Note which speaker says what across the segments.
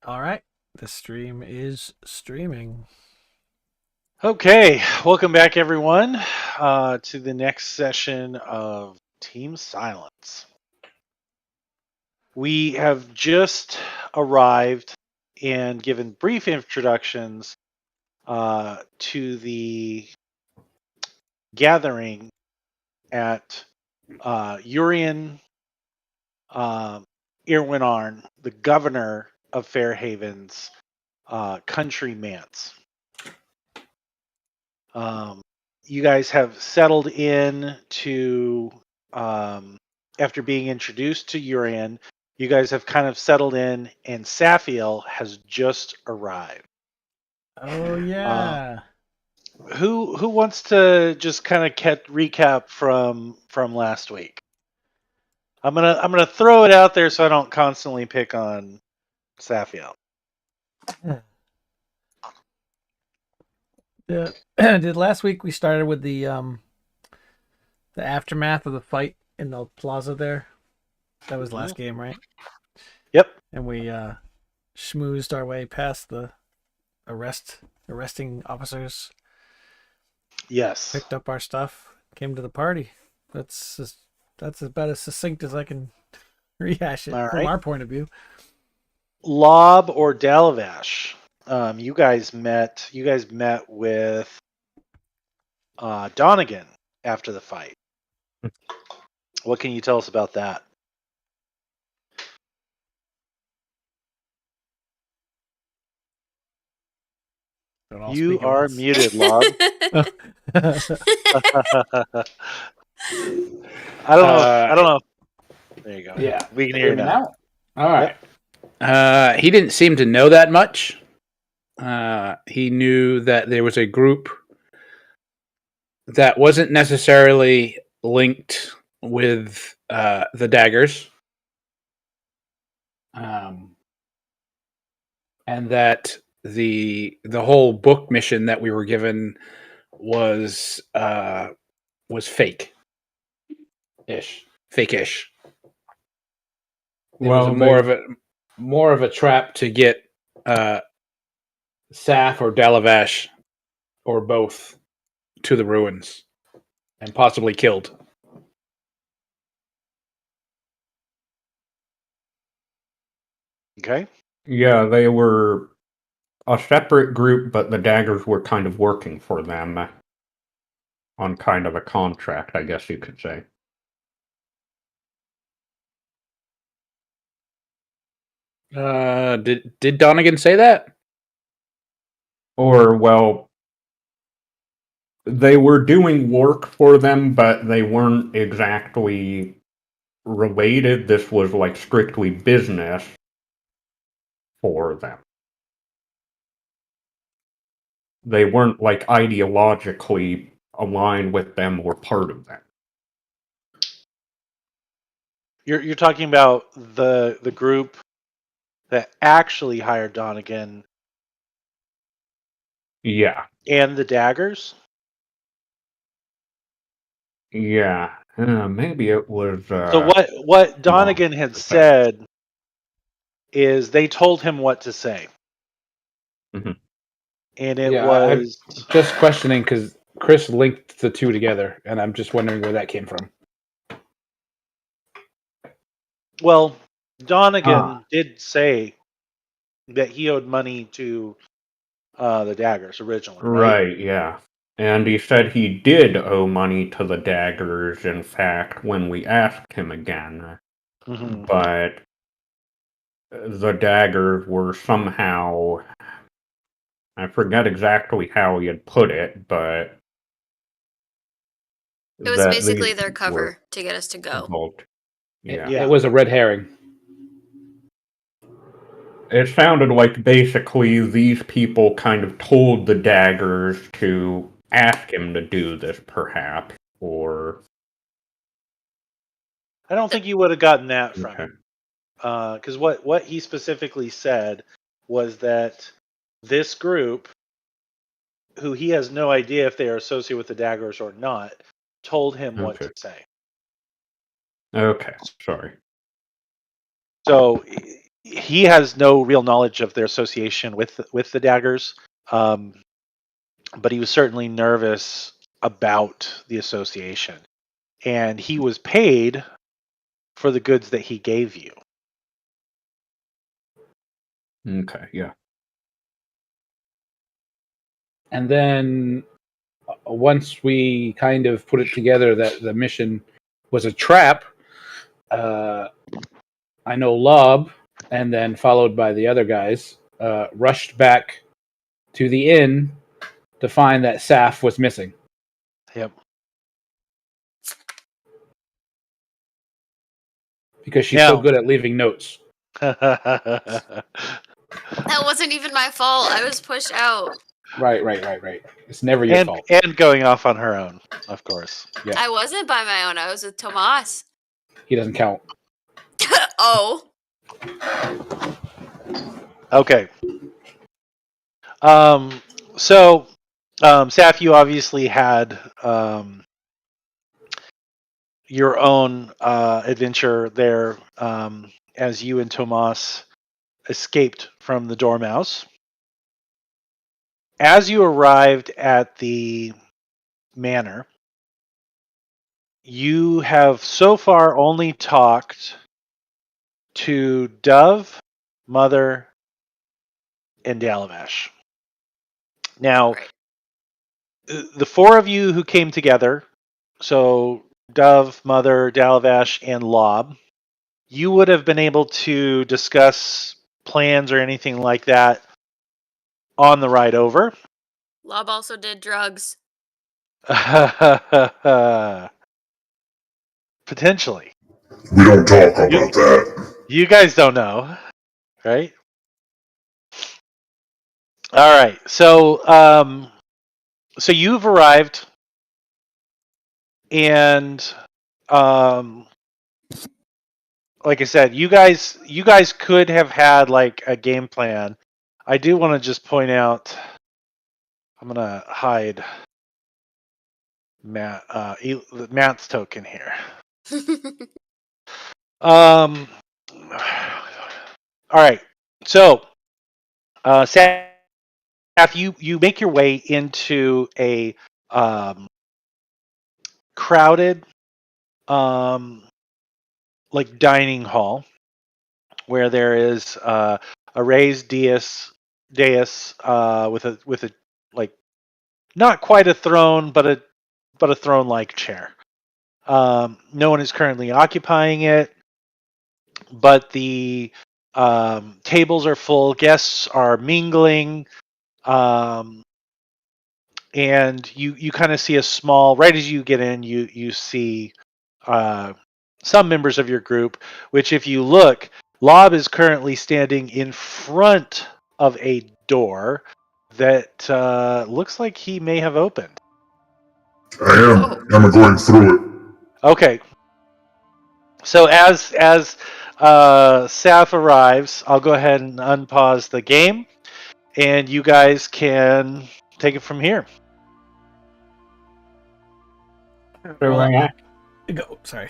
Speaker 1: All right. The stream is streaming.
Speaker 2: Okay, welcome back, everyone, to the next session of Team Silence. We have just arrived and given brief introductions to the gathering at Urian Irwinarn, the governor of Fairhaven's country manse. You guys have settled in to, after being introduced to Urian, you guys have kind of settled in, and Safiel has just arrived.
Speaker 1: Oh
Speaker 2: Uh,
Speaker 1: yeah.
Speaker 2: who wants to just kind of recap from last week? I'm gonna throw it out there so I don't constantly pick on Safiel.
Speaker 1: Did last week we started with the aftermath of the fight in the plaza there? That was
Speaker 2: Mhm.
Speaker 1: last game, right?
Speaker 2: Yep.
Speaker 1: And we schmoozed our way past the arresting officers,
Speaker 2: Yes.
Speaker 1: picked up our stuff, came to the party. That's about as succinct as I can rehash it
Speaker 2: All
Speaker 1: from
Speaker 2: right.
Speaker 1: our point of view.
Speaker 2: Lob or Dalavash? You guys met. You guys met with Donegan after the fight. What can you tell us about that?
Speaker 1: Don't all
Speaker 2: You
Speaker 1: speak at
Speaker 2: are
Speaker 1: once.
Speaker 2: muted, Lob. I don't know. I don't know. There you go.
Speaker 3: Yeah.
Speaker 2: We can hear
Speaker 3: Hear
Speaker 2: you
Speaker 3: me
Speaker 2: now.
Speaker 3: now? All right.
Speaker 2: Yep.
Speaker 3: He didn't seem to know that much. He knew that there was a group that wasn't necessarily linked with the daggers, and that the whole book mission that we were given was fake ish. It was
Speaker 4: Well,
Speaker 3: more of a trap to get uh, Saf or Dalavash or both to the ruins and possibly killed.
Speaker 2: Okay.
Speaker 4: yeah, they were a separate group, but the daggers were kind of working for them on kind of a contract, I guess you could say.
Speaker 3: Did Donegan say that?
Speaker 4: Or, well, they were doing work for them, but they weren't exactly related. This was like strictly business for them. They weren't like ideologically aligned with them or part of them.
Speaker 2: You're talking about the group that actually hired Donegan
Speaker 4: Yeah,
Speaker 2: and the daggers.
Speaker 4: yeah. Maybe it was.
Speaker 2: So what Donegan had said is they told him what to say,
Speaker 4: Mm-hmm.
Speaker 2: and it
Speaker 3: Yeah, I'm
Speaker 2: was
Speaker 3: just questioning because Chris linked the two together, and I'm just wondering where that came from.
Speaker 2: well, Donegan did say that he owed money to the daggers originally, right?
Speaker 4: Right, yeah. And he said he did owe money to the daggers, in fact, when we asked him again.
Speaker 2: Mm-hmm.
Speaker 4: But the daggers were somehow. I forget exactly how he had put it, but.
Speaker 5: It was
Speaker 4: That
Speaker 5: basically
Speaker 4: these
Speaker 5: their
Speaker 4: were
Speaker 5: cover to get us to go.
Speaker 4: involved. Yeah.
Speaker 2: Yeah.
Speaker 3: It was a red herring.
Speaker 4: It sounded like basically these people kind of told the daggers to ask him to do this, perhaps, or.
Speaker 2: I don't think you would have gotten that from
Speaker 4: Okay.
Speaker 2: him, because what he specifically said was that this group, who he has no idea if they are associated with the daggers or not, told him what
Speaker 4: Okay.
Speaker 2: to say.
Speaker 4: Okay. Sorry.
Speaker 2: So he has no real knowledge of their association with the daggers, but he was certainly nervous about the association, and he was paid for the goods that he gave you.
Speaker 4: Okay, yeah.
Speaker 3: And then once we kind of put it together that the mission was a trap, I know Lob, and then followed by the other guys, rushed back to the inn to find that Saf was missing.
Speaker 2: Yep.
Speaker 3: Because she's
Speaker 2: Yeah.
Speaker 3: so good at leaving notes.
Speaker 5: That wasn't even my fault. I was pushed out.
Speaker 3: Right. It's never your fault.
Speaker 2: And going off on her own, of course.
Speaker 3: Yeah.
Speaker 5: I wasn't by my own. I was with Tomas.
Speaker 3: He doesn't count.
Speaker 5: Oh.
Speaker 2: Okay. So, Saf, you obviously had your own adventure there as you and Tomas escaped from the Dormouse. As you arrived at the manor, you have so far only talked to Dove, Mother, and Dalavash. Now,
Speaker 5: Right.
Speaker 2: the four of you who came together, so Dove, Mother, Dalavash, and Lob, you would have been able to discuss plans or anything like that on the ride over.
Speaker 5: Lob also did drugs.
Speaker 2: Potentially.
Speaker 6: We don't talk about that.
Speaker 2: You guys don't know, right? All right. So you've arrived, and like I said, you guys could have had like a game plan. I do want to just point out. I'm gonna hide Matt's token here. All right. So, Saf, you make your way into a crowded, like dining hall, where there is a raised dais with a like not quite a throne, but a throne-like chair. No one is currently occupying it, but the tables are full. Guests are mingling, and you kind of see a small. Right as you get in, you see some members of your group. Which, if you look, Lob is currently standing in front of a door that looks like he may have opened.
Speaker 6: I am. I'm going through it.
Speaker 2: Okay. So as Saf arrives, I'll go ahead and unpause the game, and you guys can take it from here.
Speaker 4: So
Speaker 1: Go. Sorry.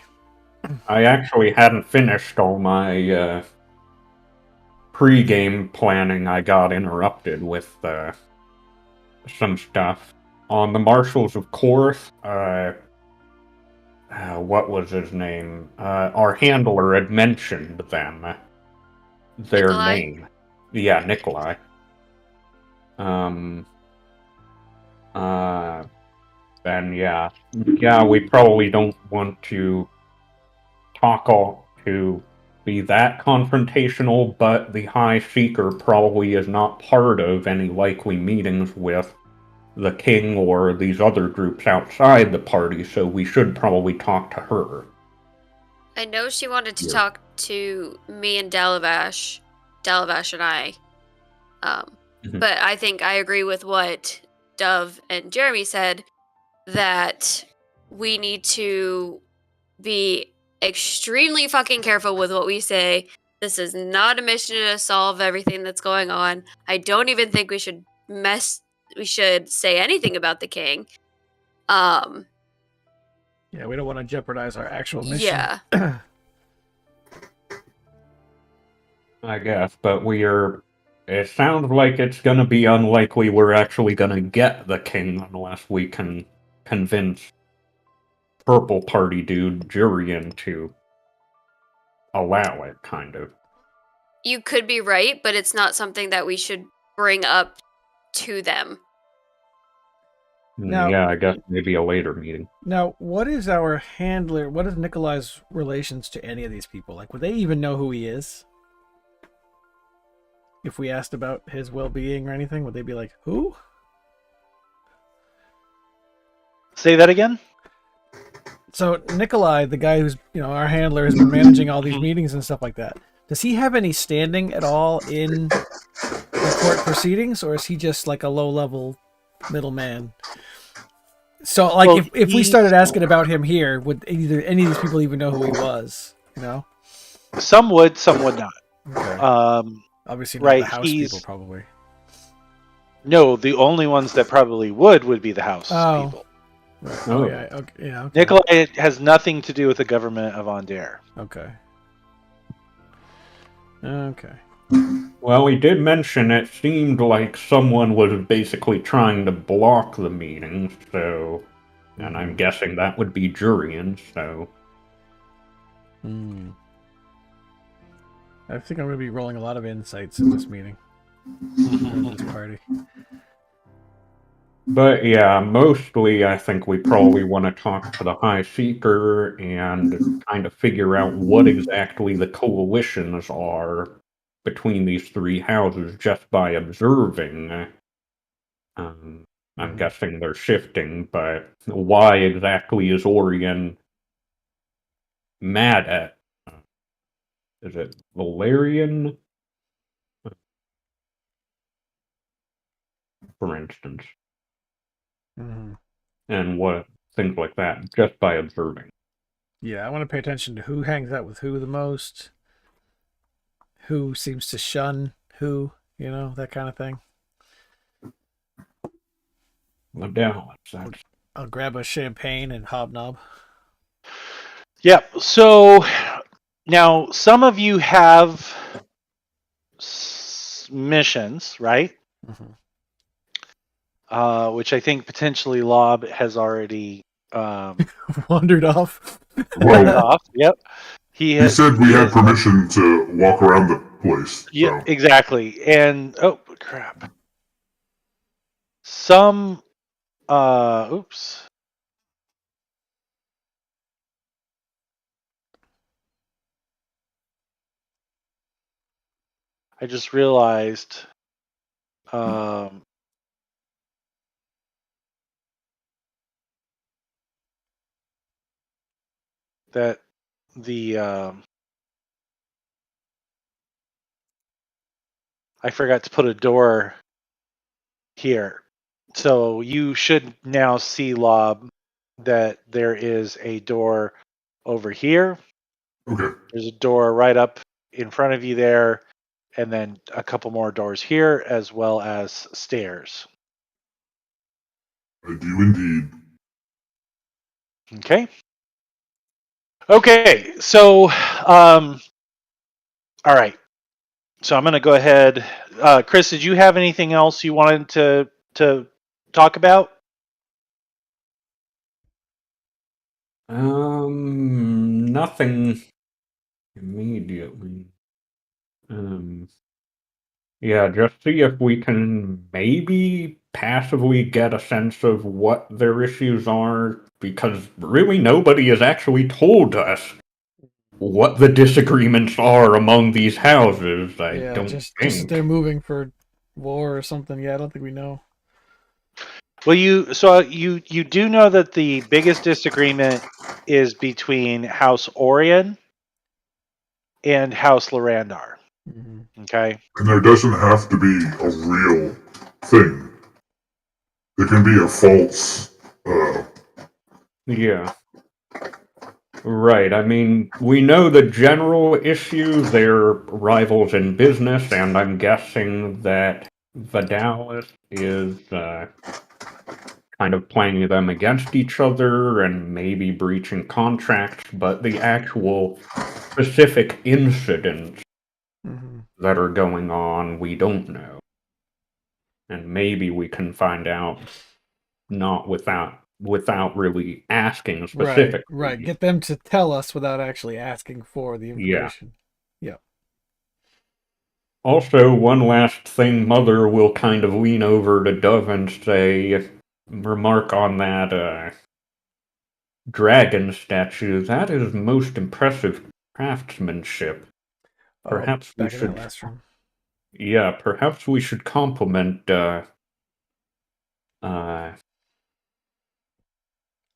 Speaker 4: I actually hadn't finished all my pre-game planning. I got interrupted with some stuff. On the Marshals of Korth, what was his name? Our handler had mentioned them. Their
Speaker 5: Nikolai?
Speaker 4: name. Yeah, Nikolai. Then yeah, we probably don't want to be that confrontational, but the High Seeker probably is not part of any likely meetings with the king or these other groups outside the party, so we should probably talk to her.
Speaker 5: I know she wanted to
Speaker 4: Yeah.
Speaker 5: talk to me and Dalavash and I.
Speaker 4: Mhm.
Speaker 5: But I think I agree with what Dove and Jeremy said, that we need to be extremely fucking careful with what we say. This is not a mission to solve everything that's going on. I don't even think we should say anything about the king.
Speaker 1: Yeah, we don't want to jeopardize our actual mission.
Speaker 5: Yeah.
Speaker 4: I guess, but it sounds like it's gonna be unlikely we're actually gonna get the king unless we can convince Purple Party dude Jurian to allow it, kind of.
Speaker 5: You could be right, but it's not something that we should bring up to them.
Speaker 1: Now-
Speaker 4: Yeah, I guess maybe a later meeting.
Speaker 1: Now, what is our handler? What is Nikolai's relations to any of these people? Like, would they even know who he is? If we asked about his well-being or anything, would they be like, who?
Speaker 2: Say that again?
Speaker 1: So Nikolai, the guy who's, our handler, has been managing all these meetings and stuff like that. Does he have any standing at all in the court proceedings, or is he just like a low-level middleman? So, like,
Speaker 2: Well,
Speaker 1: if we started asking about him here, would either any of these people even know who he was?
Speaker 2: Some would, some would not.
Speaker 1: Okay. Obviously, not
Speaker 2: right,
Speaker 1: the house people, probably.
Speaker 2: No, the only ones that probably would be the house people.
Speaker 1: Right.
Speaker 4: Oh.
Speaker 1: Yeah. Okay. Yeah. Okay.
Speaker 2: Nikolai has nothing to do with the government of Ondare.
Speaker 1: Okay. Okay.
Speaker 4: Well, he did mention it seemed like someone was basically trying to block the meetings, so... And I'm guessing that would be Jurian, so...
Speaker 1: I think I'm going to be rolling a lot of insights in this meeting. In this party.
Speaker 4: But yeah, mostly I think we probably want to talk to the High Seeker and kind of figure out what exactly the coalitions are between these three houses just by observing. I'm guessing they're shifting, but why exactly is Orion mad at? Is it Valerian? For instance. And what things like that, just by observing.
Speaker 1: Yeah, I want to pay attention to who hangs out with who the most, who seems to shun who, that kind of thing.
Speaker 4: No doubt.
Speaker 1: I'll grab a champagne and hobnob.
Speaker 2: Yep. So now some of you have missions, right? Which I think potentially Lob has already
Speaker 1: wandered off.
Speaker 6: Well,
Speaker 2: Yep.
Speaker 6: he said we had permission to walk around the place.
Speaker 2: Yeah,
Speaker 6: So.
Speaker 2: exactly. And oh crap. Some oops. I just realized that the I forgot to put a door here. So you should now see, Lob, that there is a door over here.
Speaker 6: Okay.
Speaker 2: There's a door right up in front of you there, and then a couple more doors here, as well as stairs.
Speaker 6: I do indeed.
Speaker 2: Okay, so all right. So I'm going to go ahead. Chris, did you have anything else you wanted to talk about?
Speaker 4: Nothing immediately. Yeah, just see if we can maybe passively get a sense of what their issues are, because really nobody has actually told us what the disagreements are among these houses. I don't
Speaker 1: just
Speaker 4: think.
Speaker 1: they're moving for war or something. Yeah, I don't think we know.
Speaker 2: Well, you do know that the biggest disagreement is between House Orion and House Lorandar. Okay.
Speaker 6: And there doesn't have to be a real thing. There can be a false.
Speaker 4: Yeah. Right. I mean, we know the general issue. They're rivals in business, and I'm guessing that Vidalis is kind of playing them against each other and maybe breaching contracts, but the actual specific incidents
Speaker 1: Mm-hmm.
Speaker 4: that are going on we don't know. And maybe we can find out not without really asking specifically.
Speaker 1: Right. Get them to tell us without actually asking for the information. Yeah.
Speaker 4: Also, one last thing, Mother will kind of lean over to Dove and say, remark on that dragon statue. That is most impressive craftsmanship. Perhaps we
Speaker 1: back in that
Speaker 4: should.
Speaker 1: last room.
Speaker 4: Yeah, perhaps we should compliment Irwinarn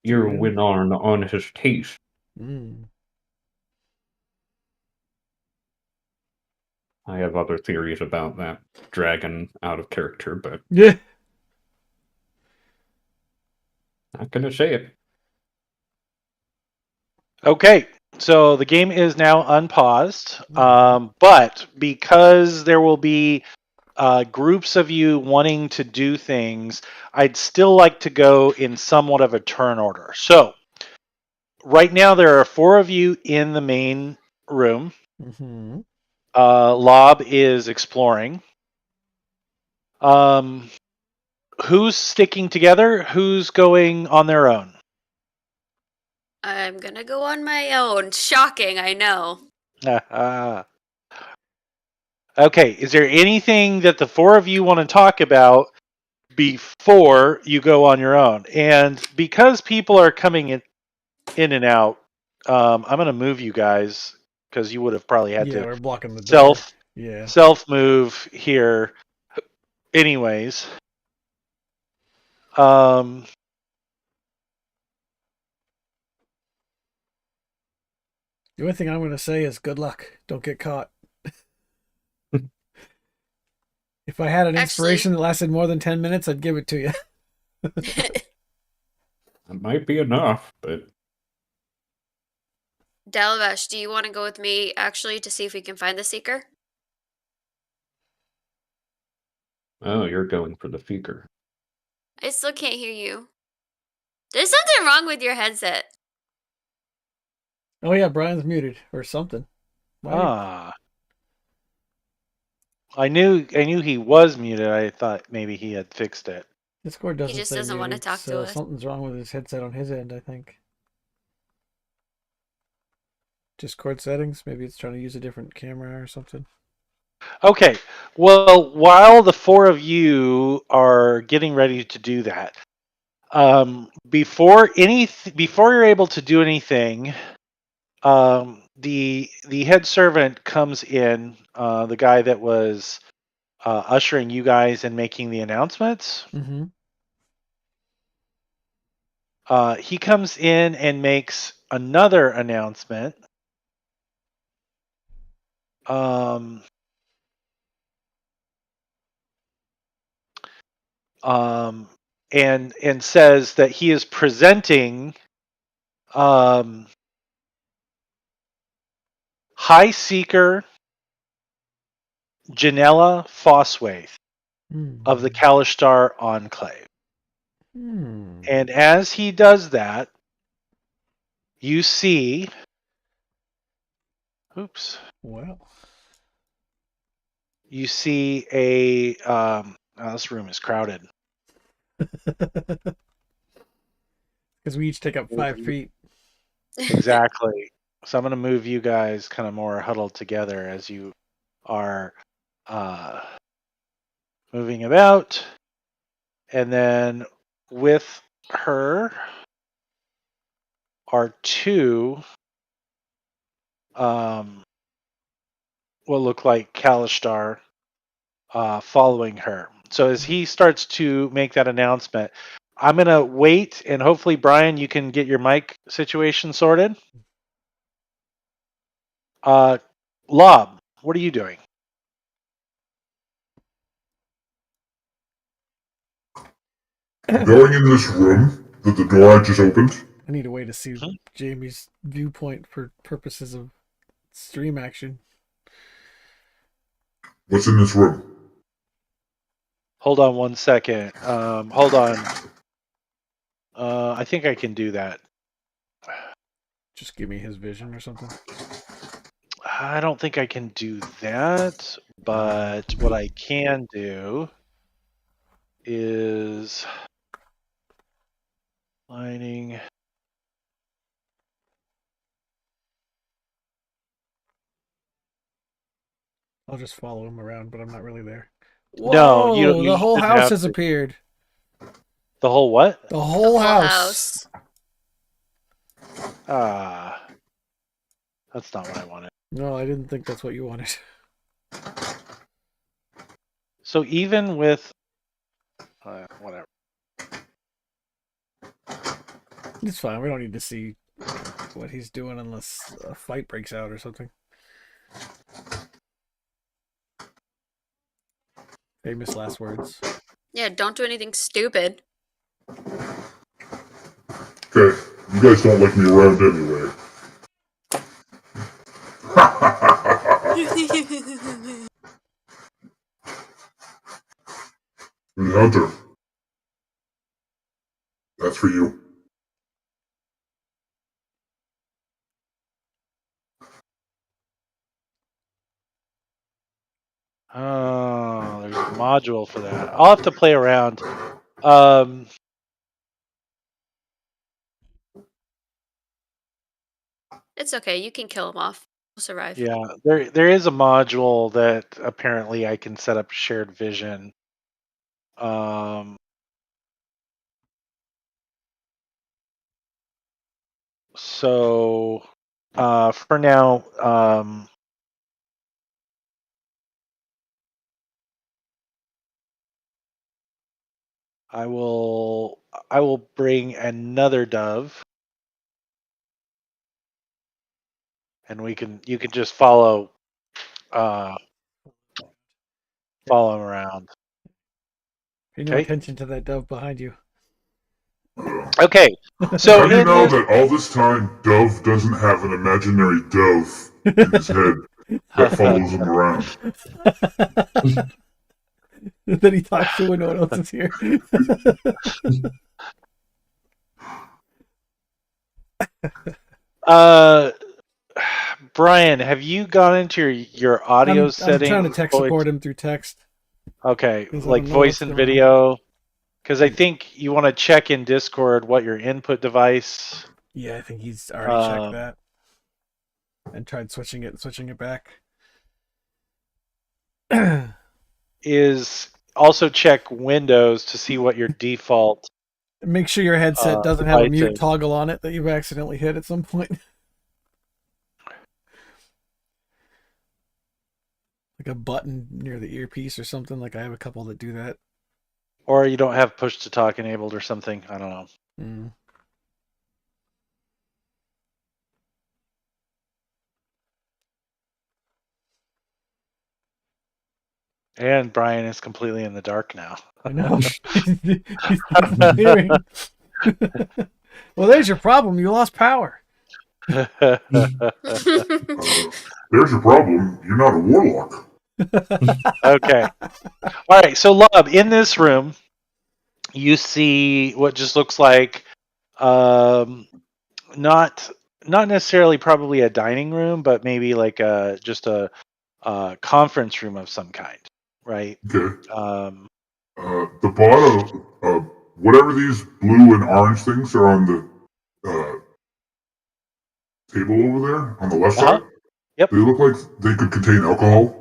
Speaker 4: on his taste.
Speaker 1: Mm.
Speaker 4: I have other theories about that dragon out of character, but
Speaker 1: Yeah.
Speaker 4: not gonna say it.
Speaker 2: Okay, so the game is now unpaused, but because there will be groups of you wanting to do things, I'd still like to go in somewhat of a turn order. So, right now there are 4 of you in the main room.
Speaker 1: Mm-hmm.
Speaker 2: Lob is exploring. Who's sticking together? Who's going on their own?
Speaker 5: I'm gonna go on my own. Shocking, I know.
Speaker 2: Okay, is there anything that the 4 of you want to talk about before you go on your own? And because people are coming in and out, I'm going to move you guys because you would have probably had
Speaker 1: Yeah,
Speaker 2: to
Speaker 1: we're blocking the door.
Speaker 2: self move here anyways.
Speaker 1: The only thing I'm going to say is good luck. Don't get caught. If I had an inspiration that lasted more than 10 minutes, I'd give it to you.
Speaker 4: It might be enough, but
Speaker 5: Dalavesh, do you want to go with me actually to see if we can find the seeker?
Speaker 4: oh, you're going for the seeker.
Speaker 5: I still can't hear you. There's something wrong with your headset.
Speaker 1: Oh yeah, Brian's muted or something.
Speaker 2: I knew he was muted. I thought maybe he had fixed it.
Speaker 1: Discord doesn't.
Speaker 5: He just
Speaker 1: say
Speaker 5: doesn't want to
Speaker 1: muted,
Speaker 5: talk
Speaker 1: so
Speaker 5: to us.
Speaker 1: something's wrong with his headset on his end, I think. Discord settings. Maybe it's trying to use a different camera or something.
Speaker 2: Okay. Well, while the 4 of you are getting ready to do that, before you're able to do anything, the head servant comes in, the guy that was ushering you guys and making the announcements.
Speaker 1: Mm-hmm.
Speaker 2: He comes in and makes another announcement. And says that he is presenting High Seeker Janella Foswaith of the Kalishtar Enclave. And as he does that, you see... Oops.
Speaker 1: Well.
Speaker 2: You see a... this room is crowded.
Speaker 1: Because we each take up 5 feet.
Speaker 2: Exactly. So I'm going to move you guys kind of more huddled together as you are moving about. And then with her are 2 what look like Kalishtar following her. So as he starts to make that announcement, I'm going to wait, and hopefully, Brian, you can get your mic situation sorted. Lob, what are you doing?
Speaker 6: Going in this room that the door I just opened.
Speaker 1: I need a way to see Jamie's viewpoint for purposes of stream action.
Speaker 6: What's in this room?
Speaker 2: Hold on 1 second. Hold on. I think I can do that.
Speaker 1: Just give me his vision or something.
Speaker 2: I don't think I can do that, but what I can do is lighting.
Speaker 1: I'll just follow him around, but I'm not really there.
Speaker 2: No, you don't.
Speaker 1: Whoa,
Speaker 2: You
Speaker 1: the whole
Speaker 2: shouldn't
Speaker 1: house
Speaker 2: have
Speaker 1: has
Speaker 2: to.
Speaker 1: appeared.
Speaker 2: The whole what?
Speaker 1: The whole
Speaker 5: Full
Speaker 1: house.
Speaker 2: Ah, that's not what I wanted.
Speaker 1: No, I didn't think that's what you wanted.
Speaker 2: So even with whatever.
Speaker 1: It's fine. We don't need to see what he's doing unless a fight breaks out or something. Famous last words.
Speaker 5: Yeah, don't do anything stupid.
Speaker 6: Okay, you guys don't like me around anyway. And Hunter, that's for you.
Speaker 2: Oh, there's a module for that. I'll have to play around. Um,
Speaker 5: It's okay. You can kill him off. We'll survive.
Speaker 2: yeah, there is a module that apparently I can set up shared vision. So for now, I will bring another dove, and you can just follow him around.
Speaker 1: Pay no
Speaker 2: Okay.
Speaker 1: attention to that dove behind you.
Speaker 2: Okay, so
Speaker 6: How do you
Speaker 2: in
Speaker 6: know
Speaker 2: this,
Speaker 6: that all this time Dove doesn't have an imaginary dove in his head that follows him around?
Speaker 1: That he talks to when no one else is here.
Speaker 2: Brian, have you gone into your audio
Speaker 1: I'm
Speaker 2: settings?
Speaker 1: trying to tech support him through text.
Speaker 2: Okay,
Speaker 1: 'Cause I
Speaker 2: like
Speaker 1: don't know
Speaker 2: voice
Speaker 1: what's
Speaker 2: and
Speaker 1: going on.
Speaker 2: video. Because I think you want to check in Discord what your input device.
Speaker 1: Yeah, I think he's already checked
Speaker 2: Um,
Speaker 1: that. And tried switching it back.
Speaker 2: is also check Windows to see what your default.
Speaker 1: Make sure your headset doesn't have a
Speaker 2: device
Speaker 1: mute
Speaker 2: is.
Speaker 1: toggle on it that you've accidentally hit at some point. Like a button near the earpiece or something. Like I have a couple that do that.
Speaker 2: Or you don't have push to talk enabled or something. I don't know.
Speaker 1: Mm.
Speaker 2: And Brian is completely in the dark now.
Speaker 1: I know. He's disappearing. Well, there's your problem. You lost power.
Speaker 6: There's your problem. You're not a warlock.
Speaker 2: Okay. All right. So, Lob, in this room, you see what just looks like not necessarily probably a dining room, but maybe like just a conference room of some kind, right?
Speaker 6: Okay.
Speaker 2: The
Speaker 6: The bottom, whatever these blue and orange things are on the table over there on the left side.
Speaker 2: Yep.
Speaker 6: They look like they could contain alcohol.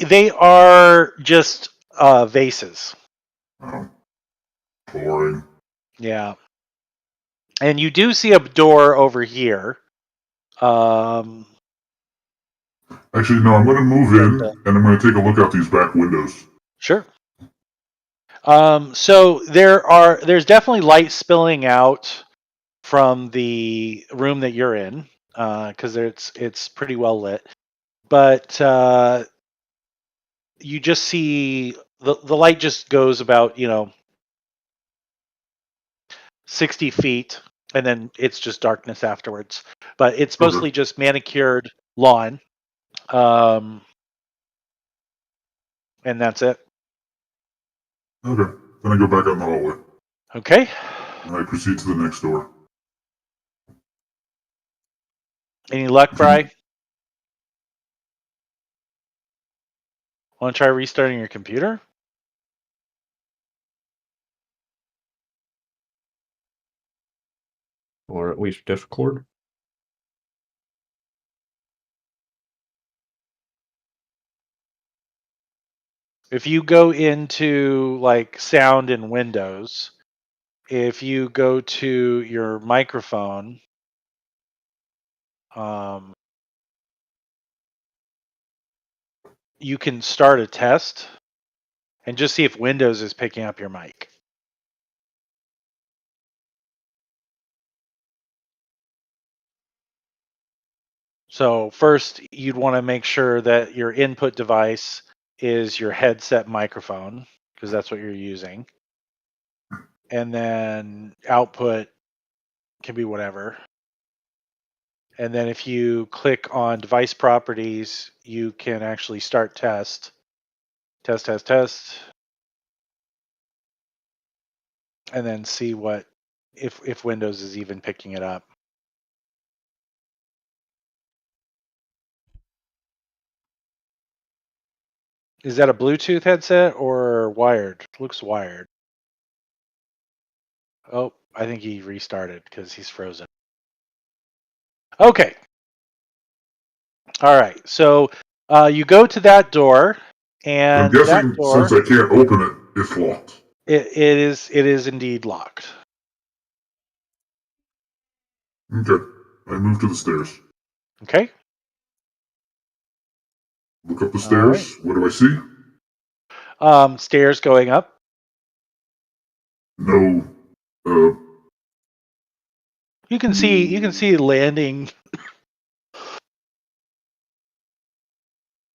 Speaker 2: They are just vases.
Speaker 6: Oh, boring.
Speaker 2: Yeah. And you do see a door over here.
Speaker 6: Actually, no, I'm going to move in and I'm going to take a look out these back windows.
Speaker 2: Sure. So there's definitely light spilling out from the room that you're in, because it's pretty well lit. But you just see the light just goes about 60 feet, and then it's just darkness afterwards. But it's mostly just manicured lawn, and that's it.
Speaker 6: Okay. Then I go back out in the hallway.
Speaker 2: Okay.
Speaker 6: And I proceed to the next door.
Speaker 2: Any luck, Bri? Want to try restarting your computer?
Speaker 4: Or at least Discord.
Speaker 2: If you go into like sound in Windows, if you go to your microphone, you can start a test and just see if Windows is picking up your mic. So first, you'd want to make sure that your input device is your headset microphone, because that's what you're using. And then output can be whatever. And then if you click on device properties, you can actually start test. Test, test, test. And then see what if Windows is even picking it up. Is that a Bluetooth headset or wired? Looks wired. Oh, I think he restarted because he's frozen. Okay. All right. So you go to that door,
Speaker 6: I'm
Speaker 2: and
Speaker 6: guessing
Speaker 2: that door,
Speaker 6: since I can't open it, it's locked.
Speaker 2: it is indeed locked.
Speaker 6: Okay. I move to the stairs.
Speaker 2: Okay.
Speaker 6: Look up the
Speaker 2: All right.
Speaker 6: stairs. What do I see?
Speaker 2: Stairs going up.
Speaker 6: No.
Speaker 2: You can see landing,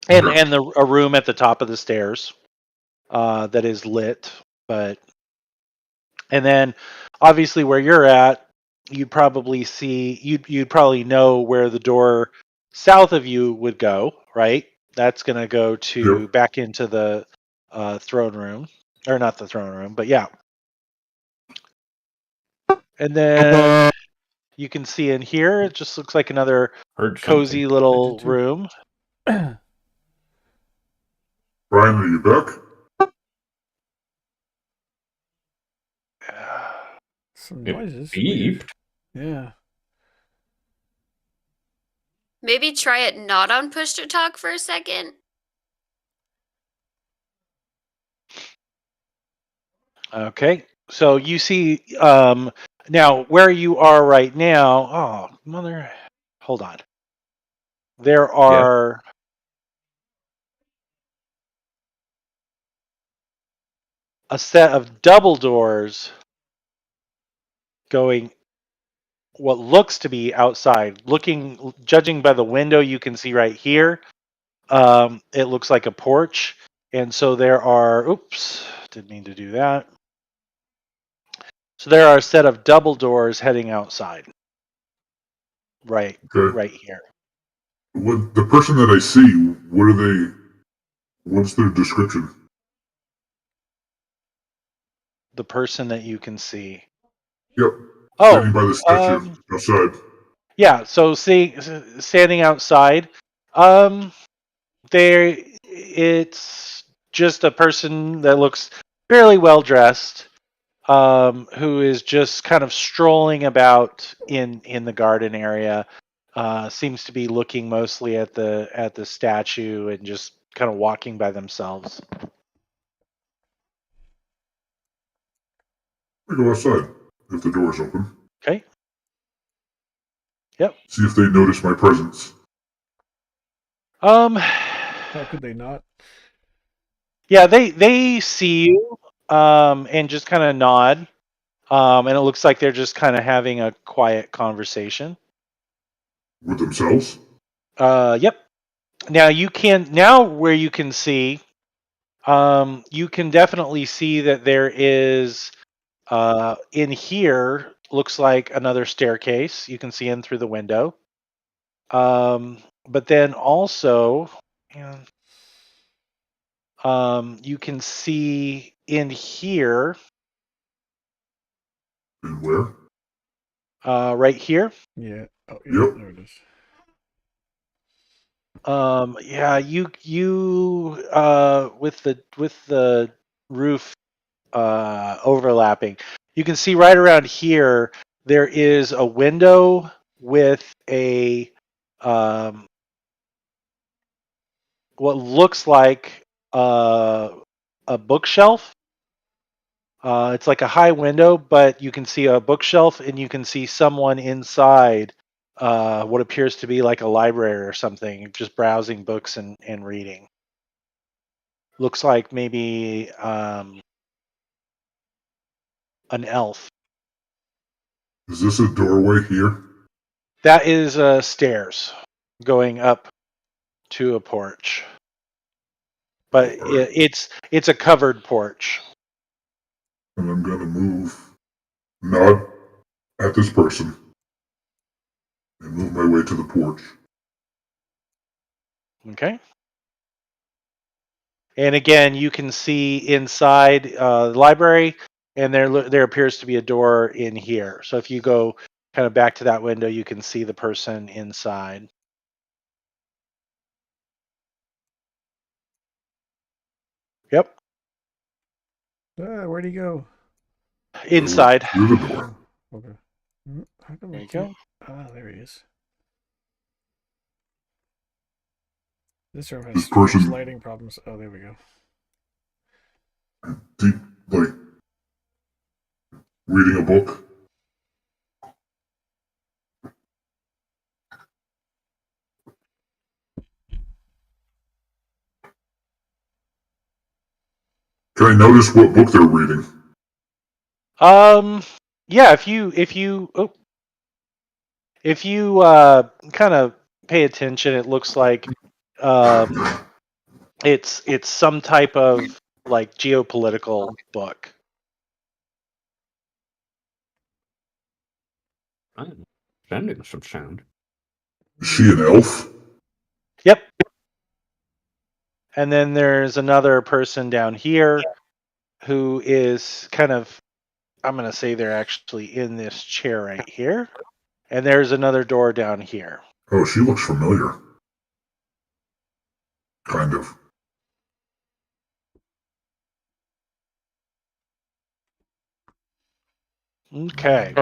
Speaker 2: and a room at the top of the stairs that is lit, and then obviously where you're at, you'd probably know where the door south of you would go, right? That's going to go to back into the throne room, or not the throne room, but yeah. And then you can see in here, it just looks like another cozy little room.
Speaker 6: Brian, are you back?
Speaker 1: Some noises.
Speaker 4: Beeped.
Speaker 1: Yeah.
Speaker 5: Maybe try it not on push to talk for a second.
Speaker 2: Okay, so you see now where you are right now. Oh, mother, hold on. There are a set of double doors going what looks to be outside. Judging by the window you can see right here, it looks like a porch. And so there are, oops, didn't mean to do that. So there are a set of double doors heading outside. Right here.
Speaker 6: What the person that I see, what's their description?
Speaker 2: The person that you can see.
Speaker 6: Yep.
Speaker 2: Oh,
Speaker 6: standing by the statue outside.
Speaker 2: Yeah, so standing outside, it's just a person that looks fairly well dressed, who is just kind of strolling about in the garden area. Seems to be looking mostly at the statue and just kind of walking by themselves.
Speaker 6: I go outside if the door is open.
Speaker 2: Okay. Yep.
Speaker 6: See if they notice my presence.
Speaker 1: How could they not?
Speaker 2: Yeah, they see you, and just kind of nod, and it looks like they're just kind of having a quiet conversation
Speaker 6: with themselves.
Speaker 2: Yep. Now where you can see, you can definitely see that there is, in here, looks like another staircase. You can see in through the window. But then also, you can see in here.
Speaker 6: And where?
Speaker 2: Right here.
Speaker 1: Yeah. Oh,
Speaker 6: yeah.
Speaker 1: There it is.
Speaker 2: Yeah, you with the roof overlapping, you can see right around here there is a window with a what looks like a bookshelf. It's like a high window, but you can see a bookshelf and you can see someone inside what appears to be like a library or something, just browsing books and reading. Looks like maybe an elf.
Speaker 6: Is this a doorway here?
Speaker 2: That is stairs going up to a porch, but
Speaker 6: Alright.
Speaker 2: it's a covered porch.
Speaker 6: And I'm gonna move, nod at this person, and move my way to the porch.
Speaker 2: Okay. And again, you can see inside the library, and there appears to be a door in here. So if you go kind of back to that window, you can see the person inside. Yep,
Speaker 1: Where'd he go?
Speaker 2: inside.
Speaker 6: Through the door.
Speaker 1: Oh, okay. How come
Speaker 2: There
Speaker 1: I
Speaker 2: you
Speaker 1: can't?
Speaker 2: go.
Speaker 1: Ah, there he is. This room has
Speaker 6: This
Speaker 1: serious
Speaker 6: person-
Speaker 1: lighting problems. Oh, there we go.
Speaker 6: Deep, like, reading a book. Can I notice what book they're reading?
Speaker 2: Yeah, if you kind of pay attention, it looks like it's some type of like geopolitical book.
Speaker 4: I'm sending some sound.
Speaker 6: Is she an elf?
Speaker 2: Yep. And then there's another person down here who is kind of, I'm going to say they're actually in this chair right here. And there's another door down here.
Speaker 6: Oh, she looks familiar. Kind of.
Speaker 2: Okay.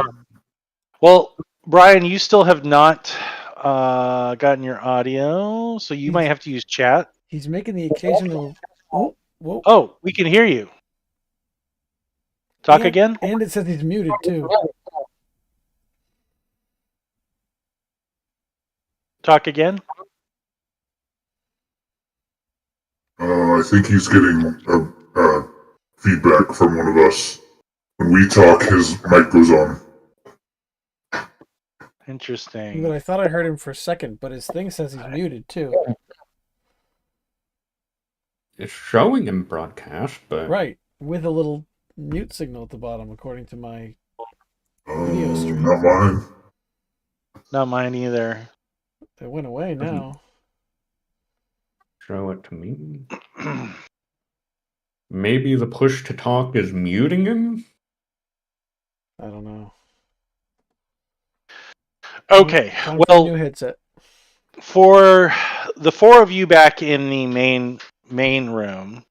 Speaker 2: Well, Brian, you still have not gotten your audio, so you might have to use chat.
Speaker 1: He's making the occasional. Oh, whoa.
Speaker 2: Oh, we can hear you. Talk
Speaker 1: and,
Speaker 2: again?
Speaker 1: And it says he's muted too.
Speaker 2: Talk again?
Speaker 6: I think he's getting a feedback from one of us. When we talk, his mic goes on.
Speaker 2: Interesting.
Speaker 1: But I thought I heard him for a second, but his thing says he's muted too.
Speaker 4: It's showing in broadcast, but
Speaker 1: Right, with a little mute signal at the bottom, according to my video stream.
Speaker 6: Not mine.
Speaker 2: Not mine either.
Speaker 1: It went away now.
Speaker 4: show it to me. Maybe the push to talk is muting him?
Speaker 1: I don't know.
Speaker 2: Okay,
Speaker 1: Time for a
Speaker 2: well,
Speaker 1: new headset.
Speaker 2: for the four of you back in the main room,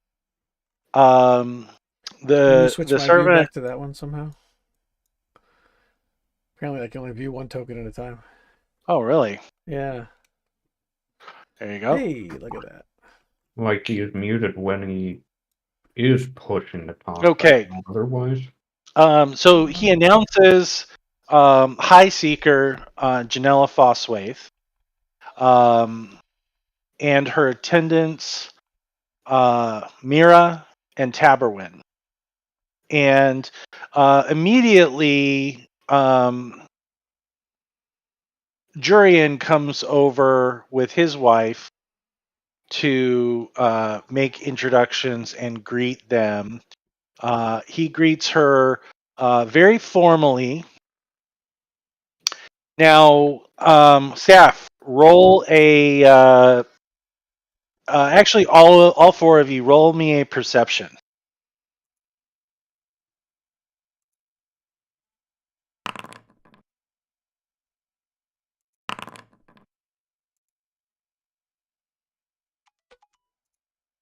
Speaker 1: Can you
Speaker 2: the
Speaker 1: switch my view
Speaker 2: servant.
Speaker 1: back to that one somehow? Apparently, I can only view one token at a time.
Speaker 2: Oh, really?
Speaker 1: Yeah.
Speaker 2: There you go.
Speaker 1: Hey, look at that.
Speaker 4: Like he is muted when he is pushing the talk.
Speaker 2: Okay.
Speaker 4: Otherwise,
Speaker 2: So he announces High Seeker Janella Foswaith, and her attendants Mira and Taberwin. And immediately Jurian comes over with his wife to make introductions and greet them. He greets her very formally. Now, Saf, roll a. Actually, all four of you, roll me a perception.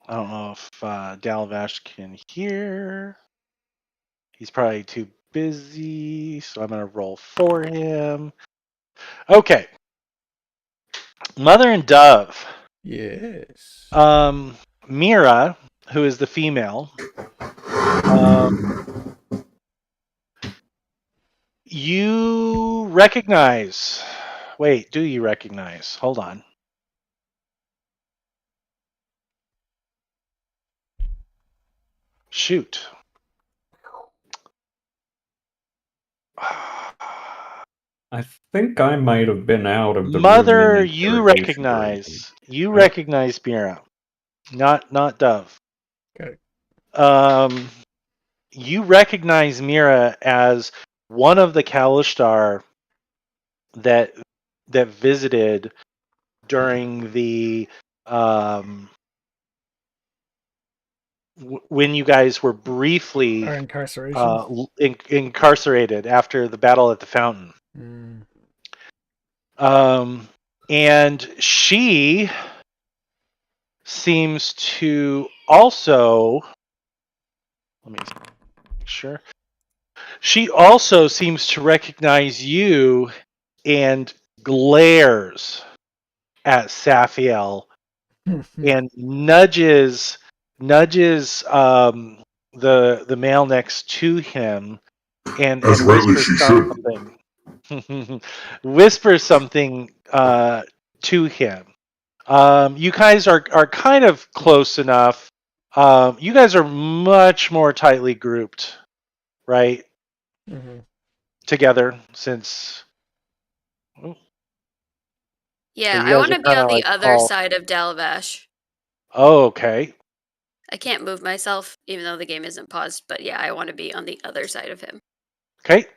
Speaker 2: I don't know if Dalavash can hear. He's probably too busy, so I'm going to roll for him. Okay. Mother and Dove.
Speaker 1: Yes.
Speaker 2: Mira, who is the female, you recognize. Wait, do you recognize? Hold on. Shoot.
Speaker 4: I think I might have been out of the room
Speaker 2: Mother,
Speaker 4: in
Speaker 2: you
Speaker 4: interrogation duration.
Speaker 2: recognize Mira, not Dove.
Speaker 1: Okay.
Speaker 2: You recognize Mira as one of the Kalishtar that visited during the when you guys were briefly
Speaker 1: Our incarceration.
Speaker 2: incarcerated after the battle at the fountain. And she seems to also, let me make sure. She also seems to recognize you and glares at Saphiel and nudges the male next to him and
Speaker 6: As rightly
Speaker 2: whispers
Speaker 6: she should.
Speaker 2: something. Whispers something to him. You guys are kind of close enough. You guys are much more tightly grouped, right? Together since.
Speaker 5: Yeah,
Speaker 2: You
Speaker 5: I
Speaker 2: guys
Speaker 5: want
Speaker 2: are
Speaker 5: to be
Speaker 2: kind
Speaker 5: on
Speaker 2: of
Speaker 5: the
Speaker 2: like
Speaker 5: other
Speaker 2: all.
Speaker 5: side of Dalavash.
Speaker 2: Oh, okay.
Speaker 5: I can't move myself, even though the game isn't paused. But yeah, I want to be on the other side of him.
Speaker 2: Okay.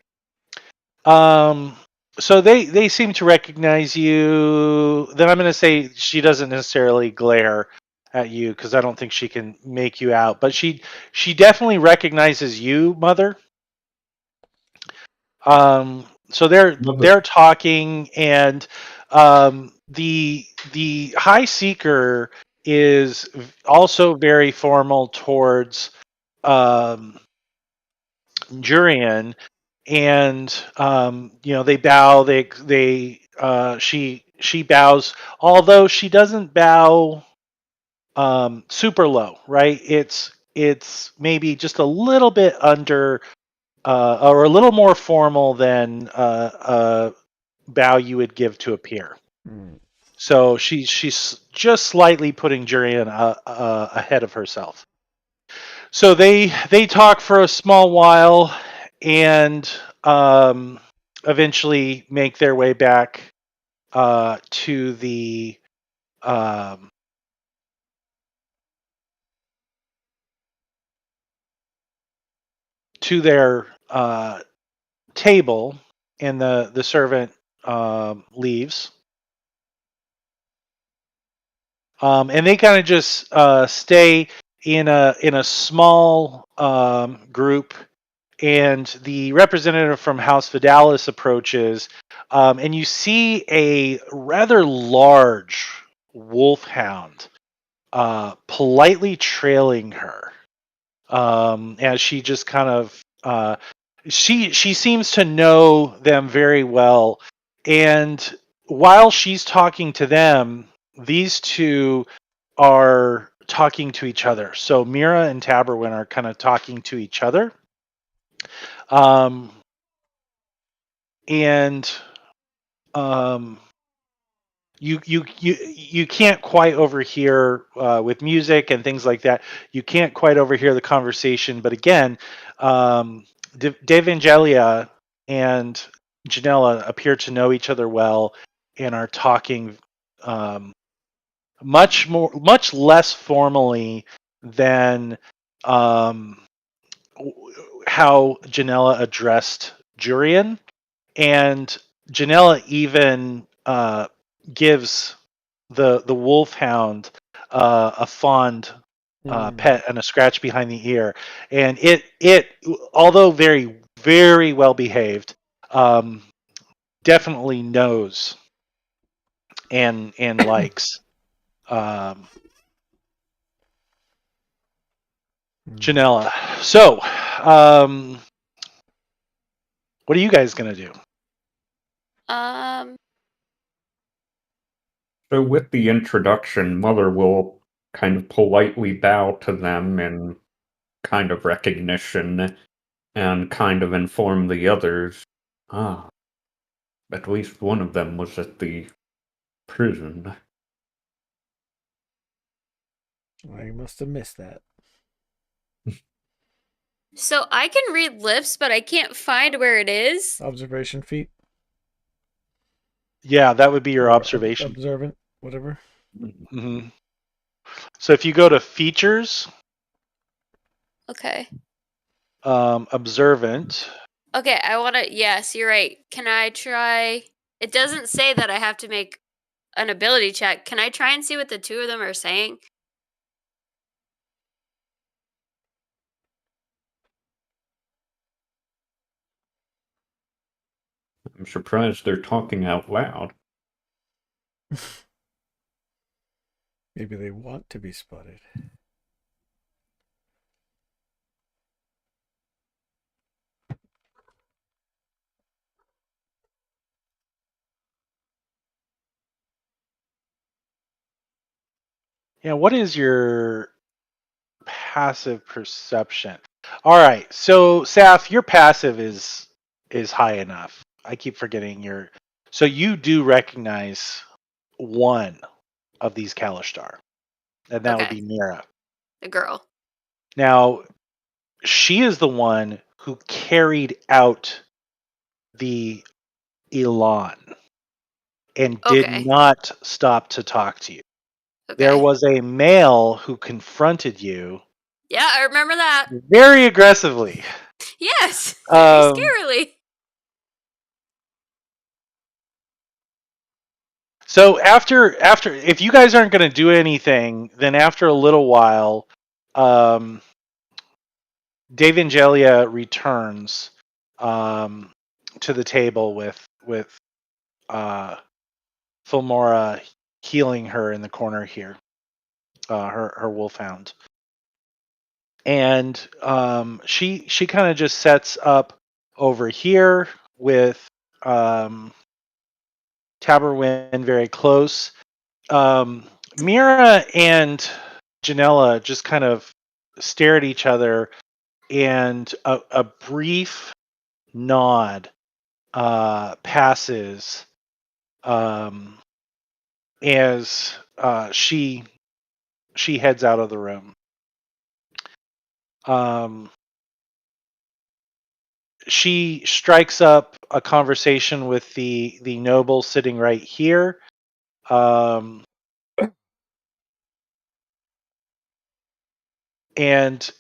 Speaker 2: So they seem to recognize you. Then I'm going to say she doesn't necessarily glare at you because I don't think she can make you out, but she definitely recognizes you, Mother. So they're talking, and the High Seeker is also very formal towards Jurian, and they bow. She bows, although she doesn't bow super low, right? It's maybe just a little bit under or a little more formal than a bow you would give to a peer. So she's just slightly putting Jurian ahead of herself. So they talk for a small while and eventually make their way back to the to their table, and the servant leaves. And they kind of just stay in a small group, and the representative from House Vidalis approaches, and you see a rather large wolfhound politely trailing her, as she just kind of she seems to know them very well, and while she's talking to them, these two are talking to each other. So Mira and Taberwin are kind of talking to each other. And you can't quite overhear with music and things like that. You can't quite overhear the conversation. But again, Devangelia and Janella appear to know each other well and are talking much less formally than how Janella addressed Jurian, and Janella even gives the wolfhound a fond pet and a scratch behind the ear, and it although very very well behaved, definitely knows and likes Janella. So, what are you guys gonna do?
Speaker 4: So with the introduction, Mother will kind of politely bow to them in kind of recognition and kind of inform the others. Ah, at least one of them was at the prison.
Speaker 1: I must have missed that.
Speaker 5: So I can read lips, but I can't find where it is.
Speaker 1: Observation feat.
Speaker 2: Yeah, that would be your
Speaker 1: Or
Speaker 2: observation.
Speaker 1: Observant, whatever.
Speaker 2: Hmm. So if you go to features,
Speaker 5: Okay.
Speaker 2: observant.
Speaker 5: Okay, I want to. Yes, you're right. Can I try? It doesn't say that I have to make an ability check. Can I try and see what the two of them are saying?
Speaker 4: I'm surprised they're talking out loud.
Speaker 1: Maybe they want to be spotted.
Speaker 2: Yeah, what is your passive perception? All right, so Saf, your passive is high enough. I keep forgetting your. So you do recognize one of these Kalishtar, and that would
Speaker 5: Okay.
Speaker 2: be Mira.
Speaker 5: The girl.
Speaker 2: Now, she is the one who carried out the Elan and did
Speaker 5: Okay.
Speaker 2: not stop to talk to you.
Speaker 5: Okay.
Speaker 2: There was a male who confronted you
Speaker 5: Yeah, I remember that.
Speaker 2: very aggressively.
Speaker 5: Yes. Very scarily.
Speaker 2: So after if you guys aren't going to do anything, then after a little while, Davangelia returns to the table with Filmora healing her in the corner here, her wolfhound, and she kind of just sets up over here with Taberwin very close. Mira and Janella just kind of stare at each other, and a brief nod passes as she heads out of the room. She strikes up a conversation with the noble sitting right here. And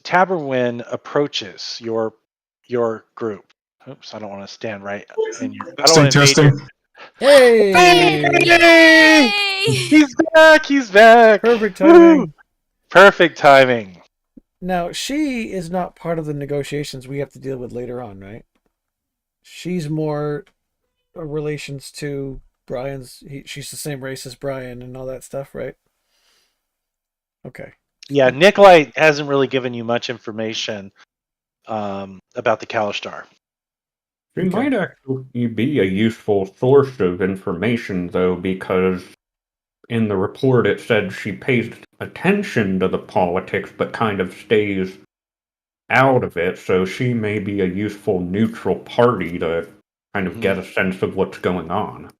Speaker 2: Taberwin approaches your group. Oops, I don't want to stand right in your. I don't want to invade your.
Speaker 1: Hey!
Speaker 5: Yay!
Speaker 2: He's back! He's back!
Speaker 1: Perfect
Speaker 2: Woo!
Speaker 1: timing.
Speaker 2: Perfect timing.
Speaker 1: Now, she is not part of the negotiations we have to deal with later on, right? She's more relations to Brian's. She's the same race as Brian and all that stuff, right? Okay.
Speaker 2: Yeah, Nikolai hasn't really given you much information about the Kalishtar.
Speaker 4: She
Speaker 1: Okay.
Speaker 4: might actually be a useful source of information, though, because in the report it said she pays attention to the politics but kind of stays out of it, so she may be a useful neutral party to kind of get a sense of what's going on.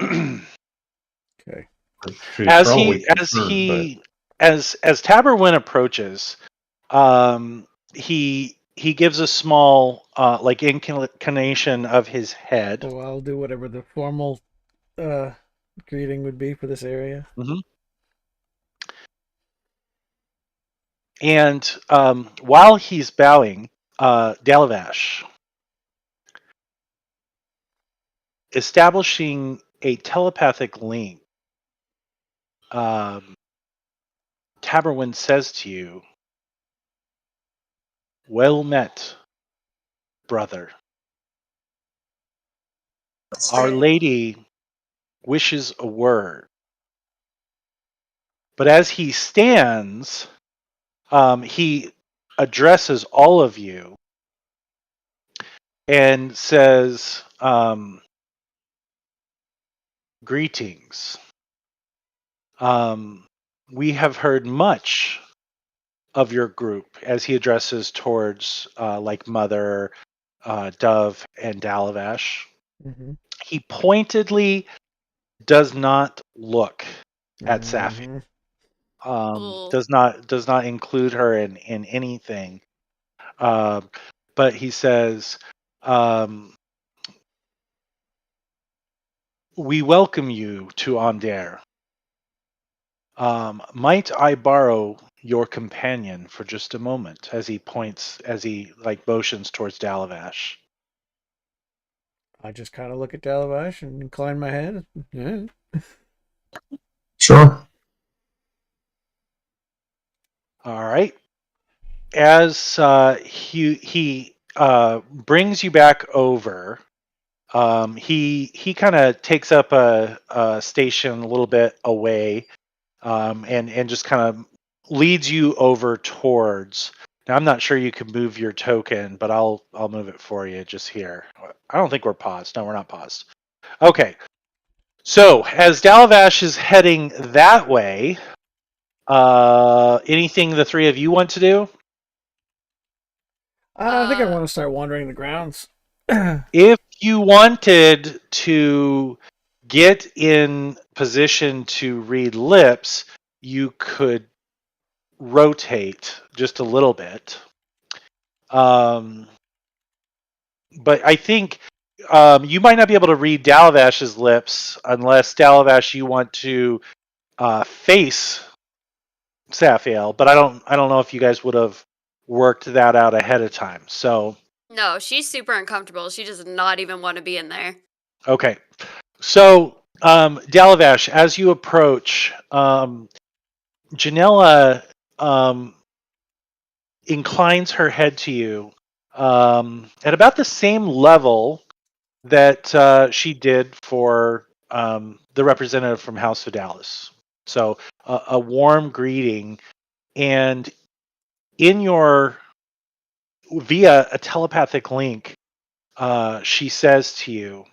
Speaker 1: Okay.
Speaker 4: She's
Speaker 2: As
Speaker 4: probably
Speaker 2: he
Speaker 4: concerned,
Speaker 2: as Taberwin approaches, he gives a small like inclination of his head.
Speaker 1: Oh, I'll do whatever the formal greeting would be for this area.
Speaker 2: Mm-hmm. And while he's bowing, Dalavash, establishing a telepathic link, Taberwin says to you, "Well met, brother. Our Lady wishes a word. But as he stands, he addresses all of you and says, "Greetings. We have heard much of your group," as he addresses towards like Mother, Dove, and Dalavash.
Speaker 1: Mm-hmm.
Speaker 2: He pointedly does not look at Safi.
Speaker 5: Cool.
Speaker 2: Does not include her in anything. But he says, "We welcome you to Onder. Might I borrow your companion for just a moment?" As he like motions towards Dalavash.
Speaker 1: I just kind of look at Dalavash and incline my head. Yeah.
Speaker 6: Sure.
Speaker 2: All right. As he brings you back over, he kind of takes up a station a little bit away, and just kind of leads you over towards. Now I'm not sure you can move your token, but I'll move it for you just here. I don't think we're paused. No, we're not paused. Okay. So as Dalavash is heading that way, anything the three of you want to do?
Speaker 1: I think I want to start wandering the grounds.
Speaker 2: If you wanted to get in position to read lips, you could rotate just a little bit. But I think you might not be able to read Dalavash's lips unless Dalavash you want to face Safiel. But I don't know if you guys would have worked that out ahead of time. So
Speaker 5: No, she's super uncomfortable. She does not even want to be in there.
Speaker 2: okay. So, Dalavash, as you approach, Janella inclines her head to you at about the same level that she did for the representative from House Vidalis. So, a warm greeting, and via a telepathic link, she says to you,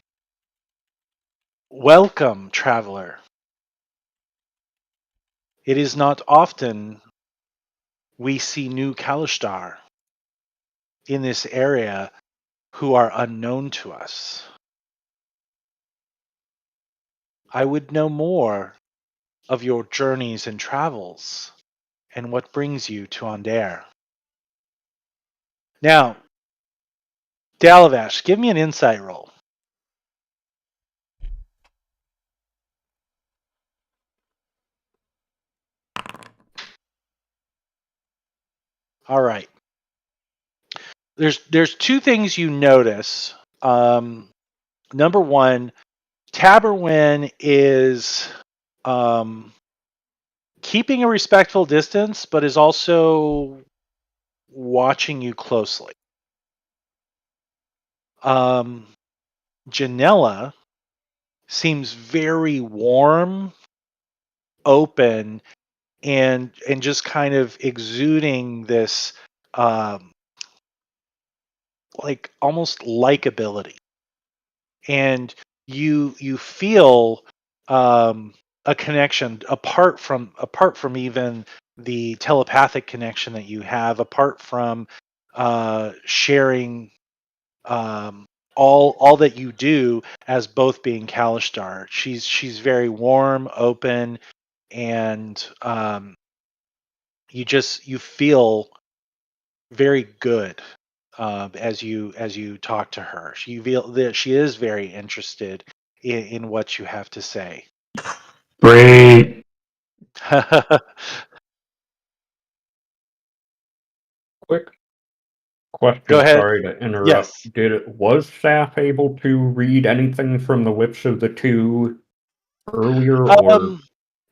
Speaker 2: "Welcome, traveler. It is not often we see new Kalishtar in this area who are unknown to us. I would know more of your journeys and travels and what brings you to Onder." Now, Dalavash, give me an insight roll. All right. There's two things you notice. Number one, Taberwin is keeping a respectful distance, but is also watching you closely. Janella seems very warm, open, and just kind of exuding this like almost likability, and you feel a connection apart from even the telepathic connection that you have, apart from sharing all that you do as both being Kalishtar. She's very warm, open, and you feel very good as you talk to her. You feel that she is very interested in what you have to say.
Speaker 4: Great. Quick question.
Speaker 2: Go ahead.
Speaker 4: Sorry to interrupt.
Speaker 2: Yes.
Speaker 4: Was Saf able to read anything from the lips of the two earlier, or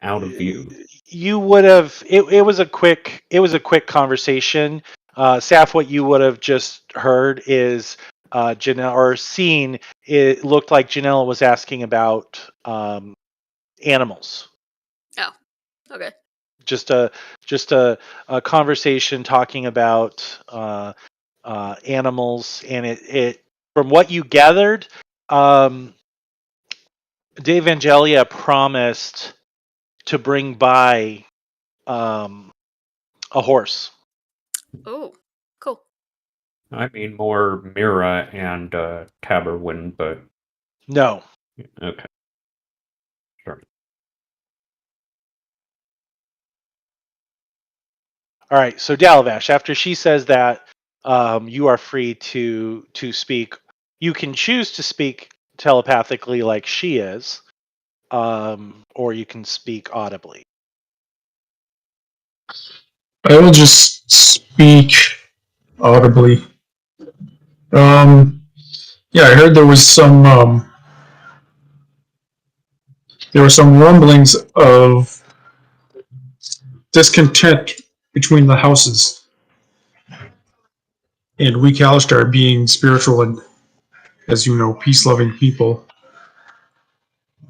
Speaker 4: out of view?
Speaker 2: You would have. It was a quick conversation. Saf, what you would have just heard is Janelle, or seen. It looked like Janelle was asking about animals.
Speaker 5: Oh, okay.
Speaker 2: just a conversation talking about animals, and it from what you gathered, Dave Angelia promised to bring by a horse.
Speaker 5: Oh, cool.
Speaker 4: I mean more Mira and Taberwin, but
Speaker 2: No.
Speaker 4: okay. Sure.
Speaker 2: All right. So Dalavash, after she says that, you are free to speak. You can choose to speak telepathically like she is, or you can speak audibly.
Speaker 7: I will just speak audibly. Yeah, I heard there was some rumblings of discontent between the houses, and we Kalistar being spiritual and, as you know, peace-loving people.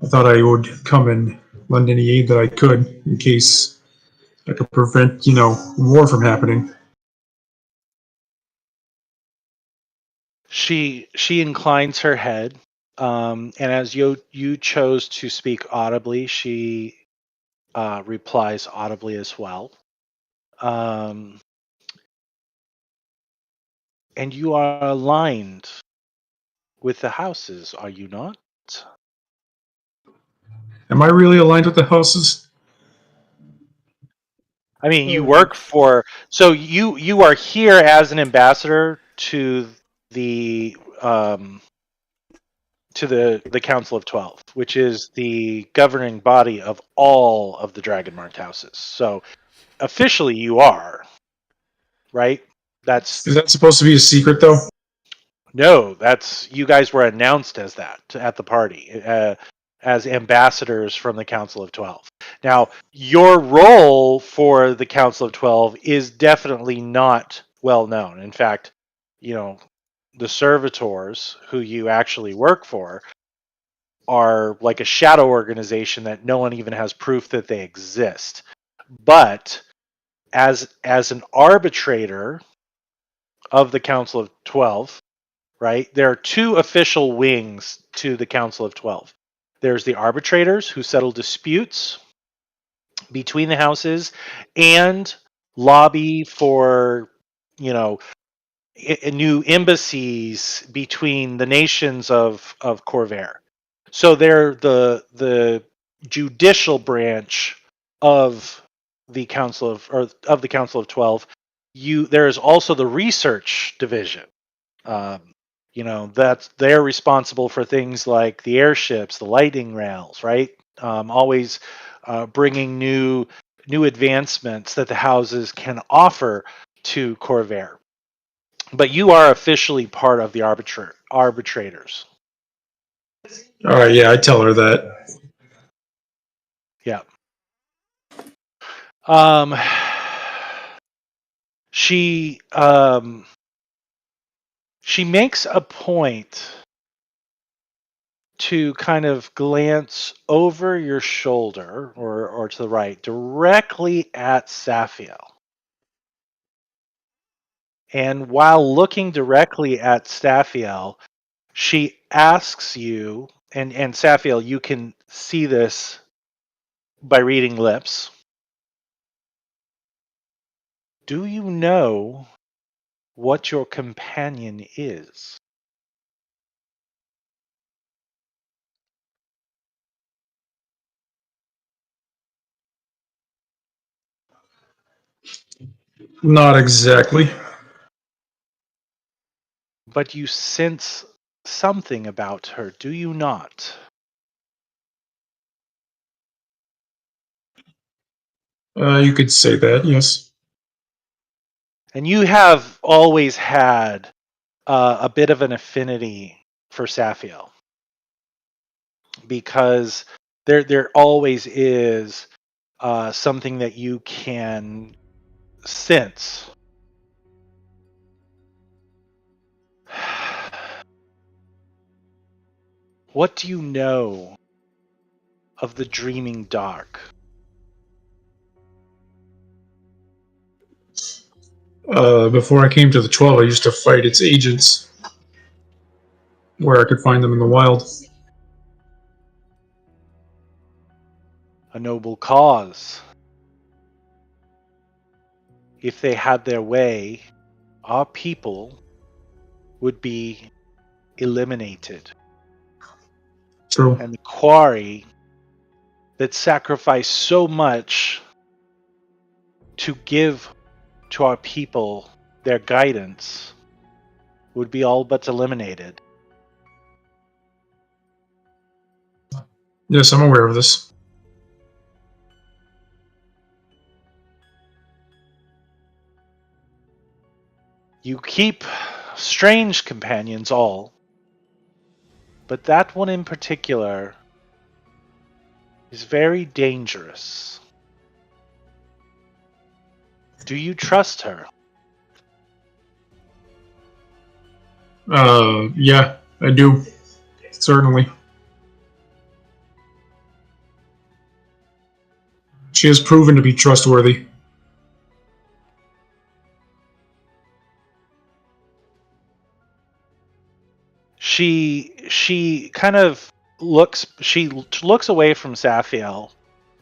Speaker 7: I thought I would come and lend any aid that I could in case I could prevent, war from happening.
Speaker 2: She inclines her head, and as you chose to speak audibly, she replies audibly as well. And you are aligned with the houses, are you not?
Speaker 7: Am I really aligned with the houses?
Speaker 2: I mean, you work for, so you are here as an ambassador to the Council of 12, which is the governing body of all of the Dragon Marked houses. So officially you are, right?
Speaker 7: Is that supposed to be a secret, though?
Speaker 2: No, you guys were announced as that at the party, as ambassadors from the Council of 12. Now, your role for the Council of 12 is definitely not well known. In fact, the servitors who you actually work for are like a shadow organization that no one even has proof that they exist. But as an arbitrator of the Council of 12, right? There are two official wings to the Council of 12. There's the arbitrators who settle disputes between the houses and lobby for, new embassies between the nations of Corvair. So they're the judicial branch of the Council of the Council of 12. There is also the research division. That's they're responsible for things like the airships, the lightning rails, right? Always bringing new advancements that the houses can offer to Corvair. But you are officially part of the arbitrators.
Speaker 7: All right, yeah, I tell her that.
Speaker 2: Yeah. She makes a point to kind of glance over your shoulder or to the right, directly at Safiel. And while looking directly at Safiel, she asks you, and Safiel, you can see this by reading lips. Do you know what your companion is?
Speaker 7: Not exactly.
Speaker 2: But you sense something about her, do you not?
Speaker 7: You could say that, yes.
Speaker 2: And you have always had a bit of an affinity for Safiel, because there always is something that you can sense. What do you know of the Dreaming Dark?
Speaker 7: Before I came to the 12, I used to fight its agents where I could find them in the wild.
Speaker 2: A noble cause. If they had their way, our people would be eliminated.
Speaker 7: True.
Speaker 2: And the quarry that sacrificed so much to give to our people their guidance would be all but eliminated.
Speaker 7: Yes, I'm aware of this.
Speaker 2: You keep strange companions all, but that one in particular is very dangerous. Do you trust her?
Speaker 7: Yeah, I do. Certainly. She has proven to be trustworthy.
Speaker 2: She kind of looks away from Saphiel.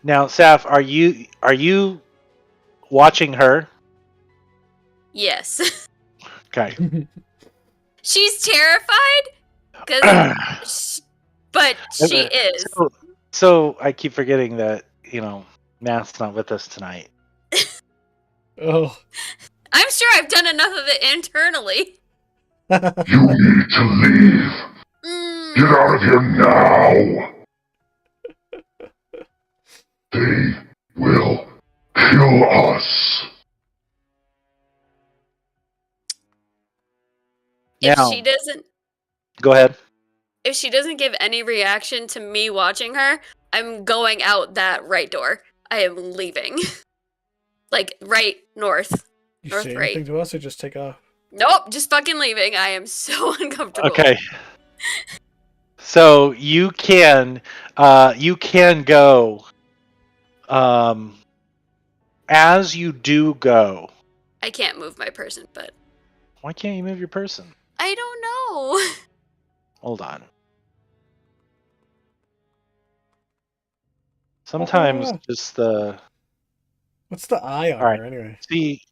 Speaker 2: Now, Saf, are you watching her?
Speaker 5: Yes.
Speaker 2: Okay.
Speaker 5: She's terrified, but she is.
Speaker 2: So I keep forgetting that, Matt's not with us tonight.
Speaker 1: Oh.
Speaker 5: I'm sure I've done enough of it internally.
Speaker 6: You need to leave. Get out of here now. They will kill us.
Speaker 5: If
Speaker 2: Now-
Speaker 5: she doesn't
Speaker 2: Go ahead.
Speaker 5: if she doesn't give any reaction to me watching her, I'm going out that right door. I am leaving. Like right north.
Speaker 1: You
Speaker 5: North
Speaker 1: say
Speaker 5: right.
Speaker 1: anything to us or just take off?
Speaker 5: Nope, just fucking leaving. I am so uncomfortable.
Speaker 2: Okay. So you can go. As you do go,
Speaker 5: I can't move my person, but
Speaker 2: why can't you move your person?
Speaker 5: I don't know.
Speaker 2: Hold on. Sometimes
Speaker 1: Ah.
Speaker 2: just the
Speaker 1: What's the eye on
Speaker 2: All right.
Speaker 1: her anyway?
Speaker 2: see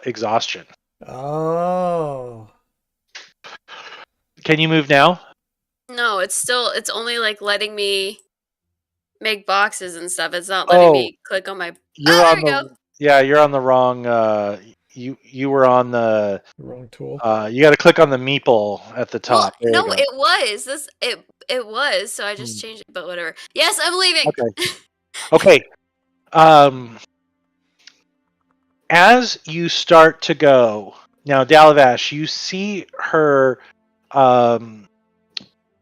Speaker 2: exhaustion.
Speaker 1: Oh.
Speaker 2: Can you move now?
Speaker 5: No, it's only like letting me make boxes and stuff. It's not letting me click on my
Speaker 2: You're
Speaker 5: there
Speaker 2: on
Speaker 5: we
Speaker 2: the
Speaker 5: go.
Speaker 2: Yeah, you're on the wrong you were on the
Speaker 1: Wrong tool.
Speaker 2: you got to click on the meeple at the
Speaker 5: Well,
Speaker 2: top. There you
Speaker 5: no,
Speaker 2: go.
Speaker 5: it was. It was, so I just changed it, but whatever. Yes, I'm leaving.
Speaker 2: Okay. Okay. As you start to go, now Dalavash, you see her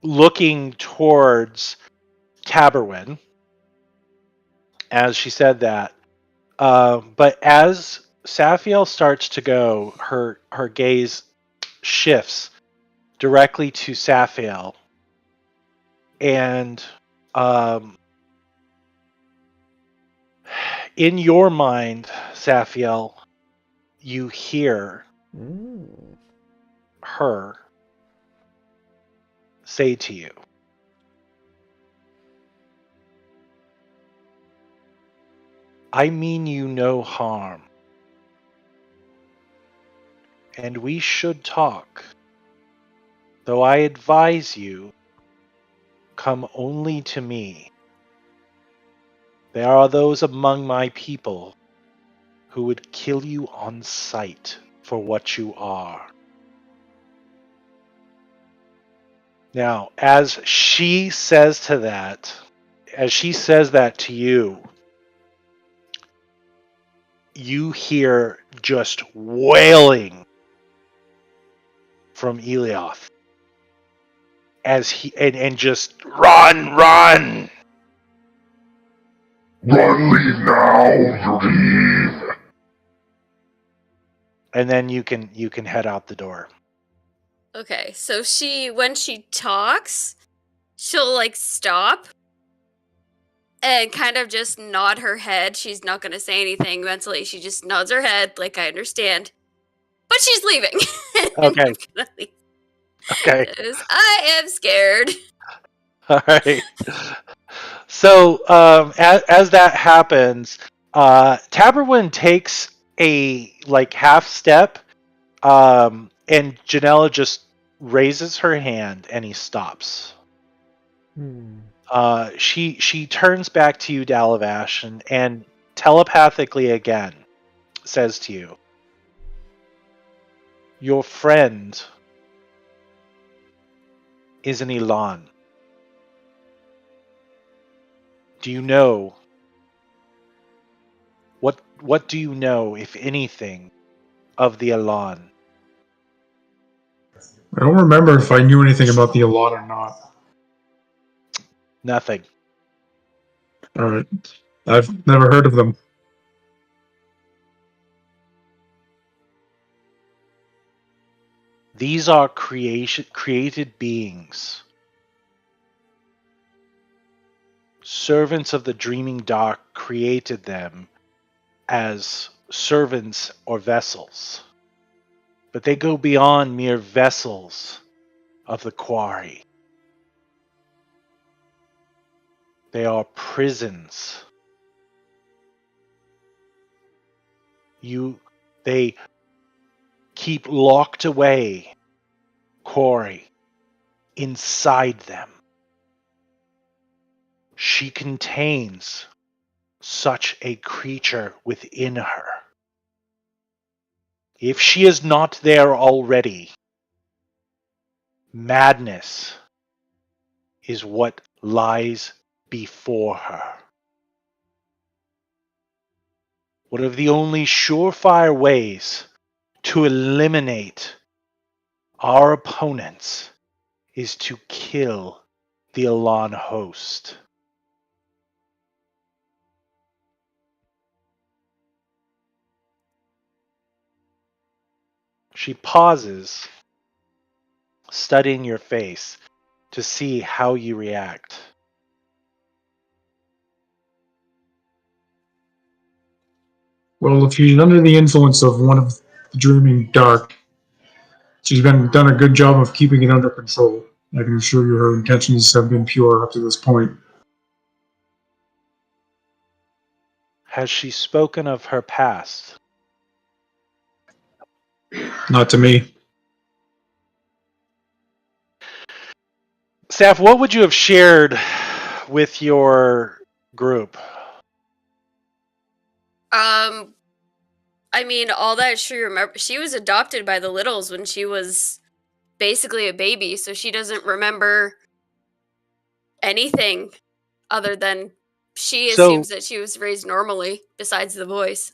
Speaker 2: looking towards Taberwin as she said that. But as Saphiel starts to go, her gaze shifts directly to Saphiel. And in your mind, Saphiel, you hear her say to you, I mean you no harm, and we should talk, though I advise you, come only to me. There are those among my people who would kill you on sight for what you are. Now, as she says that to you, you hear just wailing from Elioth as he and just run.
Speaker 6: Run, leave now, leave.
Speaker 2: And then you can head out the door.
Speaker 5: Okay, so when she talks, she'll like stop and kind of just nod her head. She's not going to say anything mentally. She just nods her head, like, I understand. But she's leaving.
Speaker 2: Okay.
Speaker 5: I'm gonna leave.
Speaker 2: Okay.
Speaker 5: 'Cause I am scared.
Speaker 2: All right. So as that happens, Taberwin takes a like half step, and Janella just raises her hand and he stops. She turns back to you, Dalavash, and telepathically again says to you, "Your friend is an Elan. Do you know what do you know, if anything, of the Elan?"
Speaker 7: I don't remember if I knew anything about the Elan or not.
Speaker 2: Nothing.
Speaker 7: Alright. I've never heard of them.
Speaker 2: These are created beings. Servants of the Dreaming Dark created them as servants or vessels. But they go beyond mere vessels of the quarry. They are prisons. They keep locked away Quarry inside them. She contains such a creature within her. If she is not there already, madness is what lies before her. One of the only surefire ways to eliminate our opponents is to kill the Elan host. She pauses, studying your face to see how you react.
Speaker 7: Well, if she's under the influence of one of the Dreaming Dark, she's done a good job of keeping it under control. I can assure you her intentions have been pure up to this point.
Speaker 2: Has she spoken of her past?
Speaker 7: Not to me.
Speaker 2: Saf, what would you have shared with your group?
Speaker 5: I mean, all that she remember, she was adopted by the Littles when she was basically a baby, so she doesn't remember anything other than she assumes that she was raised normally, besides the voice.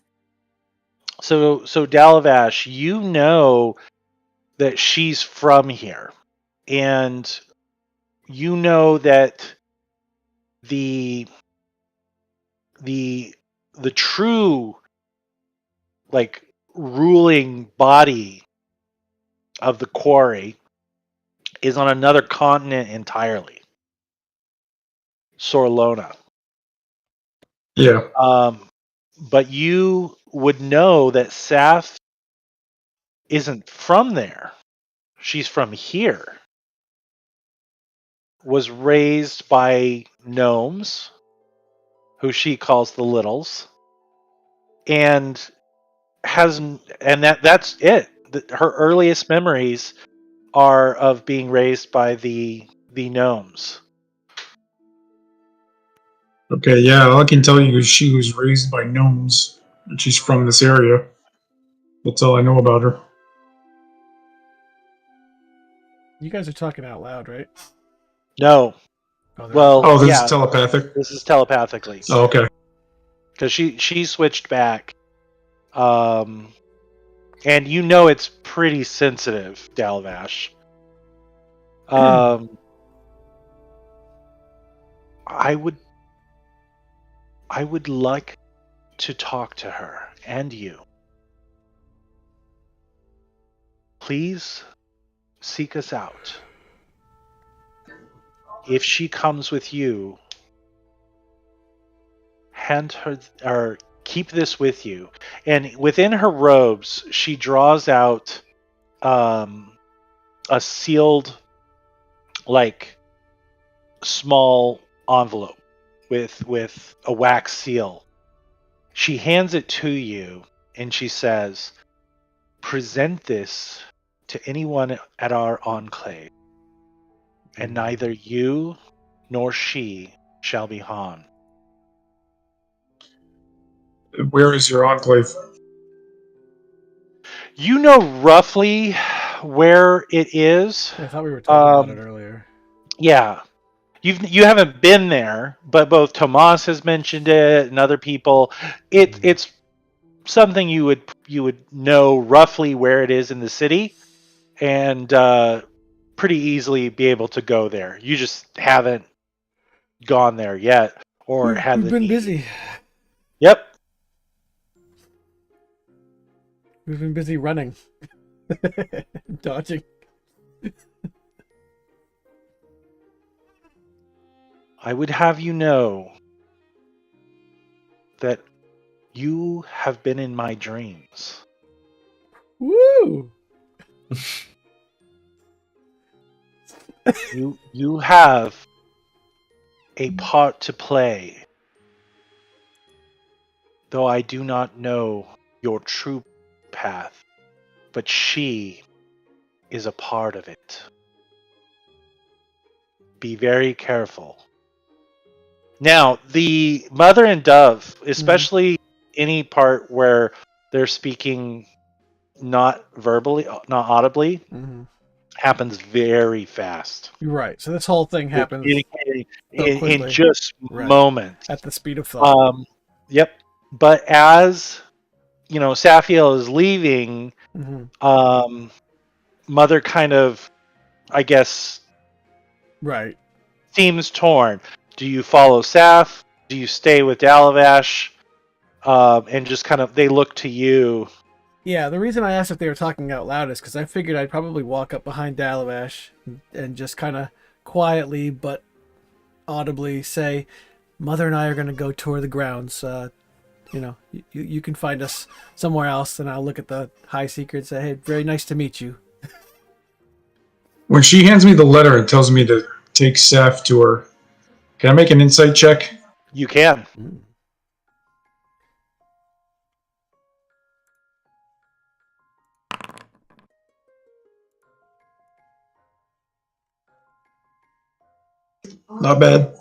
Speaker 2: So Dalavash, you know that she's from here, and you know that the true like ruling body of the quarry is on another continent entirely, Sorlona.
Speaker 7: Yeah.
Speaker 2: But you would know that Saf isn't from there. She's from here. Was raised by gnomes, who she calls the Littles, and that's it. Her earliest memories are of being raised by the gnomes.
Speaker 7: Okay, yeah, all I can tell you is she was raised by gnomes, and she's from this area. That's all I know about her.
Speaker 1: You guys are talking out loud, right?
Speaker 2: No.
Speaker 1: Oh,
Speaker 2: Well,
Speaker 7: this
Speaker 2: yeah,
Speaker 7: is telepathic?
Speaker 2: this is telepathically.
Speaker 7: Oh, okay.
Speaker 2: Because she switched back. And you know it's pretty sensitive, Dalvash. I would like to talk to her and you. Please seek us out. If she comes with you, hand her or keep this with you. And within her robes, she draws out a sealed, like, small envelope with a wax seal. She hands it to you and she says, "Present this to anyone at our enclave, and neither you nor she shall be harmed."
Speaker 7: Where is your enclave?
Speaker 2: You know roughly where it is.
Speaker 1: I thought we were talking about
Speaker 2: Um,
Speaker 1: it earlier.
Speaker 2: Yeah. You haven't been there, but both Tomas has mentioned it and other people. It's something you would know roughly where it is in the city, and pretty easily be able to go there. You just haven't gone there yet, or had
Speaker 1: We've
Speaker 2: the
Speaker 1: been
Speaker 2: need.
Speaker 1: busy.
Speaker 2: Yep.
Speaker 1: We've been busy running, dodging.
Speaker 2: I would have you know that you have been in my dreams.
Speaker 1: Woo!
Speaker 2: You have a part to play, though I do not know your true path, but she is a part of it. Be very careful. Now, the mother and dove, especially any part where they're speaking not verbally, not audibly,
Speaker 1: Mm-hmm.
Speaker 2: happens very fast.
Speaker 1: You're right. So this whole thing
Speaker 2: They're
Speaker 1: happens
Speaker 2: communicating
Speaker 1: so
Speaker 2: in
Speaker 1: quickly.
Speaker 2: just
Speaker 1: Right.
Speaker 2: moments.
Speaker 1: At the speed of thought.
Speaker 2: Yep. But as Safiel is leaving,
Speaker 1: Mm-hmm.
Speaker 2: Mother kind of, I guess,
Speaker 1: Right.
Speaker 2: seems torn. Do you follow Saf? Do you stay with Dalavash? And just kind of, they look to you.
Speaker 1: Yeah, the reason I asked if they were talking out loud is because I figured I'd probably walk up behind Dalavash and just kind of quietly but audibly say, "Mother and I are going to go tour the grounds. You can find us somewhere else." And I'll look at the High Seeker and say, "Hey, very nice to meet you."
Speaker 7: When she hands me the letter and tells me to take Saf to her, can I make an insight check?
Speaker 2: You can.
Speaker 7: Not bad.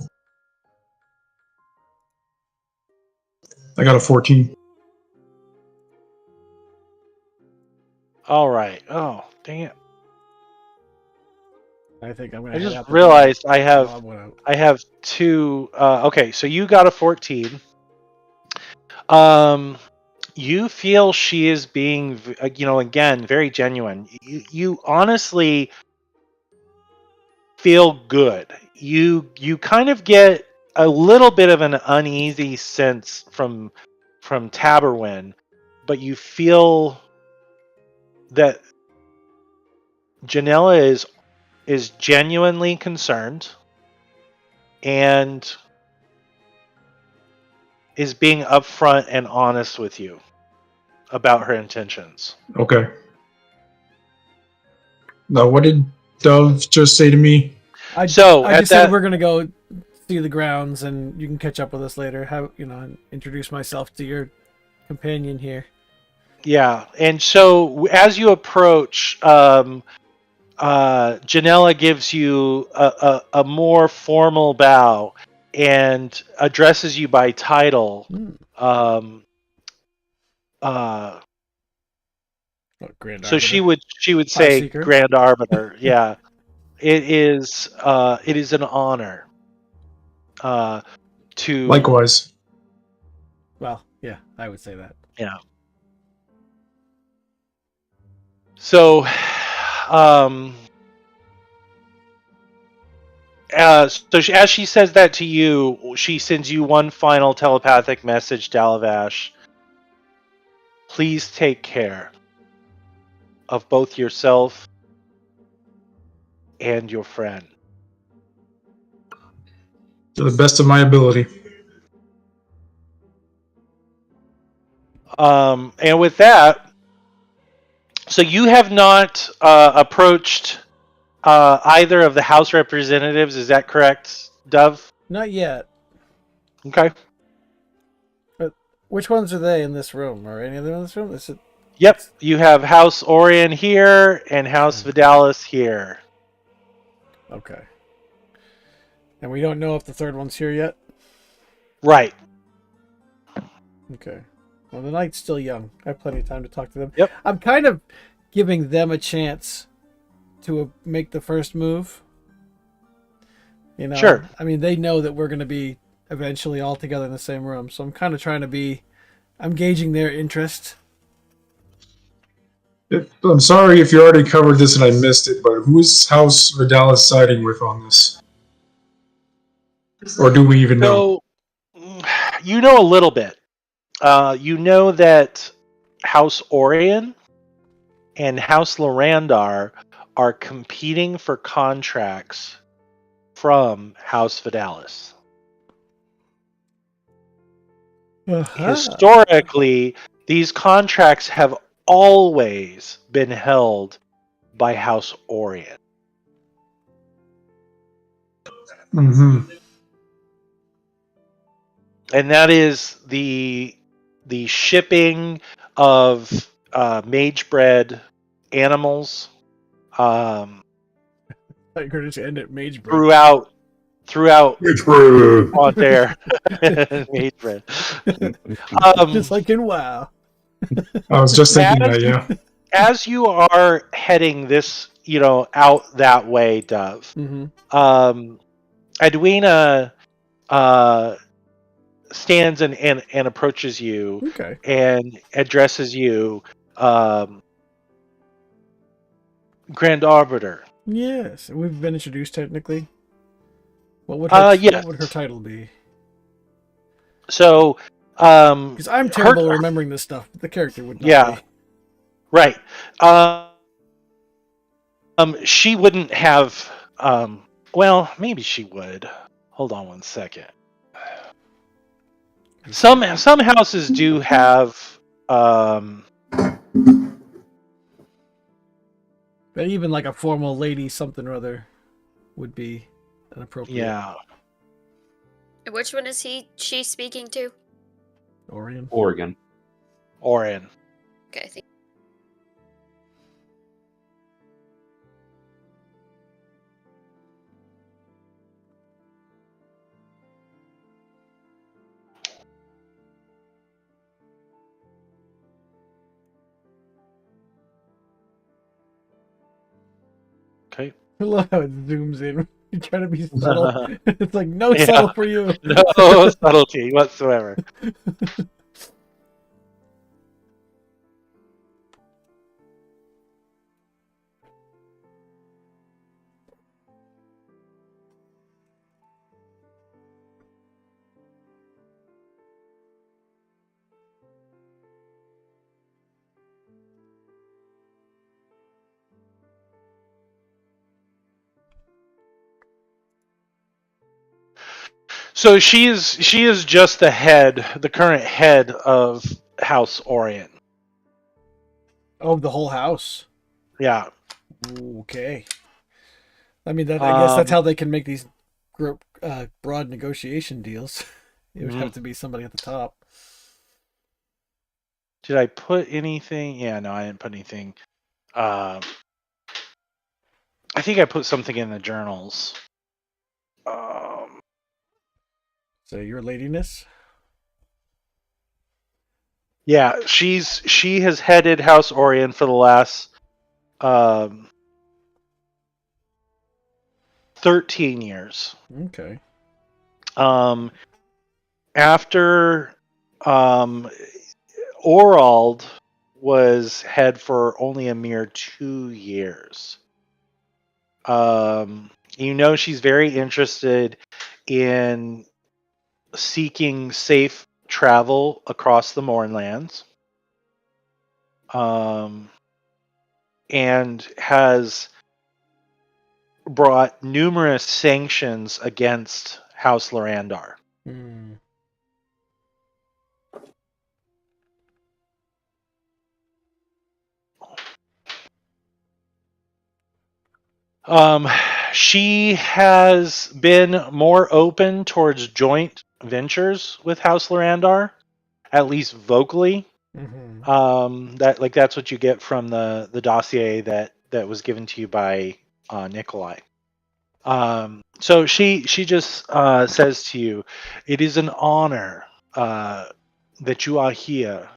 Speaker 7: I got a 14.
Speaker 2: All right. Oh, dang it.
Speaker 1: I think I'm going
Speaker 2: I
Speaker 1: to
Speaker 2: just realized I have
Speaker 1: Bob went out.
Speaker 2: I have two. Okay, so you got a 14. You feel she is being, again, very genuine. You honestly feel good. You kind of get a little bit of an uneasy sense from Taberwin, but you feel that Janella is genuinely concerned and is being upfront and honest with you about her intentions.
Speaker 7: Okay. Now, what did Dove just say to me?
Speaker 1: I
Speaker 2: at
Speaker 1: just said
Speaker 2: that-
Speaker 1: we're going to go see the grounds and you can catch up with us later. And introduce myself to your companion here.
Speaker 2: Yeah, and so as you approach, Janella gives you a more formal bow and addresses you by title.
Speaker 1: Grand
Speaker 2: So she
Speaker 1: Arbiter.
Speaker 2: would say
Speaker 1: Seeker.
Speaker 2: Grand Arbiter. Yeah, it is an honor to
Speaker 7: Likewise.
Speaker 1: Well, yeah, I would say that.
Speaker 2: Yeah. So, as she says that to you, she sends you one final telepathic message, Dalavash. Please take care of both yourself and your friend.
Speaker 7: To the best of my ability.
Speaker 2: And with that, so you have not approached either of the House representatives. Is that correct, Dove?
Speaker 1: Not yet.
Speaker 2: Okay.
Speaker 1: Which ones are they in this room? Or any of them in this room? Is it?
Speaker 2: Yep. You have House Orion here and House Vidalis here.
Speaker 1: Okay. And we don't know if the third one's here yet?
Speaker 2: Right.
Speaker 1: Okay. Well, the night's still young. I have plenty of time to talk to them.
Speaker 2: Yep.
Speaker 1: I'm kind of giving them a chance to make the first move. You know?
Speaker 2: Sure.
Speaker 1: I mean, they know that we're going to be eventually all together in the same room. So I'm kind of trying to be... I'm gauging their interest.
Speaker 7: I'm sorry if you already covered this and I missed it, but who's House Vidalis siding with on this? Or do we even know?
Speaker 2: So, you know a little bit. You know that House Orion and House Lorandar are competing for contracts from House Vidalis. Historically, these contracts have always been held by House Orion.
Speaker 7: Mm-hmm.
Speaker 2: And that is the shipping of mage-bred animals
Speaker 1: I thought you were going to end at Mage Break.
Speaker 2: throughout
Speaker 6: It's bread.
Speaker 2: on there. Mage-bred.
Speaker 1: Just like in WoW.
Speaker 7: I was just thinking that, yeah.
Speaker 2: As you are heading this, out that way, Dove,
Speaker 1: Mm-hmm.
Speaker 2: Edwina stands and approaches you
Speaker 1: Okay.
Speaker 2: and addresses you, Grand Arbiter.
Speaker 1: Yes. We've been introduced technically. What would
Speaker 2: yes.
Speaker 1: What would her title be?
Speaker 2: So,
Speaker 1: Because I'm terrible at remembering this stuff. But the character would not
Speaker 2: Yeah.
Speaker 1: be.
Speaker 2: right. She wouldn't have. Well, maybe she would. Hold on one second. Some houses do have.
Speaker 1: But even like a formal lady something or other would be an appropriate.
Speaker 2: Yeah.
Speaker 5: Which one is she speaking to?
Speaker 1: Orion.
Speaker 4: Oregon.
Speaker 2: Orion.
Speaker 5: Okay, I think.
Speaker 2: Okay.
Speaker 1: I love how it zooms in. You try to be subtle. It's like no
Speaker 2: Yeah.
Speaker 1: subtle for you.
Speaker 2: No subtlety whatsoever. So she is just the current head of House Orion.
Speaker 1: Oh, the whole house.
Speaker 2: Yeah.
Speaker 1: Ooh, okay. I mean, I guess that's how they can make these broad negotiation deals. It would have to be somebody at the top.
Speaker 2: Did I put anything? Yeah, no, I didn't put anything. I think I put something in the journals.
Speaker 1: So your ladiness.
Speaker 2: Yeah, she has headed House Orion for the last 13 years.
Speaker 1: Okay.
Speaker 2: After Orald was head for only a mere 2 years. She's very interested in seeking safe travel across the Mournlands, and has brought numerous sanctions against House Lorandar. She has been more open towards joint ventures with House Lorandar, at least vocally. That's what you get from the dossier that was given to you by Nikolai. So she just says to you, "It is an honor that you are here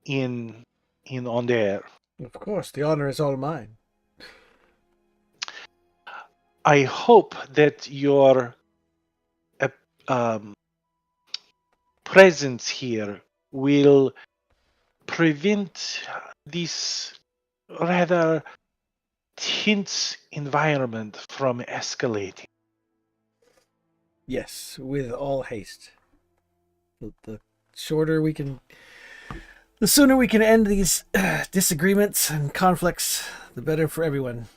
Speaker 2: in Onder.
Speaker 1: Of course, the honor is all mine.
Speaker 2: I hope that your um, presence here will prevent this rather tense environment from escalating."
Speaker 1: Yes, with all haste. The shorter we can, the sooner we can end these disagreements and conflicts, the better for everyone.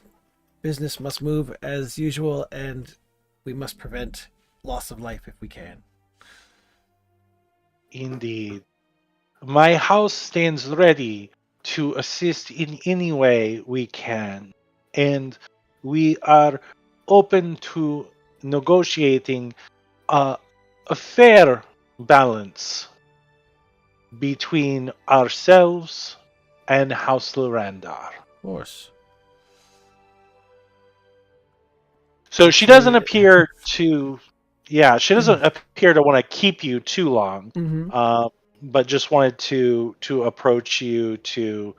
Speaker 1: Business must move as usual, and we must prevent loss of life if we can.
Speaker 2: Indeed. My house stands ready to assist in any way we can, and we are open to negotiating a fair balance between ourselves and House Lorandar.
Speaker 1: Of course.
Speaker 2: So she doesn't appear to, she doesn't appear to want to keep you too long, but just wanted to approach you to,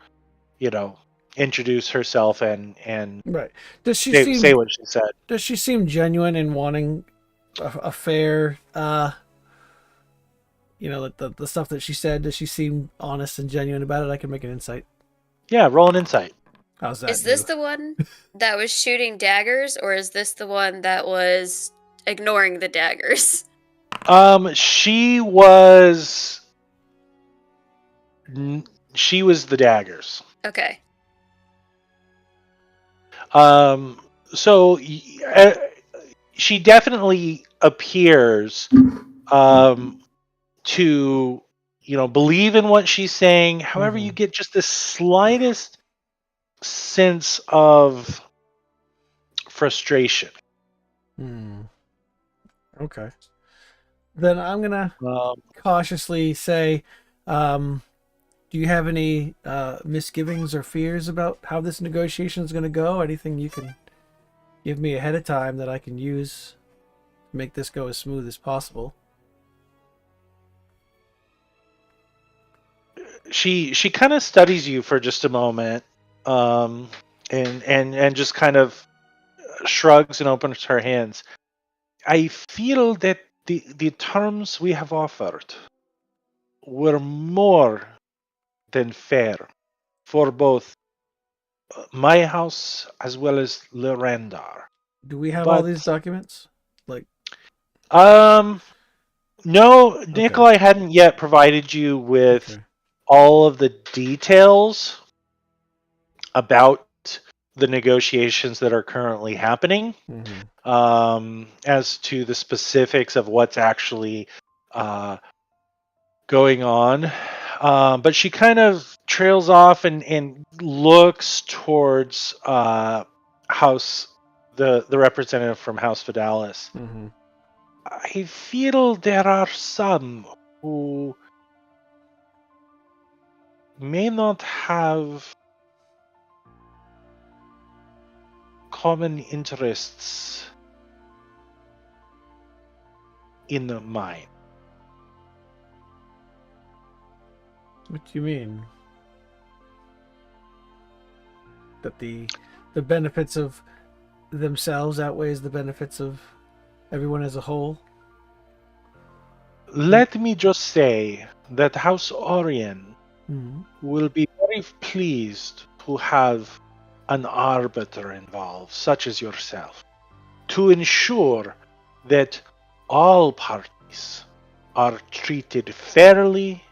Speaker 2: introduce herself and
Speaker 1: Right. Does she
Speaker 2: say what she said.
Speaker 1: Does she seem genuine in wanting a fair, the stuff that she said? Does she seem honest and genuine about it? I can make an insight.
Speaker 2: Yeah, roll an insight.
Speaker 1: How's that?
Speaker 5: Is this the one that was shooting daggers, or is this the one that was ignoring the daggers?
Speaker 2: She was the daggers.
Speaker 5: Okay.
Speaker 2: So she definitely appears to believe in what she's saying. However, you get just the slightest sense of frustration.
Speaker 1: Okay. Then I'm gonna cautiously say, do you have any misgivings or fears about how this negotiation is going to go? Anything you can give me ahead of time that I can use to make this go as smooth as possible?
Speaker 2: She kind of studies you for just a moment, and just kind of shrugs and opens her hands. I feel that the terms we have offered were more than fair for both my house as well as Lorandar.
Speaker 1: Do we have all these documents?
Speaker 2: No, Nikolai hadn't yet provided you with all of the details about the negotiations that are currently happening, as to the specifics of what's actually going on. But she kind of trails off and looks towards House, the representative from House Vidalis. I feel there are some who may not have common interests in mind.
Speaker 1: What do you mean? That the benefits of themselves outweighs the benefits of everyone as a whole?
Speaker 2: Let me just say that House Orion will be very pleased to have an arbiter involved, such as yourself, to ensure that all parties are treated fairly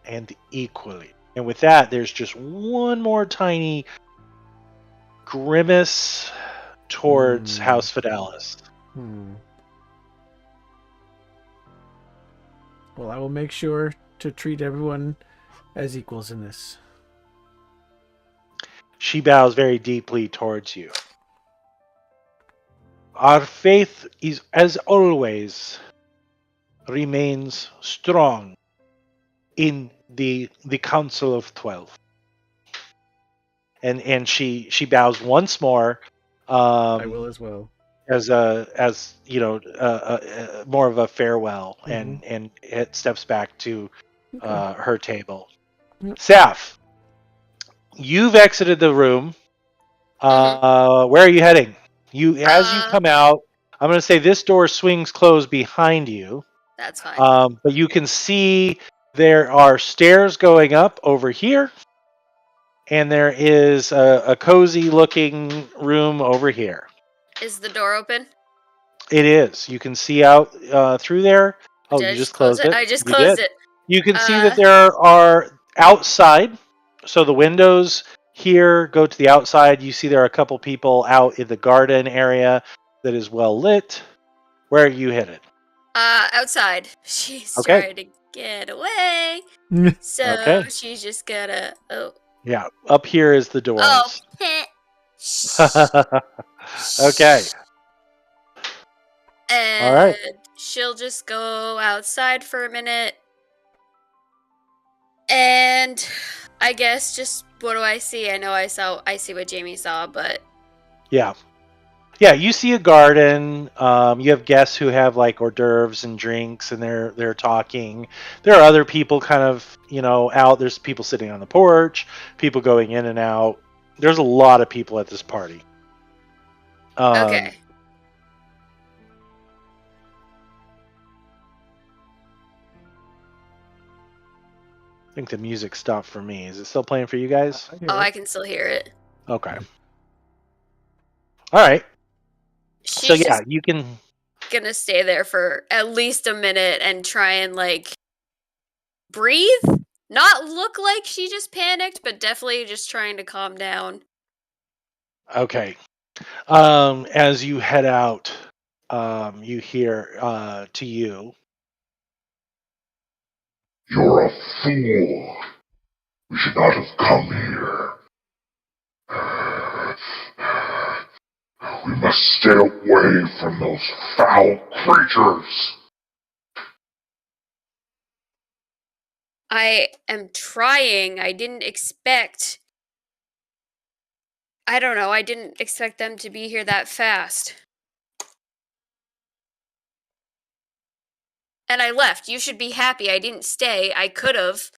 Speaker 2: and equally. And with that, there's just one more tiny grimace towards House Vidalis.
Speaker 1: Well, I will make sure to treat everyone as equals in this.
Speaker 2: She bows very deeply towards you. Our faith is, as always, remains strong in the Council of 12. And she bows once more.
Speaker 1: I will as well.
Speaker 2: As more of a farewell,
Speaker 1: Mhm.
Speaker 2: and it steps back to
Speaker 1: Okay.
Speaker 2: her table.
Speaker 1: Yep.
Speaker 2: Saf, you've exited the room. Where are you heading? As you come out, I'm going to say this door swings closed behind you.
Speaker 5: That's fine.
Speaker 2: But you can see there are stairs going up over here, and there is a cozy looking room over here.
Speaker 5: Is the door open?
Speaker 2: It is. You can see out through there. Oh,
Speaker 5: Did I
Speaker 2: you just closed it?
Speaker 5: I just
Speaker 2: You
Speaker 5: closed
Speaker 2: did.
Speaker 5: it.
Speaker 2: You can see that there are outside. So the windows here go to the outside. You see there are a couple people out in the garden area that is well lit. Where are you headed?
Speaker 5: Outside. She's
Speaker 2: Okay.
Speaker 5: trying to get away. So
Speaker 2: Okay.
Speaker 5: she's just gotta. Oh.
Speaker 2: Yeah. Up here is the
Speaker 5: Oh.
Speaker 2: doors.
Speaker 5: heh.
Speaker 2: Okay.
Speaker 5: And
Speaker 2: All right.
Speaker 5: she'll just go outside for a minute. And I guess just what do I see? I know I see what Jamie saw, but
Speaker 2: Yeah. Yeah, you see a garden. You have guests who have like hors d'oeuvres and drinks, and they're talking. There are other people kind of out. There's people sitting on the porch, people going in and out. There's a lot of people at this party.
Speaker 5: okay.
Speaker 2: I think the music stopped for me. Is it still playing for you guys?
Speaker 5: Oh, I can still hear it.
Speaker 2: Okay. All right.
Speaker 5: She's
Speaker 2: So yeah,
Speaker 5: just
Speaker 2: you can.
Speaker 5: gonna stay there for at least a minute and try and like breathe. Not look like she just panicked, but definitely just trying to calm down.
Speaker 2: Okay. As you head out, you hear to you.
Speaker 6: You're a fool. We should not have come here. We must stay away from those foul creatures.
Speaker 5: I am trying. I didn't expect them to be here that fast. And I left. You should be happy. I didn't stay. I could have.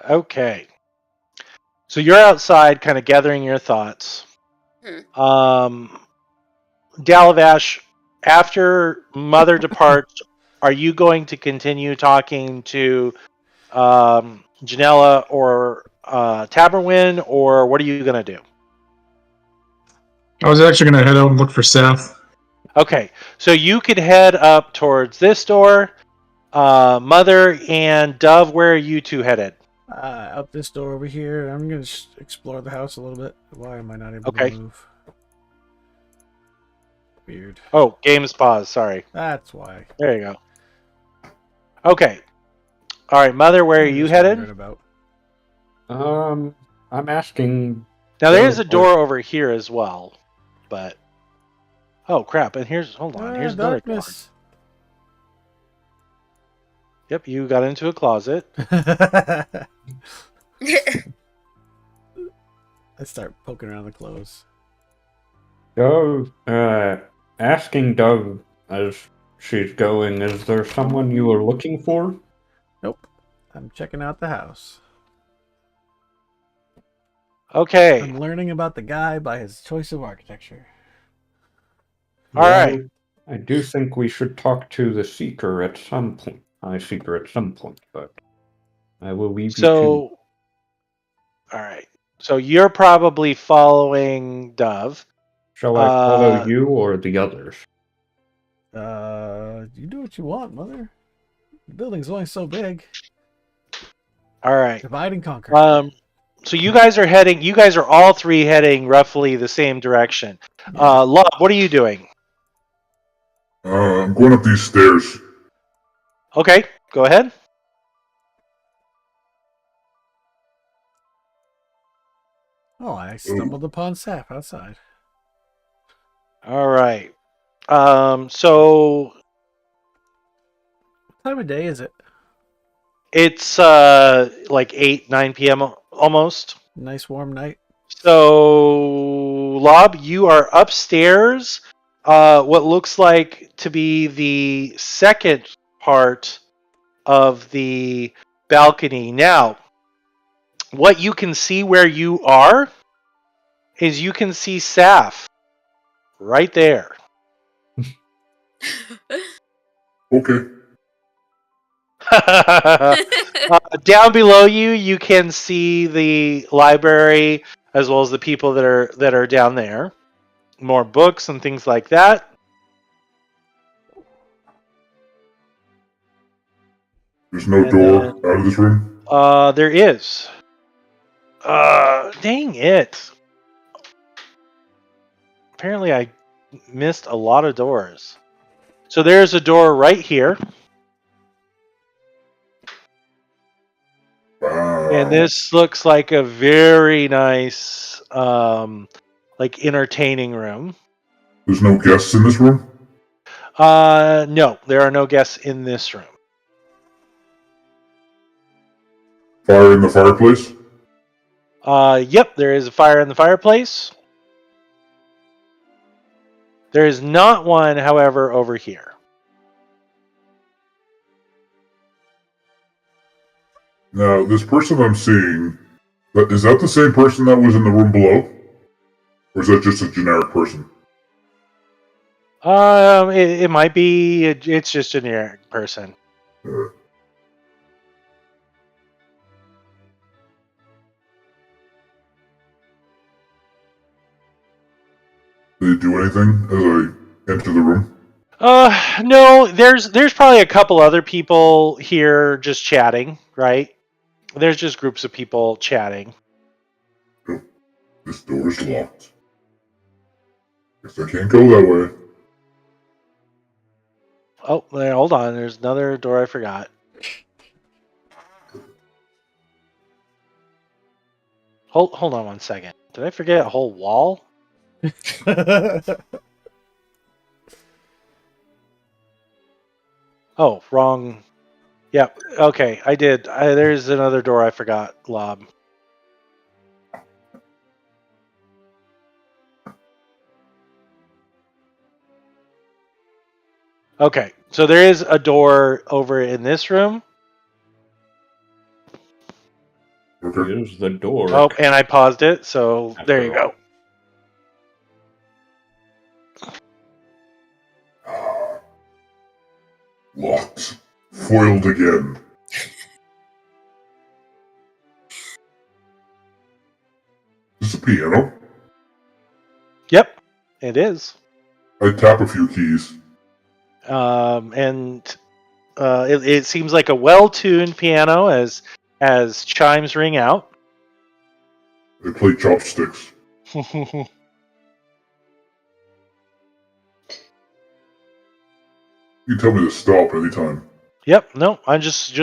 Speaker 2: Okay. So you're outside kind of gathering your thoughts. Dalavash, after Mother departs, are you going to continue talking to Janella or Taberwin, or what are you going to do?
Speaker 7: I was actually going to head out and look for Seth.
Speaker 2: Okay, so you could head up towards this door. Mother and Dove, where are you two headed?
Speaker 1: Out this door over here. I'm gonna explore the house a little bit. Why am I not able
Speaker 2: Okay.
Speaker 1: to move? Weird.
Speaker 2: Oh, game's paused. Sorry.
Speaker 1: That's why.
Speaker 2: There you go. Okay. All right, Mother, where are
Speaker 1: I'm
Speaker 2: you
Speaker 1: just
Speaker 2: headed?
Speaker 1: wondering about.
Speaker 4: I'm asking.
Speaker 2: Now there is a door over here as well, but oh crap! And here's hold on. Here's another door.
Speaker 1: darkness.
Speaker 2: Yep, you got into a closet.
Speaker 1: I start poking around the clothes.
Speaker 4: Dove, asking Dove as she's going, is there someone you are looking for?
Speaker 1: Nope. I'm checking out the house.
Speaker 2: Okay.
Speaker 1: I'm learning about the guy by his choice of architecture.
Speaker 2: All right.
Speaker 4: I do think we should talk to the Seeker at some point. Seeker at some point, but I will leave you to.
Speaker 2: All right. So you're probably following Dove.
Speaker 4: Shall I follow you or the others?
Speaker 1: You do what you want, Mother. The building's only so big.
Speaker 2: All right.
Speaker 1: Divide and conquer.
Speaker 2: So you guys are all three heading roughly the same direction. Love, what are you doing?
Speaker 6: I'm going up these stairs.
Speaker 2: Okay, go ahead.
Speaker 1: Oh, I stumbled upon Saf outside.
Speaker 2: All right. So
Speaker 1: What time of day is it?
Speaker 2: it's like 8, 9 p.m. almost.
Speaker 1: Nice warm night.
Speaker 2: So, Lob, you are upstairs. What looks like to be the second part of the balcony. Now, what you can see where you are is you can see Saf right there.
Speaker 6: Okay.
Speaker 2: Down below you, you can see the library as well as the people that are down there. More books and things like that.
Speaker 6: There's no
Speaker 2: And
Speaker 6: door
Speaker 2: then-
Speaker 6: out of this room.
Speaker 2: There is. Dang it. Apparently I missed a lot of doors. So there's a door right here.
Speaker 6: Wow.
Speaker 2: And this looks like a very nice, like entertaining room.
Speaker 6: There's no guests in this room?
Speaker 2: No, there are no guests in this room.
Speaker 6: Fire in the fireplace?
Speaker 2: Yep, there is a fire in the fireplace. There is not one, however, over here.
Speaker 6: Now, this person I'm seeing, is that the same person that was in the room below? Or is that just a generic person?
Speaker 2: It might be. It's just a generic person.
Speaker 6: Did he do anything as I enter the room?
Speaker 2: No. There's probably a couple other people here just chatting, right? There's just groups of people chatting.
Speaker 6: This door is locked. Guess I can't go that way.
Speaker 2: Oh, there, hold on. There's another door I forgot. Hold on one second. Did I forget a whole wall? Oh, wrong. Yep. Okay, I did. There's another door I forgot, Lob. Okay, so there is a door over in this room.
Speaker 6: Okay.
Speaker 4: Here's the door.
Speaker 2: Oh, and I paused it, so there you go.
Speaker 6: Locked. Foiled again. Is this a piano?
Speaker 2: Yep, it is.
Speaker 6: I tap a few keys.
Speaker 2: And it seems like a well-tuned piano as chimes ring out.
Speaker 6: I play chopsticks. You can tell me to stop anytime.
Speaker 2: Yep. No, I'm just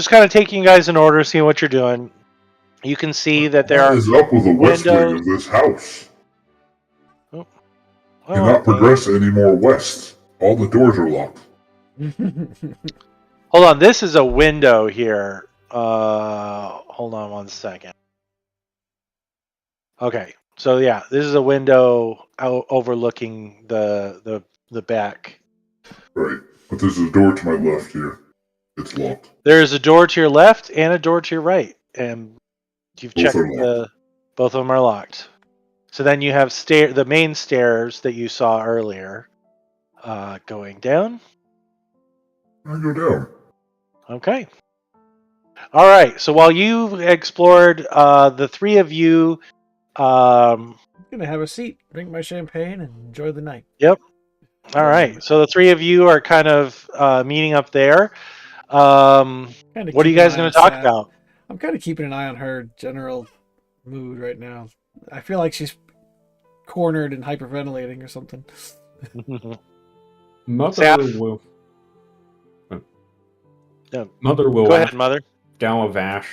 Speaker 2: kind of taking you guys in order, seeing what you're doing. You can see that there
Speaker 6: What
Speaker 2: are
Speaker 6: is up with the west wing
Speaker 2: windows.
Speaker 6: of this house?
Speaker 2: Oh,
Speaker 6: Cannot progress any more west. All the doors are locked.
Speaker 2: hold on. This is a window here. Hold on one second. Okay. So yeah, this is a window overlooking the back.
Speaker 6: Right. But there's a door to my left here. It's locked.
Speaker 2: There is a door to your left and a door to your right, and you've
Speaker 6: Both
Speaker 2: checked
Speaker 6: are
Speaker 2: both of them are locked. So then you have the main stairs that you saw earlier, going down.
Speaker 6: I go down.
Speaker 2: Okay. All right. So while you explored, the three of you,
Speaker 1: I'm gonna have a seat, drink my champagne, and enjoy the night.
Speaker 2: all right. So the three of you are kind of meeting up there. What are you guys going to talk about?
Speaker 1: I'm kind of keeping an eye on her general mood right now. I feel like she's cornered and hyperventilating or something.
Speaker 4: Mother
Speaker 2: Saf?
Speaker 4: will.
Speaker 2: Yeah.
Speaker 4: Mother will
Speaker 2: Go ahead,
Speaker 4: ask
Speaker 2: Mother.
Speaker 4: Dalavash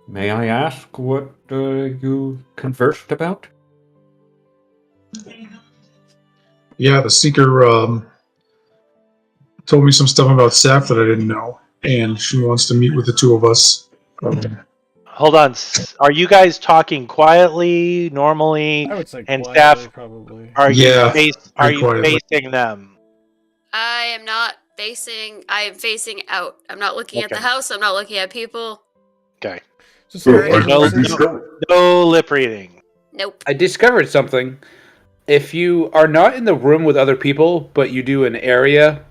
Speaker 4: May I ask what you conversed about?
Speaker 7: Yeah, the Seeker told me some stuff about Saf that I didn't know, and she wants to meet with the two of us.
Speaker 2: Hold on. Are you guys talking quietly, normally?
Speaker 1: I would say
Speaker 2: And
Speaker 1: quietly,
Speaker 2: staff,
Speaker 1: probably.
Speaker 2: are
Speaker 7: Yeah,
Speaker 2: are
Speaker 7: pretty
Speaker 2: you
Speaker 7: quietly.
Speaker 2: facing them?
Speaker 5: I am not facing. I am facing out. I'm not looking at the
Speaker 2: Okay.
Speaker 5: house. I'm not looking at people.
Speaker 2: Okay.
Speaker 1: So,
Speaker 6: So
Speaker 1: Sarah,
Speaker 6: I
Speaker 2: No,
Speaker 6: I
Speaker 1: listen-
Speaker 6: discovered.
Speaker 2: No lip reading.
Speaker 5: Nope.
Speaker 3: I discovered something. If you are not in the room with other people, but you do an area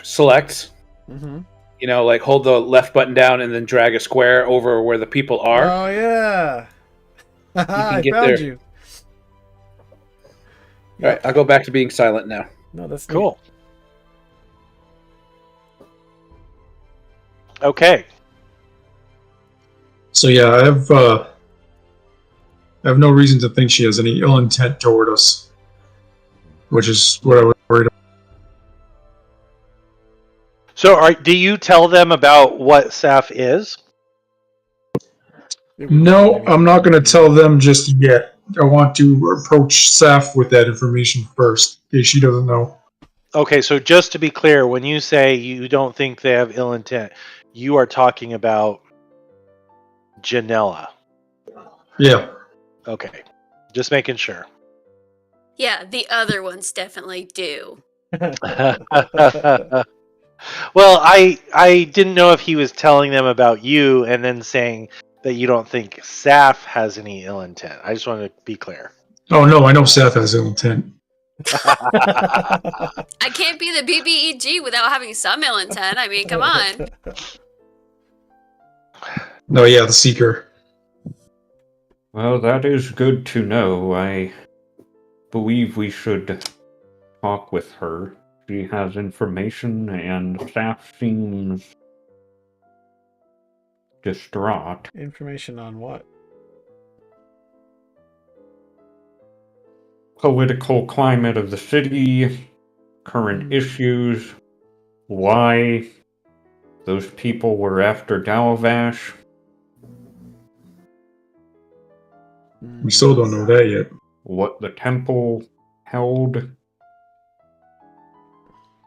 Speaker 3: select,
Speaker 1: Mhm.
Speaker 3: you know, like hold the left button down and then drag a square over where the people are.
Speaker 1: Oh yeah. I
Speaker 3: get
Speaker 1: found
Speaker 3: there.
Speaker 1: you.
Speaker 3: All right, I'll go back to being silent now.
Speaker 1: No, that's neat.
Speaker 2: Cool. Okay.
Speaker 7: So yeah, I have no reason to think she has any ill intent toward us, which is what I was worried about.
Speaker 2: So, do you tell them about what Saf is?
Speaker 7: No, I'm not going to tell them just yet. I want to approach Saf with that information first, in case she doesn't know.
Speaker 2: Okay, so just to be clear, when you say you don't think they have ill intent, you are talking about Janella.
Speaker 7: Yeah.
Speaker 2: Okay. Just making sure.
Speaker 5: Yeah, the other ones definitely do.
Speaker 2: Well, I didn't know if he was telling them about you and then saying that you don't think Saf has any ill intent. I just wanted to be clear.
Speaker 7: Oh no, I know Saf has ill intent.
Speaker 5: I can't be the BBEG without having some ill intent. I mean, come on.
Speaker 7: No, yeah, the Seeker.
Speaker 4: Well, that is good to know. I believe we should talk with her. She has information, and Saf seems distraught.
Speaker 1: Information on what?
Speaker 4: Political climate of the city, current issues, why those people were after Dalavash.
Speaker 7: We still don't know that yet.
Speaker 4: What the temple held.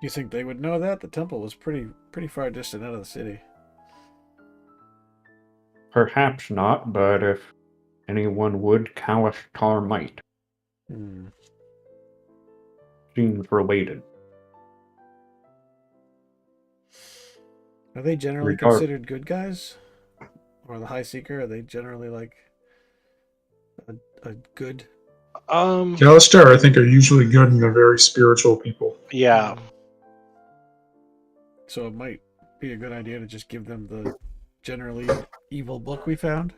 Speaker 1: You think they would know that? The temple was pretty far distant out of the city.
Speaker 4: Perhaps not, but if anyone would, Kalashtar might.
Speaker 1: Hmm.
Speaker 4: Seems related.
Speaker 1: Are they generally
Speaker 4: Regard-
Speaker 1: considered good guys? Or the High Seeker? Are they generally like a good?
Speaker 7: Kalistar, I think, are usually good and they're very spiritual people.
Speaker 2: Yeah.
Speaker 1: So it might be a good idea to just give them the generally evil book we found.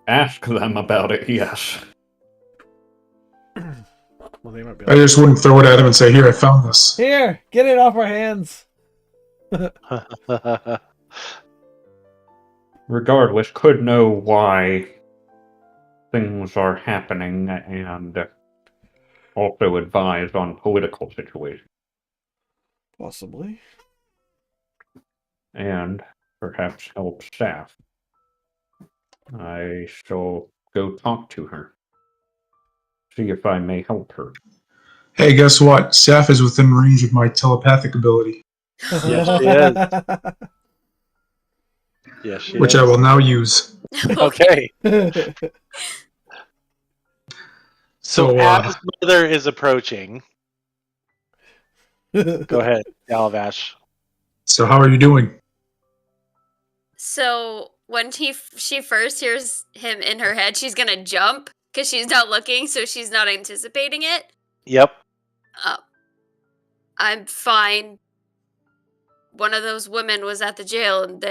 Speaker 4: Ask them about it, yes.
Speaker 1: Well, they might be
Speaker 7: I
Speaker 1: like,
Speaker 7: just wouldn't throw it at him and say, "Here, I found this."
Speaker 1: here, get it off our hands.
Speaker 4: Regardless, could know why things are happening and also advise on political situations.
Speaker 1: Possibly.
Speaker 4: And perhaps help staff. I shall go talk to her. See if I may help her.
Speaker 7: Hey, guess what? Saf is within range of my telepathic ability,
Speaker 2: Yes, she is. Yes, she
Speaker 7: which
Speaker 2: is.
Speaker 7: I will now use.
Speaker 2: Okay. So,
Speaker 7: So,
Speaker 2: as Mother is approaching, go ahead, Dalavash.
Speaker 7: So how are you doing?
Speaker 5: So when she first hears him in her head, she's gonna jump because she's not looking, so she's not anticipating it.
Speaker 2: Yep.
Speaker 5: I'm fine. One of those women was at the jail, and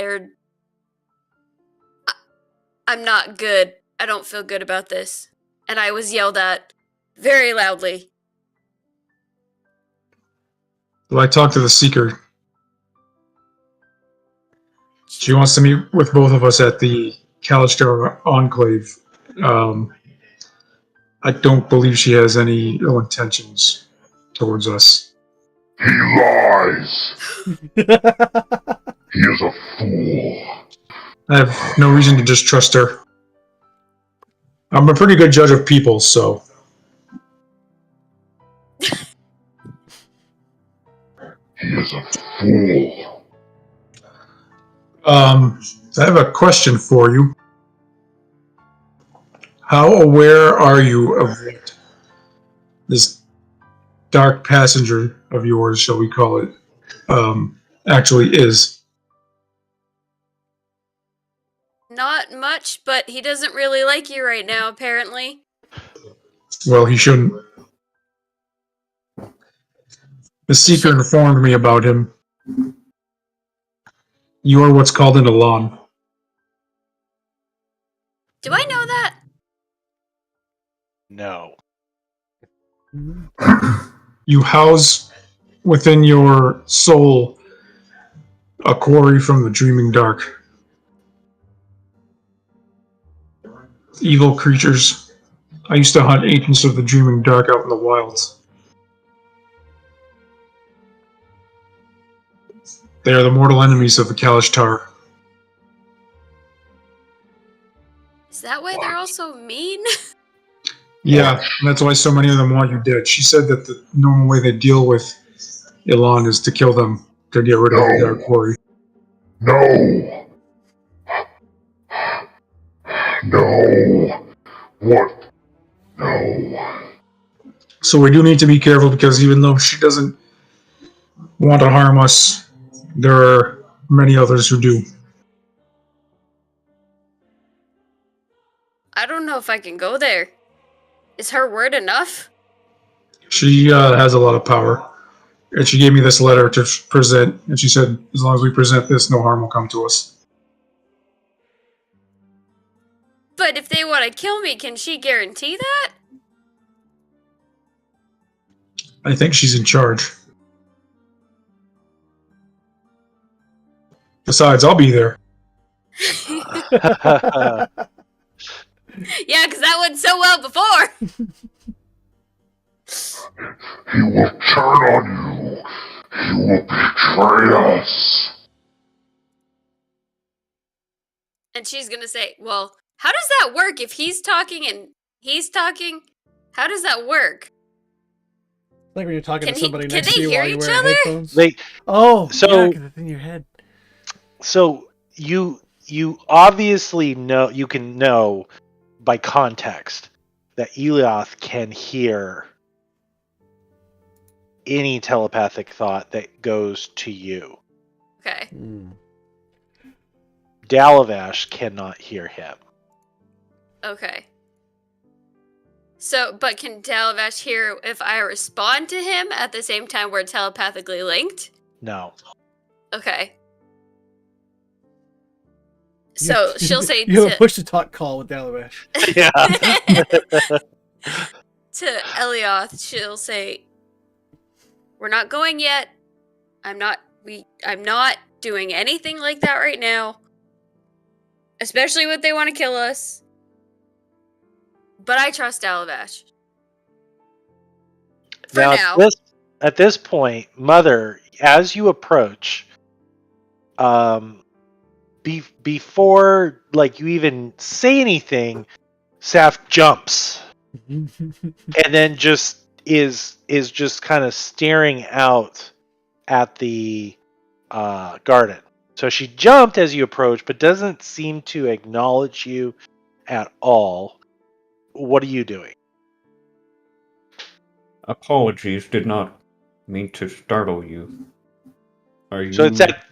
Speaker 5: I'm not good. I don't feel good about this. And I was yelled at very loudly.
Speaker 7: Well, I talked to the Seeker. She wants to meet with both of us at the Kalistar Enclave. I don't believe she has any ill intentions towards us.
Speaker 6: He lies. He is a fool.
Speaker 7: I have no reason to distrust her. I'm a pretty good judge of people, so.
Speaker 6: He is a fool.
Speaker 7: I have a question for you. How aware are you of what this dark passenger of yours, shall we call it, actually is?
Speaker 5: Not much, but he doesn't really like you right now, apparently.
Speaker 7: Well, he shouldn't. The Seeker informed me about him. You are what's called an Elan.
Speaker 5: Do I know that?
Speaker 2: No.
Speaker 7: You house within your soul a quarry from the dreaming dark. Evil creatures. I used to hunt agents of the dreaming dark out in the wilds. They are the mortal enemies of the Kalishtar.
Speaker 5: Is that why they're all so mean?
Speaker 7: Yeah, and that's why so many of them want you dead. She said that the normal way they deal with Elan is to kill them, to get rid of the dark quarry.
Speaker 6: No. No. What? No.
Speaker 7: So we do need to be careful because even though she doesn't want to harm us, there are many others who do.
Speaker 5: I don't know if I can go there. Is her word enough?
Speaker 7: She has a lot of power. And she gave me this letter to present, and she said, as long as we present this, no harm will come to us.
Speaker 5: But if they want to kill me, can she guarantee that?
Speaker 7: I think she's in charge. Besides, I'll be there.
Speaker 5: Yeah, because that went so well before.
Speaker 6: He will turn on you. He will betray us.
Speaker 5: And she's going to say, well, how does that work if he's talking and he's talking? How does that work?
Speaker 1: Like when you're talking
Speaker 5: Can
Speaker 1: to
Speaker 5: he-
Speaker 1: somebody
Speaker 5: can
Speaker 1: next
Speaker 5: they
Speaker 1: to you
Speaker 5: hear
Speaker 1: while you're
Speaker 5: each
Speaker 1: wearing
Speaker 5: other?
Speaker 1: headphones.
Speaker 2: Like,
Speaker 1: Oh,
Speaker 2: So-
Speaker 1: yeah, 'cause it's in your head.
Speaker 2: so you obviously know, you can know by context that Elioth can hear any telepathic thought that goes to you.
Speaker 5: Okay.
Speaker 2: Dalavash cannot hear him.
Speaker 5: Okay. So, but can Dalavash hear if I respond to him at the same time we're telepathically linked?
Speaker 2: No.
Speaker 5: Okay. So she'll say
Speaker 1: you have a
Speaker 5: to,
Speaker 1: push to talk call with Dalavash.
Speaker 2: Yeah.
Speaker 5: to Elioth, she'll say, "We're not going yet. I'm not doing anything like that right now. Especially when they want to kill us. But I trust Dalavash. For now.
Speaker 2: At this point, Mother, as you approach, before like you even say anything, Saf jumps and then just is just kind of staring out at the garden. So she jumped as you approach, but doesn't seem to acknowledge you at all. What are you doing?
Speaker 4: Apologies, did not mean to startle you. Are you?
Speaker 2: So it's at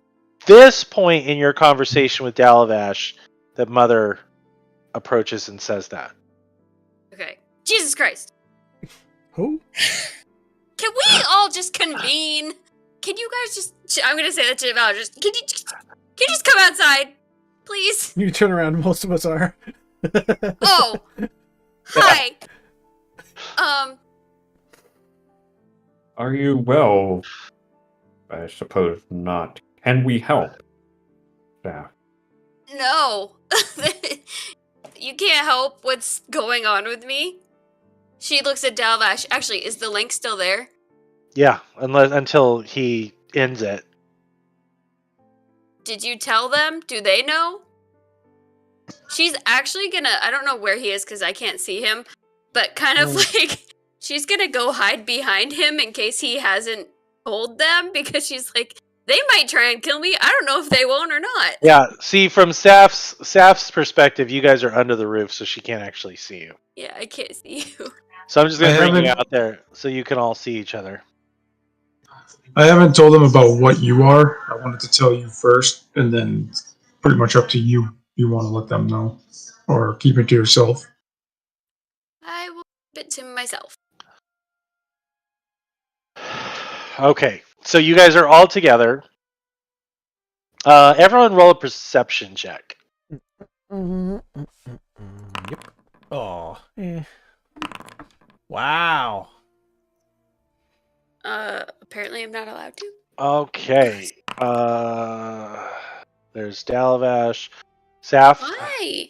Speaker 2: this point in your conversation with Dalavash that Mother approaches and says that.
Speaker 5: Okay. Jesus Christ.
Speaker 1: Who?
Speaker 5: Can we all just convene? Can you guys just... I'm gonna say that to Val. Can you just come outside? Please?
Speaker 1: You turn around, most of us are.
Speaker 5: Oh! Hi!
Speaker 4: Are you well? I suppose not. Can we help? Staff.
Speaker 5: No. You can't help what's going on with me. She looks at Dalvash. Actually, is the link still there?
Speaker 2: Yeah, until he ends it.
Speaker 5: Did you tell them? Do they know? She's actually gonna, I don't know where he is because I can't see him, but kind of like, she's gonna go hide behind him in case he hasn't told them, because she's like, they might try and kill me. I don't know if they won't or not.
Speaker 2: Yeah, see, from Saf's perspective, you guys are under the roof, so she can't actually see you.
Speaker 5: Yeah, I can't see you.
Speaker 2: So I'm just going
Speaker 7: I
Speaker 2: to bring you
Speaker 7: haven't-
Speaker 2: out there so you can all see each other.
Speaker 7: I haven't told them about what you are. I wanted to tell you first, and then pretty much up to you. You want to let them know, or keep it to yourself.
Speaker 5: I will keep it to myself.
Speaker 2: Okay, so you guys are all together. Everyone roll a perception check.
Speaker 1: Yep. Oh. Wow.
Speaker 5: Apparently I'm not allowed to.
Speaker 2: Okay. There's Dalavash. Saf,
Speaker 5: Why?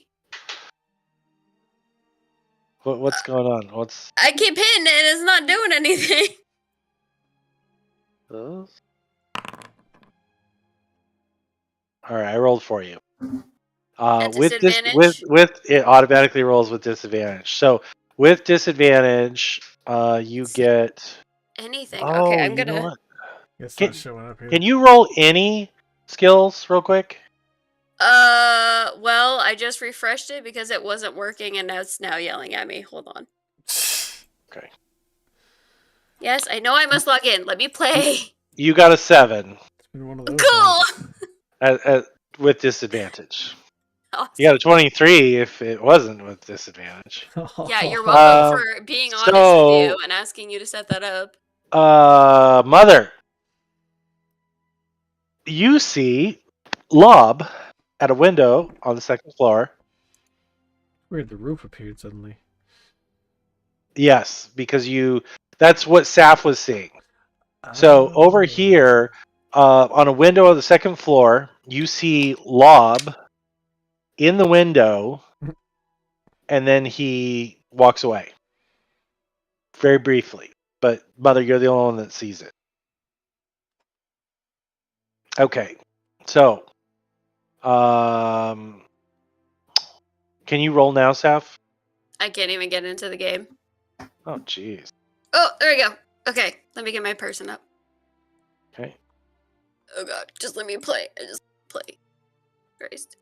Speaker 2: what's going on? What's
Speaker 5: I keep hitting it and it's not doing anything.
Speaker 2: those? All right, I rolled for you.
Speaker 5: At
Speaker 2: With
Speaker 5: disadvantage?
Speaker 2: with it automatically rolls with disadvantage. So with disadvantage, you get.
Speaker 5: Anything.
Speaker 2: Oh,
Speaker 5: Okay, I'm
Speaker 2: you know
Speaker 5: gonna.
Speaker 2: what?
Speaker 1: It's
Speaker 2: Can-
Speaker 1: not showing up here.
Speaker 2: Can you roll any skills real quick?
Speaker 5: Well, I just refreshed it because it wasn't working and it's now yelling at me. Hold on.
Speaker 2: Okay.
Speaker 5: Yes, I know I must log in. Let me play.
Speaker 2: You got a 7
Speaker 1: It's been one of those
Speaker 5: Cool!
Speaker 2: with disadvantage.
Speaker 5: Awesome.
Speaker 2: You got a 23 if it wasn't with disadvantage.
Speaker 1: ones.
Speaker 5: Yeah, you're welcome
Speaker 2: Um,
Speaker 5: for being honest with you and asking you to set that up.
Speaker 2: Mother, you see Lob at a window on the second floor.
Speaker 1: Weird, the roof appeared suddenly.
Speaker 2: Yes, because that's what Saf was seeing. So over
Speaker 1: Oh.
Speaker 2: here, on a window of the second floor, you see Lob in the window, and then he walks away. Very briefly. But Mother, you're the only one that sees it. Okay. So, can you roll now, Saf?
Speaker 5: I can't even get into the game.
Speaker 2: Oh, jeez.
Speaker 5: Oh, there we go. Okay, let me get my person up.
Speaker 2: Okay.
Speaker 5: Oh god, just let me play. I just play. Christ.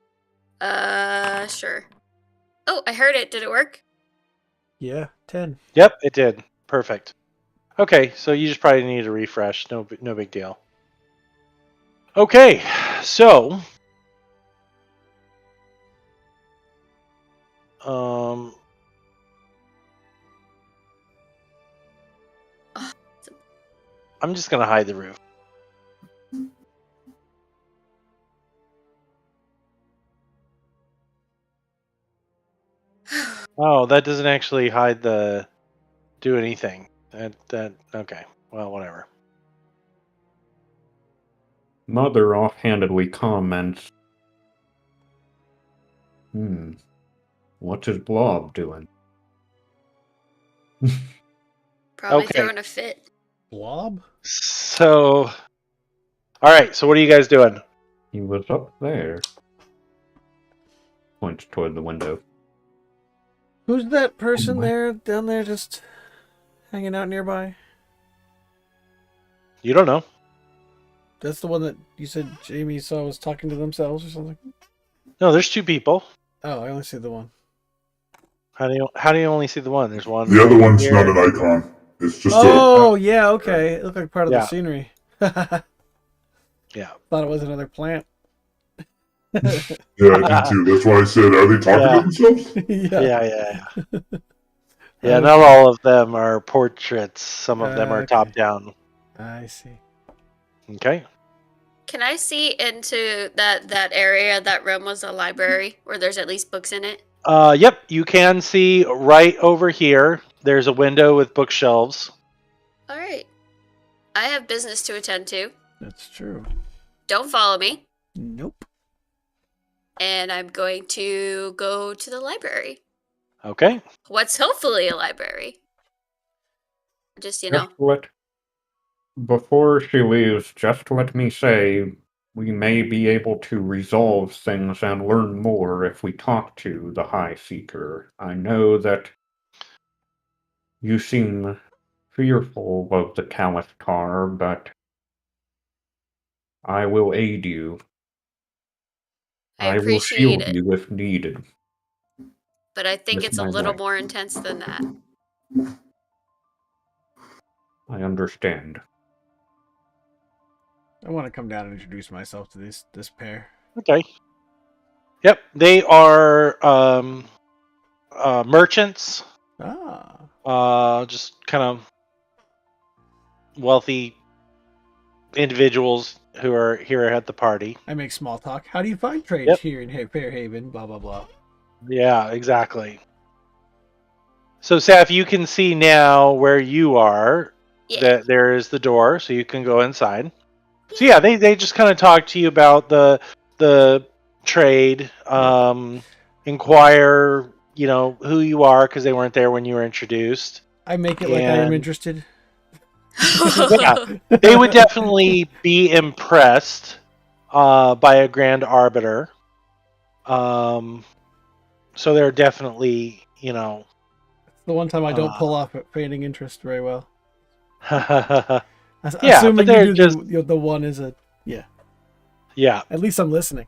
Speaker 5: Sure. Oh, I heard it. Did it work?
Speaker 1: Yeah, 10.
Speaker 2: Yep, it did. Perfect. Okay, so you just probably need a refresh. No big deal. Okay, so I'm just gonna hide the roof. Oh, that doesn't actually do anything. That okay. Well, whatever.
Speaker 4: Mother offhandedly comments, what's his blob doing?
Speaker 5: Probably
Speaker 2: Okay.
Speaker 5: throwing a fit.
Speaker 1: Blob?
Speaker 2: So, all right. So, what are you guys doing?
Speaker 4: He was up there. Points toward the window.
Speaker 1: Who's that person
Speaker 7: Anyway.
Speaker 1: there, down there, just hanging out nearby?
Speaker 2: You don't know.
Speaker 1: That's the one that you said Jamie saw was talking to themselves or something?
Speaker 2: No, there's 2 people.
Speaker 1: Oh, I only see the one.
Speaker 2: How do you only see the one? There's one.
Speaker 6: The other
Speaker 2: right
Speaker 6: one's
Speaker 2: here.
Speaker 6: not an icon. It's just
Speaker 1: Oh, yeah, okay. It looked like part of
Speaker 2: Yeah.
Speaker 1: the scenery.
Speaker 2: Yeah.
Speaker 1: Thought it was another plant.
Speaker 6: yeah, I did too. That's why I said, are they talking
Speaker 2: Yeah.
Speaker 6: to themselves?
Speaker 1: Yeah.
Speaker 2: Yeah, not all of them are portraits. Some of them are
Speaker 1: Okay.
Speaker 2: top down.
Speaker 1: I see.
Speaker 2: Okay.
Speaker 5: Can I see into that area? That room was a library where there's at least books in it.
Speaker 2: Yep, you can see right over here. There's a window with bookshelves.
Speaker 5: All right. I have business to attend to.
Speaker 1: That's true.
Speaker 5: Don't follow me.
Speaker 1: Nope.
Speaker 5: And I'm going to go to the library.
Speaker 2: Okay.
Speaker 5: What's hopefully a library. Just,
Speaker 4: Just what Before she leaves, just let me say we may be able to resolve things and learn more if we talk to the High Seeker. I know that you seem fearful of the Kalithtar, but I will aid you.
Speaker 5: I
Speaker 4: I will
Speaker 5: appreciate
Speaker 4: shield
Speaker 5: it,
Speaker 4: you if needed.
Speaker 5: but I think
Speaker 4: With
Speaker 5: it's a
Speaker 4: my
Speaker 5: little
Speaker 4: life.
Speaker 5: more intense than that.
Speaker 4: I understand.
Speaker 1: I want to come down and introduce myself to this pair.
Speaker 2: Okay. Yep, they are merchants.
Speaker 1: Ah.
Speaker 2: Just kind of wealthy individuals who are here at the party.
Speaker 1: I make small talk. How do you find trade
Speaker 2: Yep.
Speaker 1: here in Fairhaven? Blah blah blah.
Speaker 2: Yeah, exactly. So, Saf, you can see now where you are
Speaker 5: Yeah.
Speaker 2: that there is the door, so you can go inside. So yeah, they just kind of talk to you about the trade, inquire, who you are because they weren't there when you were introduced.
Speaker 1: I make it like I am
Speaker 2: And-
Speaker 1: interested.
Speaker 2: Yeah, they would definitely be impressed by a grand arbiter. So they're definitely,
Speaker 1: It's the one time I don't pull off at feigning interest very well.
Speaker 2: yeah,
Speaker 1: Assuming
Speaker 2: but they're
Speaker 1: you do the one is a
Speaker 2: yeah.
Speaker 1: At least I'm listening.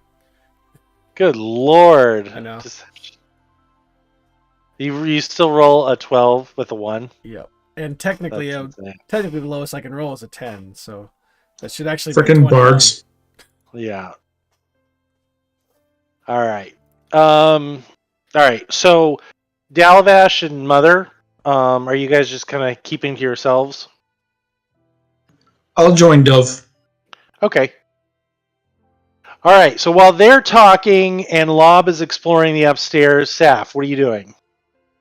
Speaker 2: Good lord!
Speaker 1: I know.
Speaker 2: You still roll a 12 with a 1.
Speaker 1: Yep. And technically,
Speaker 2: That's insane.
Speaker 1: technically the lowest I can roll is a 10, so that should actually be
Speaker 7: Frickin'
Speaker 1: 21.
Speaker 7: bards.
Speaker 2: Yeah. All right. All right. So, Dalavash and Mother, are you guys just kind of keeping to yourselves?
Speaker 7: I'll join Dove.
Speaker 2: Okay. All right. So while they're talking and Lob is exploring the upstairs, Saf, what are you doing?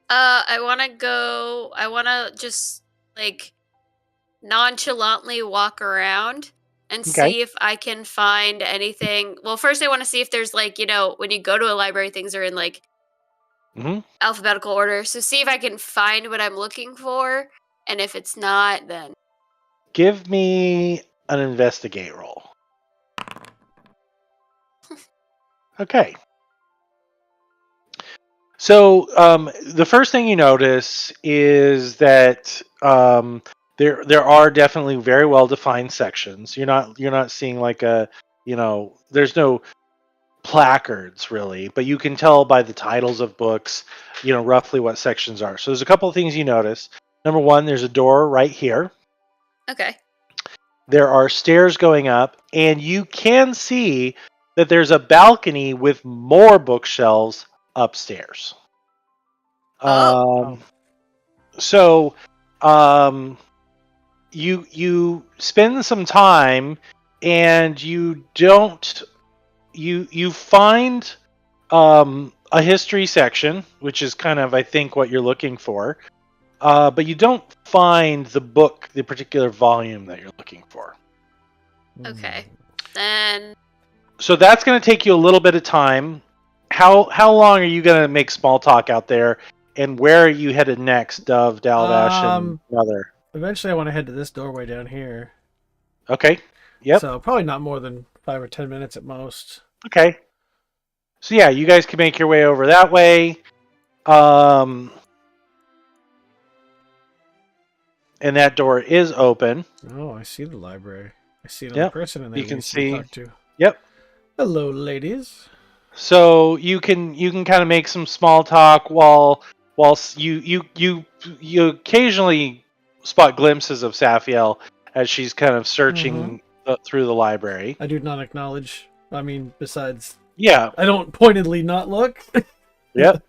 Speaker 5: I want to just like nonchalantly walk around and
Speaker 2: Okay.
Speaker 5: see if I can find anything. Well, first I want to see if there's like, when you go to a library, things are in like
Speaker 2: Mhm.
Speaker 5: alphabetical order. So see if I can find what I'm looking for. And if it's not, then
Speaker 2: Give me an investigate roll. Okay. So the first thing you notice is that there are definitely very well defined sections. You're not seeing like there's no placards really, but you can tell by the titles of books, roughly what sections are. So there's a couple of things you notice. Number one, there's a door right here.
Speaker 5: okay.
Speaker 2: There are stairs going up, and you can see that there's a balcony with more bookshelves upstairs.
Speaker 5: Oh.
Speaker 2: So, you spend some time, and you don't you find a history section, which is kind of I think what you're looking for, but you don't find the particular volume that you're looking for.
Speaker 5: Okay. Then
Speaker 2: So that's going to take you a little bit of time. How long are you going to make small talk out there? And where are you headed next, Dove, Dalavash, and Mother?
Speaker 1: Eventually, I want to head to this doorway down here.
Speaker 2: Okay. Yep.
Speaker 1: So probably not more than 5 or 10 minutes at most.
Speaker 2: Okay. So yeah, you guys can make your way over that way. And that door is open.
Speaker 1: Oh, I see the library. I see another person in there.
Speaker 2: You can
Speaker 1: needs to be
Speaker 2: see-
Speaker 1: talked to.
Speaker 2: Yep.
Speaker 1: Hello, ladies.
Speaker 2: So you can kind of make some small talk while you occasionally spot glimpses of Safiel as she's kind of searching through the library.
Speaker 1: I do not acknowledge. I mean, besides,
Speaker 2: Yeah.
Speaker 1: I don't pointedly not look.
Speaker 2: Yep.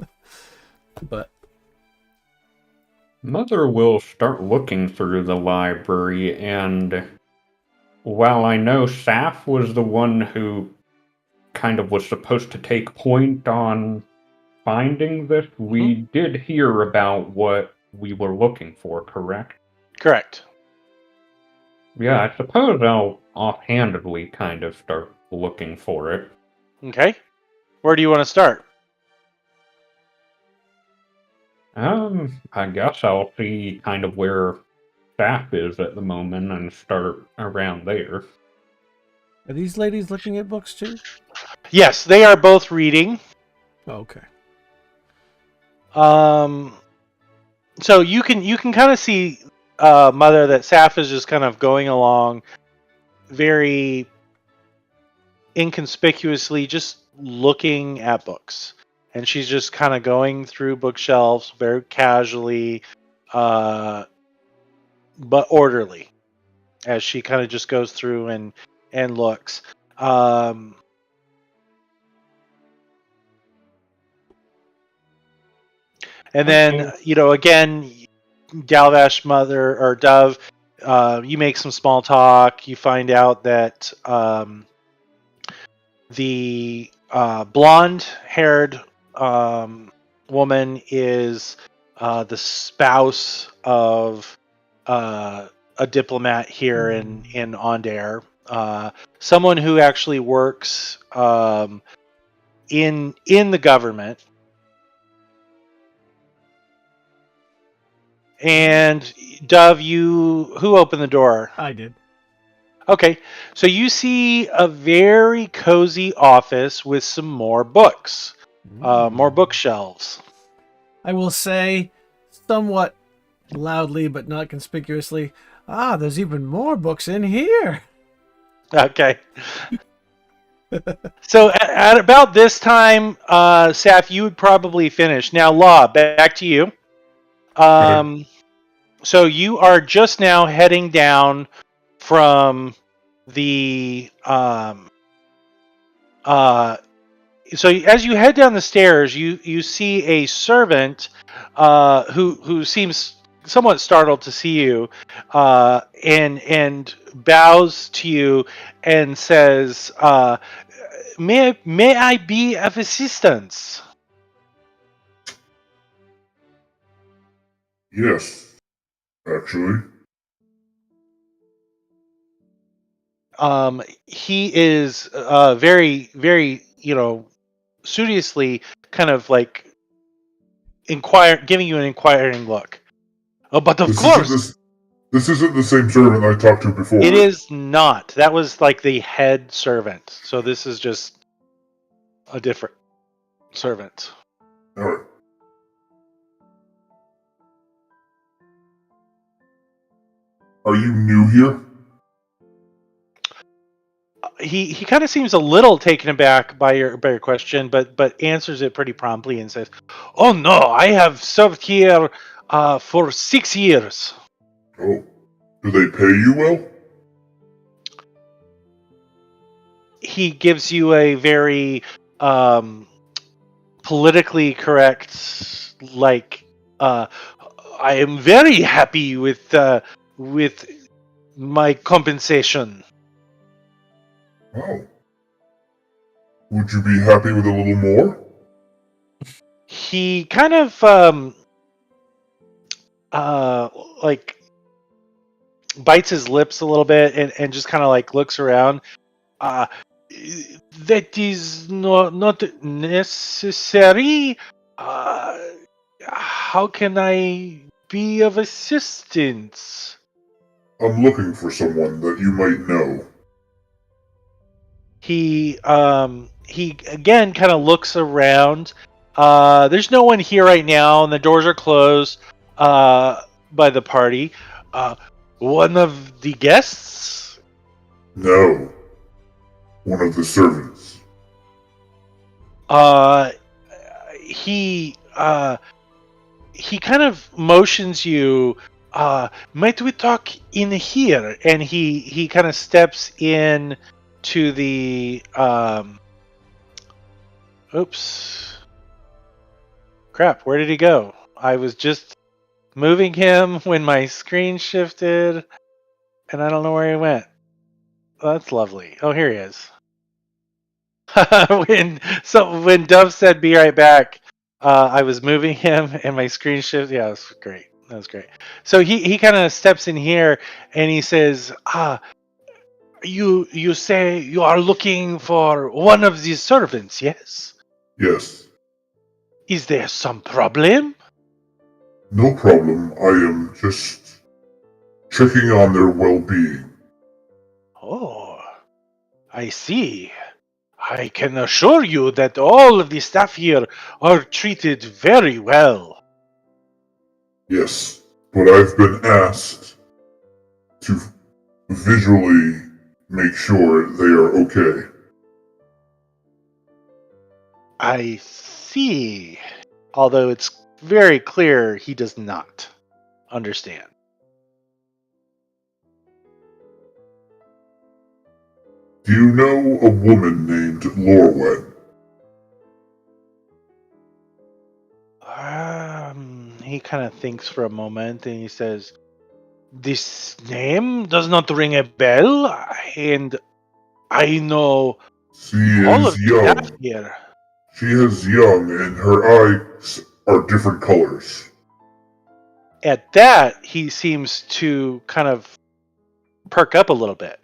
Speaker 1: But
Speaker 4: Mother will start looking through the library, and while I know Saf was the one who kind of was supposed to take point on finding this, we did hear about what we were looking for, correct?
Speaker 2: Correct.
Speaker 4: Yeah, I suppose I'll offhandedly kind of start looking for it.
Speaker 2: Okay. Where do you want to start?
Speaker 4: I guess I'll see kind of where staff is at the moment and start around there.
Speaker 1: Are these ladies looking at books too?
Speaker 2: Yes, they are both reading.
Speaker 1: Oh, okay.
Speaker 2: So you can kind of see, Mother, that Saf is just kind of going along very inconspicuously, just looking at books. And she's just kind of going through bookshelves very casually, but orderly, as she kind of just goes through and looks. And then, again, Galvash, Mother, or Dove, you make some small talk. You find out that the blonde-haired woman is the spouse of a diplomat here in Ondair. Someone who actually works in the government. And Dove, who opened the door?
Speaker 1: I did.
Speaker 2: Okay, so you see a very cozy office with some more books, more bookshelves.
Speaker 1: I will say, somewhat loudly but not conspicuously, there's even more books in here.
Speaker 2: Okay. So at about this time, Saf, you would probably finish. Now, Law, back to you. So you are just now heading down from the so as you head down the stairs, you see a servant who seems somewhat startled to see you, and bows to you and says, "May I be of assistance?"
Speaker 6: Yes, actually.
Speaker 2: He is very, very, studiously kind of like giving you an inquiring look. Oh, but of course,
Speaker 6: This isn't the same servant I talked to before.
Speaker 2: it is not. That was like the head servant. So this is just a different servant.
Speaker 6: All right. Are you new here?
Speaker 2: He kind of seems a little taken aback by your question, but answers it pretty promptly and says, "Oh no, I have served here for 6 years."
Speaker 6: Oh, do they pay you well?
Speaker 2: He gives you a very politically correct, like, I am very happy with my compensation.
Speaker 6: Oh. Would you be happy with a little more?
Speaker 2: He kind of like bites his lips a little bit and just kind of like looks around. That is not necessary. How can I be of assistance?
Speaker 6: I'm looking for someone that you might know.
Speaker 2: He again kind of looks around. There's no one here right now, and the doors are closed by the party. One of the guests?
Speaker 6: No. One of the servants.
Speaker 2: He kind of motions you. Might we talk in here? And he kind of steps in to the oops. Crap, where did he go? I was just moving him when my screen shifted, and I don't know where he went. Oh, that's lovely. Oh, here he is. when Dove said "be right back," I was moving him, and my screen shifted. Yeah, that was great. That was great. So he kind of steps in here, and he says, You say you are looking for one of these servants, yes?
Speaker 6: Yes.
Speaker 2: Is there some problem?
Speaker 6: No problem. I am just checking on their well-being.
Speaker 2: Oh, I see. I can assure you that all of the staff here are treated very well.
Speaker 6: Yes, but I've been asked to visually make sure they are okay.
Speaker 2: I see. Although it's very clear he does not understand.
Speaker 6: Do you know a woman named Lorwen?
Speaker 2: He kind of thinks for a moment and he says, "This name does not ring a bell, and I know
Speaker 6: She
Speaker 2: all of
Speaker 6: is
Speaker 2: the staff
Speaker 6: young.
Speaker 2: here."
Speaker 6: She is young and her eyes are different colors.
Speaker 2: At that, he seems to kind of perk up a little bit.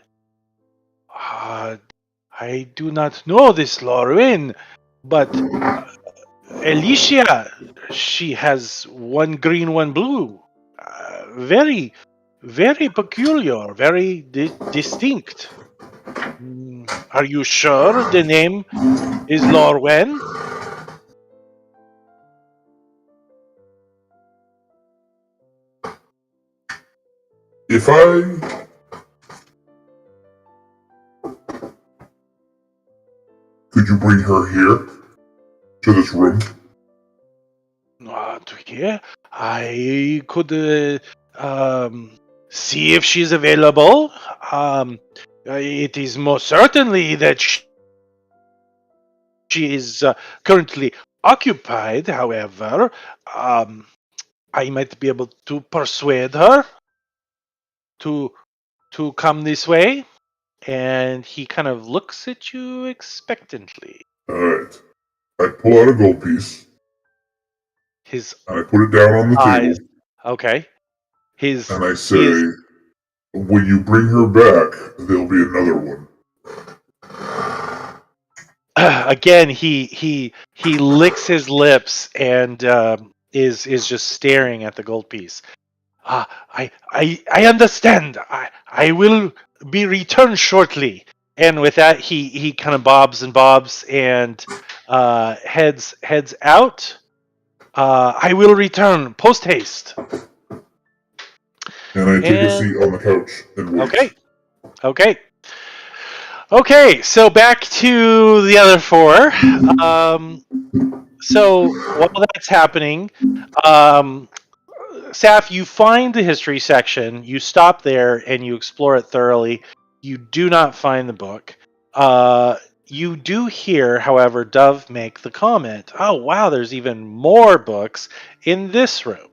Speaker 2: I do not know this Lorwyn, but Alicia, she has one green, one blue. Very, very peculiar, very distinct. Are you sure the name is Lorwen?
Speaker 6: If I could you bring her here to this room?
Speaker 2: To here, I could see if she's available. It is most certainly that she is currently occupied. However, I might be able to persuade her to come this way. And he kind of looks at you expectantly.
Speaker 6: Alright. I pull out a gold piece
Speaker 2: His
Speaker 6: and I put it down on the
Speaker 2: eyes.
Speaker 6: table
Speaker 2: Okay. His
Speaker 6: and I
Speaker 2: he
Speaker 6: say,
Speaker 2: is-
Speaker 6: when you bring her back, there'll be another one.
Speaker 2: again he licks his lips and is just staring at the gold piece. I understand. I will be returned shortly. And with that, he kind of bobs and heads out. I will return post haste.
Speaker 6: And I take a
Speaker 2: And-
Speaker 6: seat on the couch and wait.
Speaker 2: Okay, so back to the other four. So while that's happening, Saf, you find the history section, you stop there and you explore it thoroughly. You do not find the book. You do hear, however, Dove make the comment, "Oh wow, there's even more books in this room."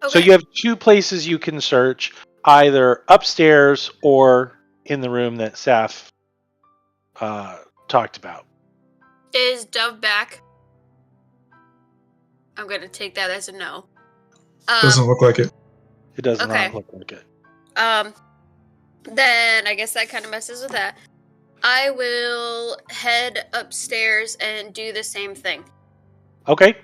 Speaker 5: Okay.
Speaker 2: So you have two places you can search, either upstairs or in the room that Saf talked about.
Speaker 5: Is Dove back? I'm gonna take that as a no.
Speaker 7: Doesn't look like it.
Speaker 2: It does
Speaker 5: Okay.
Speaker 2: not look like it.
Speaker 5: Then I guess that kind of messes with that. I will head upstairs and do the same thing.
Speaker 2: Okay.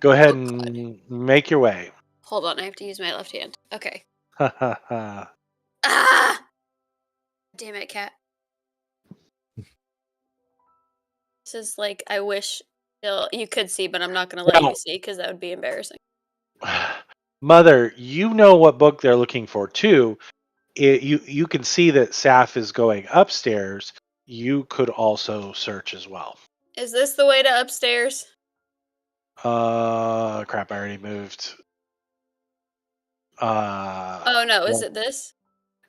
Speaker 2: Go ahead
Speaker 5: Oh,
Speaker 2: and make your way.
Speaker 5: Hold on, I have to use my left hand. Okay.
Speaker 2: Ha ha ha.
Speaker 5: Ah! Damn it, cat. This is like, I wish you could see, but I'm not going to let
Speaker 2: No.
Speaker 5: you see because that would be embarrassing.
Speaker 2: Mother, you know what book they're looking for too. You can see that Saf is going upstairs. You could also search as well.
Speaker 5: Is this the way to upstairs?
Speaker 2: Crap! I already moved.
Speaker 5: Oh no, is
Speaker 2: well-
Speaker 5: it this?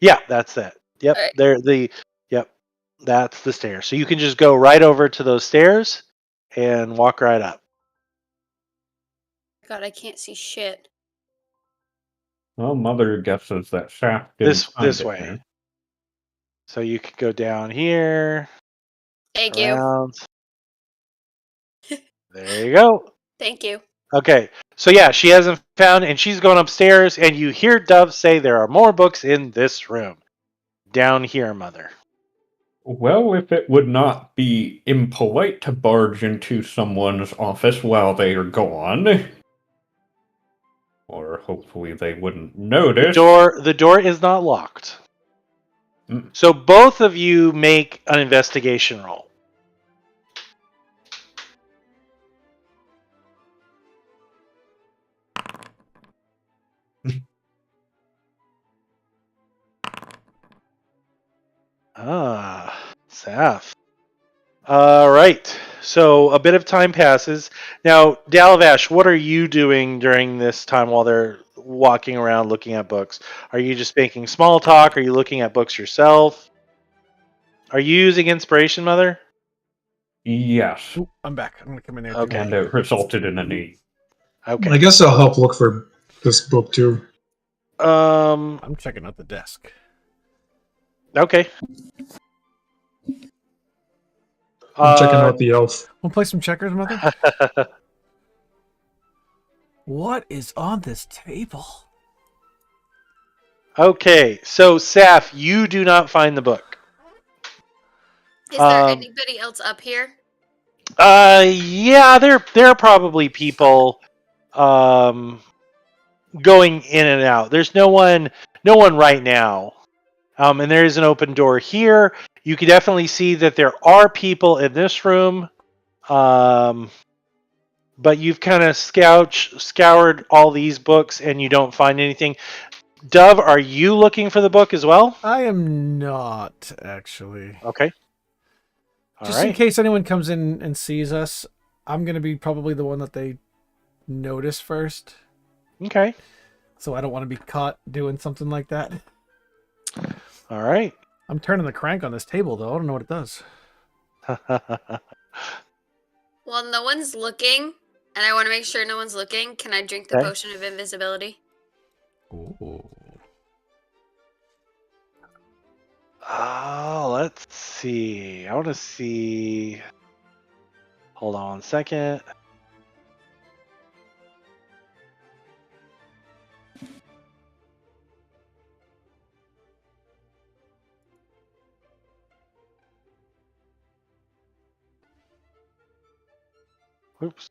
Speaker 2: Yeah, that's it. Yep,
Speaker 5: Alright.
Speaker 2: Yep, that's the stairs. So you can just go right over to those stairs and walk right up.
Speaker 5: God, I can't see shit.
Speaker 4: Well, Mother guesses that Shaft didn't
Speaker 2: This
Speaker 4: find it
Speaker 2: way.
Speaker 4: there.
Speaker 2: So you could go down here.
Speaker 5: Thank you.
Speaker 2: Around. There you go.
Speaker 5: Thank you.
Speaker 2: Okay, so yeah, she hasn't found, and she's going upstairs, and you hear Dove say there are more books in this room. Down here, Mother.
Speaker 4: Well, if it would not be impolite to barge into someone's office while they are gone, Or hopefully they wouldn't notice.
Speaker 2: The door is not locked.
Speaker 4: Mm.
Speaker 2: So both of you make an investigation roll. Saf. All right. So a bit of time passes. Now, Dalavash, what are you doing during this time while they're walking around looking at books? Are you just making small talk? Are you looking at books yourself? Are you using inspiration, Mother?
Speaker 4: Yes.
Speaker 1: Ooh, I'm back. I'm gonna come in there. too.
Speaker 2: Okay.
Speaker 4: And it resulted in an 8.
Speaker 2: Okay.
Speaker 7: I guess I'll help look for this book too.
Speaker 1: I'm checking out the desk.
Speaker 2: Okay.
Speaker 7: I'm checking out the elf.
Speaker 1: Wanna play some checkers, Mother? What is on this table?
Speaker 2: Okay, so Saf, you do not find the book.
Speaker 5: Is there anybody else up here?
Speaker 2: Yeah, there are probably people going in and out. There's no one right now. And there is an open door here. You can definitely see that there are people in this room. But you've kind of scoured all these books and you don't find anything. Dove, are you looking for the book as well?
Speaker 1: I am not, actually.
Speaker 2: Okay. All
Speaker 1: Just in
Speaker 2: right.
Speaker 1: case anyone comes in and sees us, I'm going to be probably the one that they notice first.
Speaker 2: Okay.
Speaker 1: So I don't want to be caught doing something like that.
Speaker 2: All right.
Speaker 1: I'm turning the crank on this table, though. I don't know what it does.
Speaker 5: Well, no one's looking, and I want to make sure no one's looking. Can I drink the
Speaker 2: Okay.
Speaker 5: potion of invisibility?
Speaker 1: Ooh.
Speaker 2: Oh, let's see. I want to see. Hold on 1 second. Oops.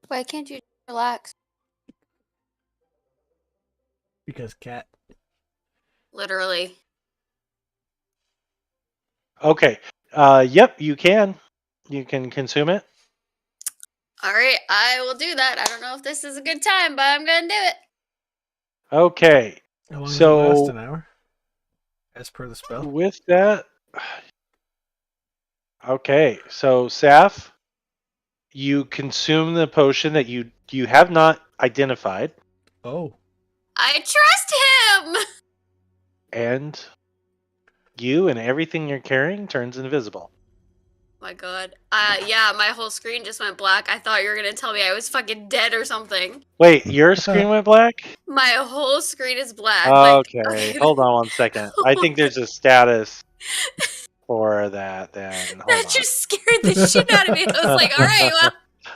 Speaker 5: Why can't you relax?
Speaker 1: Because cat.
Speaker 5: Literally.
Speaker 2: Okay. Yep, you can. You can consume it.
Speaker 5: All right, I will do that. I don't know if this is a good time, but I'm gonna do it.
Speaker 2: Okay.
Speaker 1: How long does it
Speaker 2: So-
Speaker 1: last? An hour? As per the spell?
Speaker 2: With that. Okay. So, Saf, you consume the potion that you have not identified,
Speaker 1: Oh.
Speaker 5: I trust him.
Speaker 2: and you and everything you're carrying turns invisible.
Speaker 5: My God. Yeah, my whole screen just went black. I thought you were gonna tell me I was fucking dead or something.
Speaker 2: Wait, your screen went black?
Speaker 5: My whole screen is black. Like,
Speaker 2: Okay, hold on 1 second. I think there's a status for that then. Hold
Speaker 5: that
Speaker 2: on.
Speaker 5: just scared the shit out of me. I was like, all right, well,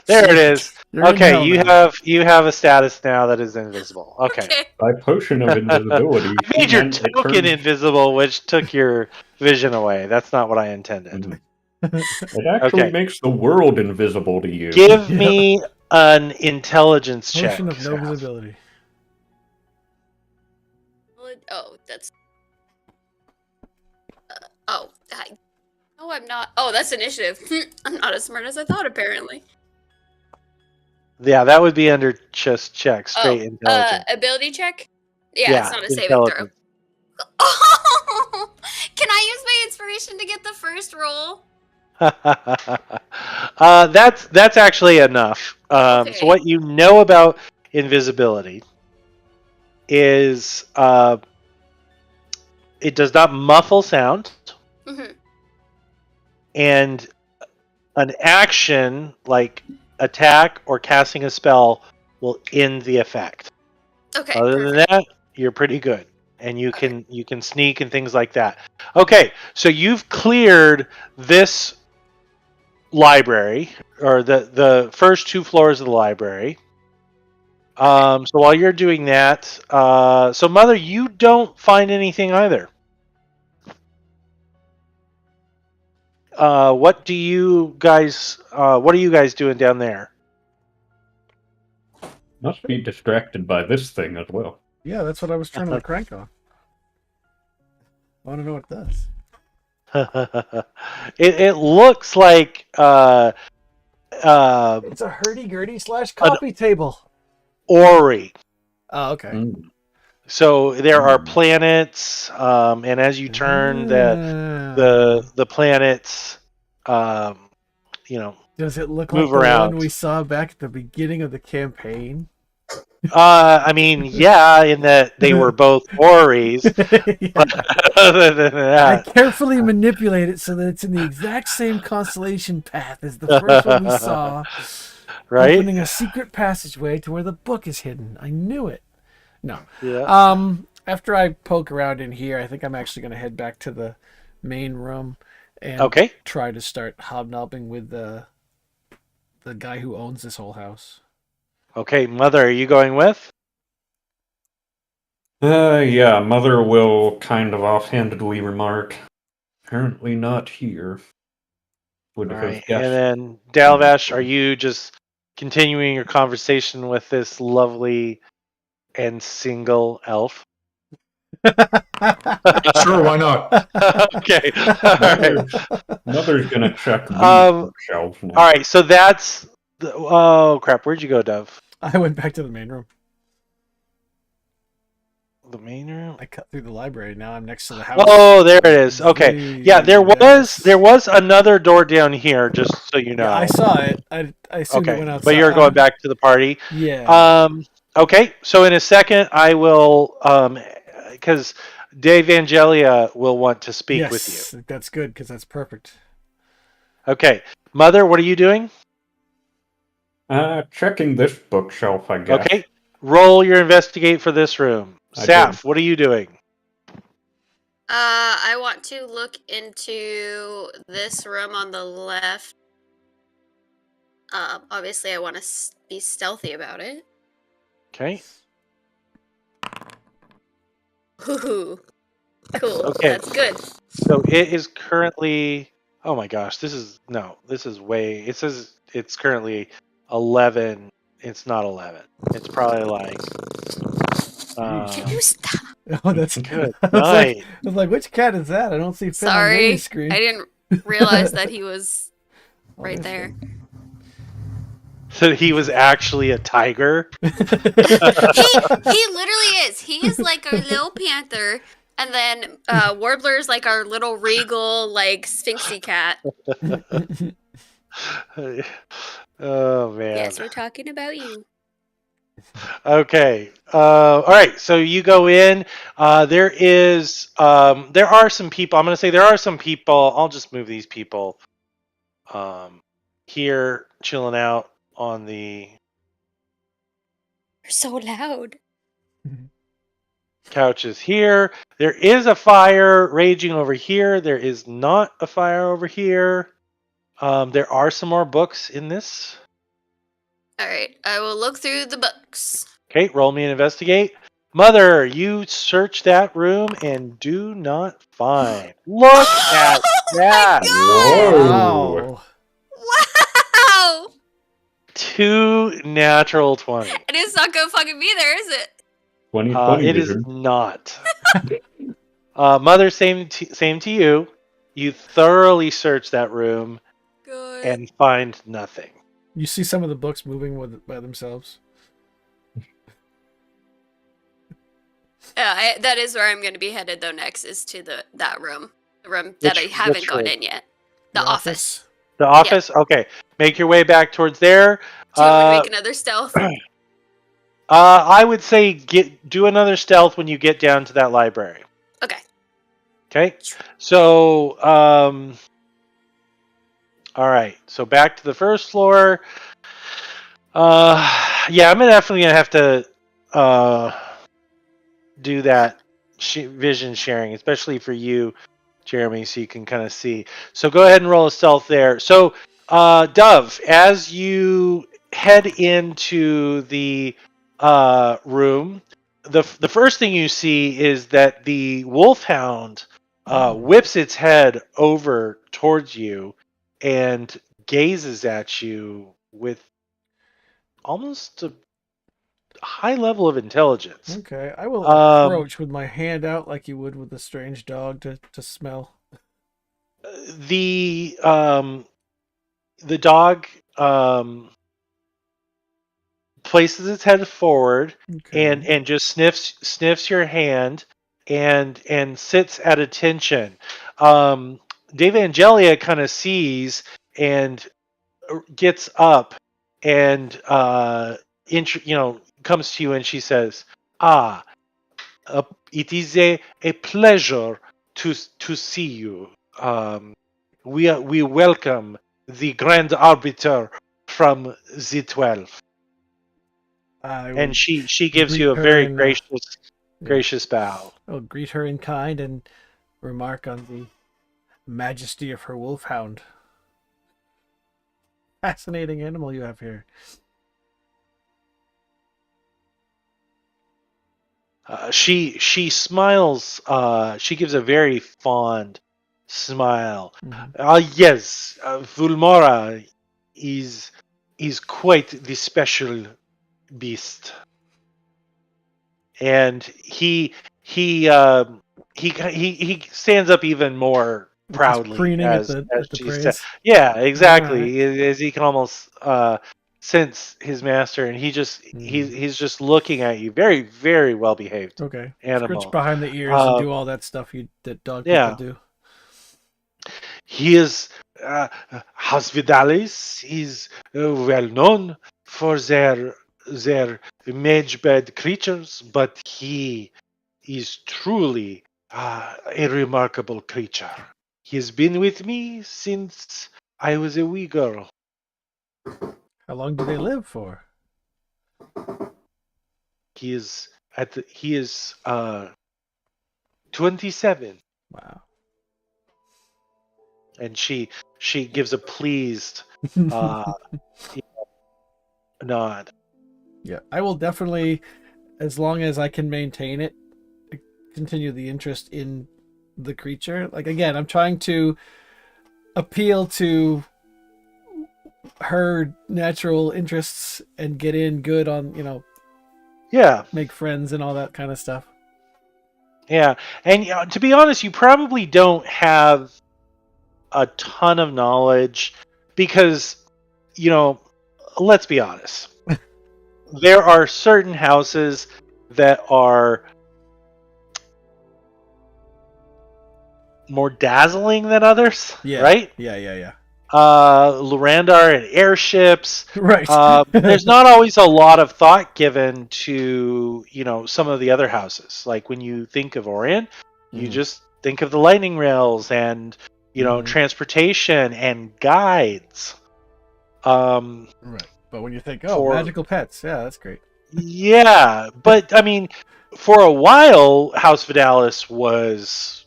Speaker 2: There it is.
Speaker 1: You're in
Speaker 2: Okay,
Speaker 1: hell
Speaker 2: you
Speaker 1: now.
Speaker 2: have a status now that is invisible. Okay.
Speaker 5: okay.
Speaker 4: By potion of invisibility,
Speaker 2: I made your
Speaker 4: meant it
Speaker 2: token
Speaker 4: turns-
Speaker 2: invisible, which took your vision away. That's not what I intended.
Speaker 4: It actually
Speaker 2: Okay.
Speaker 4: makes the world invisible to you.
Speaker 2: Give
Speaker 1: Yep.
Speaker 2: me an intelligence check.
Speaker 1: Potion of no
Speaker 2: Saf.
Speaker 1: visibility.
Speaker 5: Oh, that's. No, I'm not. Oh, that's initiative. I'm not as smart as I thought, apparently.
Speaker 2: Yeah, that would be under just check, straight intelligence.
Speaker 5: Ability check? Yeah, it's not a saving throw.
Speaker 2: intelligence.
Speaker 5: Oh! Can I use my inspiration to get the first roll?
Speaker 2: That's actually enough.
Speaker 5: Okay.
Speaker 2: So what you know about invisibility is it does not muffle sound,
Speaker 5: Mhm.
Speaker 2: and an action like attack or casting a spell will end the effect.
Speaker 5: Okay.
Speaker 2: Other
Speaker 5: perfect.
Speaker 2: than that, you're pretty good, and you can sneak and things like that. Okay, so you've cleared this library, or the first 2 floors of the library. So while you're doing that, so Mother, you don't find anything either. What are you guys doing down there?
Speaker 4: Must be distracted by this thing as well.
Speaker 1: Yeah, that's what I was trying to crank on. I want to know what it does.
Speaker 2: It looks like
Speaker 1: It's a hurdy-gurdy / coffee table.
Speaker 2: Ori.
Speaker 1: Oh, okay.
Speaker 4: Mm.
Speaker 2: So there are planets, and as you turn the planets,
Speaker 1: Does it look
Speaker 2: move
Speaker 1: like the
Speaker 2: around.
Speaker 1: one we saw back at the beginning of the campaign?
Speaker 2: I mean, yeah, in that they were both Oris. But other than
Speaker 1: I
Speaker 2: that,
Speaker 1: carefully manipulate it so that it's in the exact same constellation path as the first one we saw,
Speaker 2: right?
Speaker 1: opening a secret passageway to where the book is hidden. I knew it. No.
Speaker 2: Yeah.
Speaker 1: After I poke around in here, I think I'm actually going to head back to the main room and
Speaker 2: Okay.
Speaker 1: try to start hobnobbing with the guy who owns this whole house.
Speaker 2: Okay, Mother, are you going with?
Speaker 4: Yeah, Mother will kind of offhandedly remark, apparently not here. Would
Speaker 2: All
Speaker 4: have
Speaker 2: right.
Speaker 4: guessed.
Speaker 2: And then Dalvash, are you just continuing your conversation with this lovely and single elf?
Speaker 7: Sure, why not?
Speaker 2: Okay. All right.
Speaker 4: Mother's gonna check the bookshelves now.
Speaker 2: All right. So that's. Oh crap! Where'd you go, Dove?
Speaker 1: I went back to the main room.
Speaker 2: The main room.
Speaker 1: I cut through the library. Now I'm next to the house.
Speaker 2: Oh, there it is. Okay. Yeah, there
Speaker 1: Yes.
Speaker 2: was another door down here, just so you know.
Speaker 1: Yeah, I saw it. I assumed it
Speaker 2: Okay,
Speaker 1: went outside.
Speaker 2: but you're going back to the party.
Speaker 1: Yeah.
Speaker 2: Okay. So in a second, I will, because Dave Angelia will want to speak with you.
Speaker 1: That's good because that's perfect.
Speaker 2: Okay, Mother, what are you doing?
Speaker 4: Checking this bookshelf, I guess.
Speaker 2: Okay, roll your investigate for this room.
Speaker 4: I
Speaker 2: Saf, what are you doing?
Speaker 5: I want to look into this room on the left. Obviously, I want to be stealthy about it.
Speaker 2: Okay.
Speaker 5: Ooh, cool.
Speaker 2: Okay.
Speaker 5: That's good.
Speaker 2: So it is currently. Oh my gosh, this is way. It says it's currently 11. It's not 11. It's probably like.
Speaker 5: Can you stop?
Speaker 1: Oh, that's
Speaker 2: Good
Speaker 1: I was
Speaker 2: night.
Speaker 1: I was like, which cat is that? I don't see Finn on
Speaker 5: Sorry,
Speaker 1: the screen.
Speaker 5: I didn't realize that he was
Speaker 1: Oh,
Speaker 5: right
Speaker 1: there's
Speaker 5: there.
Speaker 2: So he was actually a tiger.
Speaker 5: He literally is. He is like a little panther, and then Warbler is like our little regal, like sphinxy cat.
Speaker 2: Oh man.
Speaker 5: Yes, we're talking about you.
Speaker 2: Okay. All right. So you go in. There are some people. I'm going to say there are some people. I'll just move these people here, chilling out on the
Speaker 5: You're so loud.
Speaker 2: couches here. There is a fire raging over here. There is not a fire over here. There are some more books in this.
Speaker 5: All right, I will look through the books.
Speaker 2: Okay, roll me an investigate. Mother, you search that room and do not find. Look at that.
Speaker 4: Whoa!
Speaker 1: Wow.
Speaker 5: Wow!
Speaker 2: 2 natural 20.
Speaker 5: And it's not gonna fucking be there, is it?
Speaker 4: 2020
Speaker 2: It is
Speaker 4: vision.
Speaker 2: not. Mother, same to you. You thoroughly search that room
Speaker 5: Good.
Speaker 2: and find nothing.
Speaker 1: You see some of the books moving by themselves.
Speaker 5: That is where I'm gonna be headed though. Next is to that room, the room that I
Speaker 2: Which
Speaker 5: haven't gone
Speaker 2: room?
Speaker 5: in yet. The office.
Speaker 2: The office? Okay. Make your way back towards there.
Speaker 5: Do you want me to make another stealth?
Speaker 2: I would say do another stealth when you get down to that library.
Speaker 5: Okay.
Speaker 2: Okay. So, all right. So back to the first floor. Yeah, I'm definitely gonna have to do that vision sharing, especially for you, Jeremy, so you can kind of see. So go ahead and roll a stealth there. So, Dove, as you head into the room, the first thing you see is that the wolfhound whips its head over towards you and gazes at you with almost a high level of intelligence.
Speaker 1: Okay, I will
Speaker 2: Um,
Speaker 1: approach with my hand out like you would with a strange dog to smell.
Speaker 2: The dog places its head forward
Speaker 1: Okay.
Speaker 2: and just sniffs your hand and sits at attention. Dave Angelia kind of sees and gets up and comes to you and she says, "Ah, it is a pleasure to see you. We welcome the Grand Arbiter from Z12."
Speaker 1: I will
Speaker 2: And she gives
Speaker 1: greet
Speaker 2: you a
Speaker 1: her
Speaker 2: very
Speaker 1: in,
Speaker 2: gracious bow.
Speaker 1: I'll greet her in kind and remark on the majesty of her wolfhound. Fascinating animal you have here.
Speaker 2: She smiles. She gives a very fond smile.
Speaker 1: Mhm.
Speaker 2: Yes, Vulmora is quite the special beast, and he stands up even more
Speaker 1: With his
Speaker 2: proudly
Speaker 1: preening at
Speaker 2: as
Speaker 1: the
Speaker 2: she said.
Speaker 1: praise.
Speaker 2: Yeah,
Speaker 1: Alright.
Speaker 2: exactly. As he can almost sense his master, and he's just looking at you, very very well behaved
Speaker 1: Okay. Scritch
Speaker 2: animal.
Speaker 1: behind the ears and
Speaker 2: Uh,
Speaker 1: do all that stuff that dog
Speaker 2: yeah.
Speaker 1: people do.
Speaker 2: He is Hospitalis is well known for their mage-bed creatures, but he is truly a remarkable creature. He has been with me since I was a wee girl.
Speaker 1: How long do they live for?
Speaker 2: He is 27,
Speaker 1: Wow.
Speaker 2: and she gives a pleased uh, nod.
Speaker 1: Yeah, I will definitely, as long as I can maintain it, continue the interest in the creature. Like, again, I'm trying to appeal to her natural interests and get in good on,
Speaker 2: Yeah.
Speaker 1: make friends and all that kind of stuff.
Speaker 2: Yeah, and to be honest, you probably don't have a ton of knowledge because, let's be honest. There are certain houses that are more dazzling than others,
Speaker 1: Yeah.
Speaker 2: right?
Speaker 1: Yeah.
Speaker 2: Lorandar and airships.
Speaker 1: Right.
Speaker 2: There's not always a lot of thought given to, some of the other houses. Like when you think of Orient, you
Speaker 1: Mhm.
Speaker 2: just think of the lightning rails and,
Speaker 1: Mhm.
Speaker 2: transportation and guides.
Speaker 1: Right. But when you think, magical pets, yeah, that's great.
Speaker 2: Yeah, but I mean, for a while, House Vidalis was,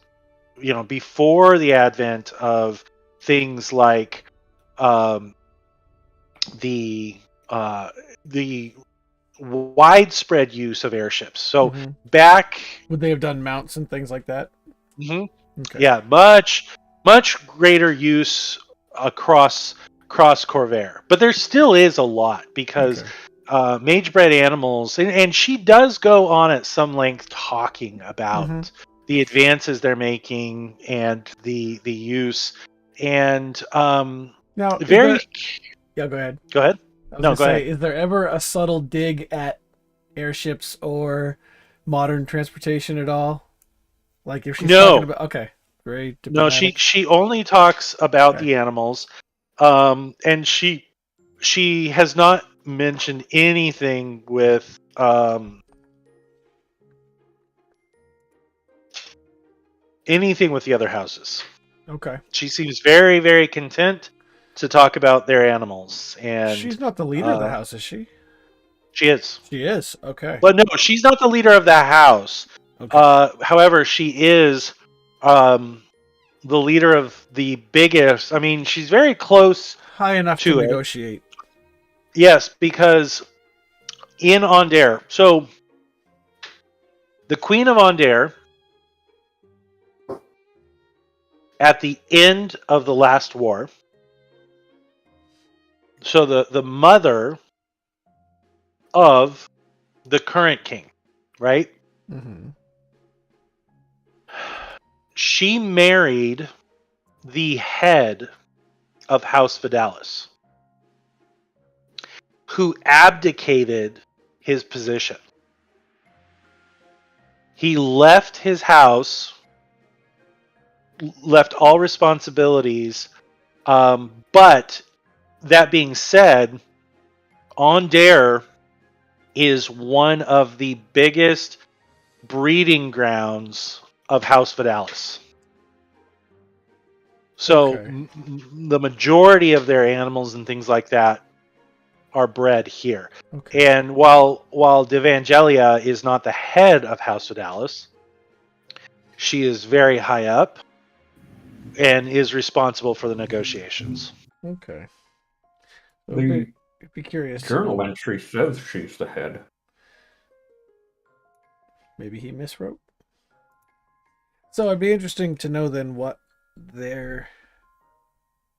Speaker 2: before the advent of things like the widespread use of airships. So
Speaker 1: Mhm.
Speaker 2: back,
Speaker 1: Would they have done mounts and things like that?
Speaker 2: Mhm.
Speaker 1: Okay.
Speaker 2: Yeah, much greater use across Corvair, but there still is a lot because
Speaker 1: Okay.
Speaker 2: mage-bred animals, and she does go on at some length talking about
Speaker 1: Mhm.
Speaker 2: the advances they're making and the use, and
Speaker 1: Now,
Speaker 2: very.
Speaker 1: yeah, go ahead.
Speaker 2: Go ahead.
Speaker 1: I was
Speaker 2: No,
Speaker 1: gonna
Speaker 2: go
Speaker 1: say,
Speaker 2: ahead.
Speaker 1: is there ever a subtle dig at airships or modern transportation at all? Like if she's talking about, okay, very
Speaker 2: No,
Speaker 1: diplomatic.
Speaker 2: she only talks about
Speaker 1: Okay.
Speaker 2: the animals, and she has not mentioned anything with the other houses.
Speaker 1: Okay.
Speaker 2: She seems very very content to talk about their animals, and
Speaker 1: She's not the leader of the house, is she?
Speaker 2: she is.
Speaker 1: She is. Okay.
Speaker 2: But no, she's not the leader of the house.
Speaker 1: Okay.
Speaker 2: However, she is the leader of the biggest. I mean, she's very close
Speaker 1: High enough to
Speaker 2: to it.
Speaker 1: negotiate.
Speaker 2: Yes, because in Ondair. So the Queen of Ondair, at the end of the last war, so the mother of the current king, right?
Speaker 1: Mm-hmm.
Speaker 2: She married the head of House Vidalis, who abdicated his position. He left his house, left all responsibilities, but that being said, Ondair is one of the biggest breeding grounds of House Vidalis. So
Speaker 1: Okay.
Speaker 2: the majority of their animals and things like that are bred here.
Speaker 1: Okay.
Speaker 2: And while Devangelia is not the head of House Vidalis, she is very high up and is responsible for the negotiations.
Speaker 1: Okay.
Speaker 4: The
Speaker 1: I'd be curious. to
Speaker 4: journal
Speaker 1: know.
Speaker 4: entry says she's the head.
Speaker 1: Maybe he miswrote. So it'd be interesting to know then what their.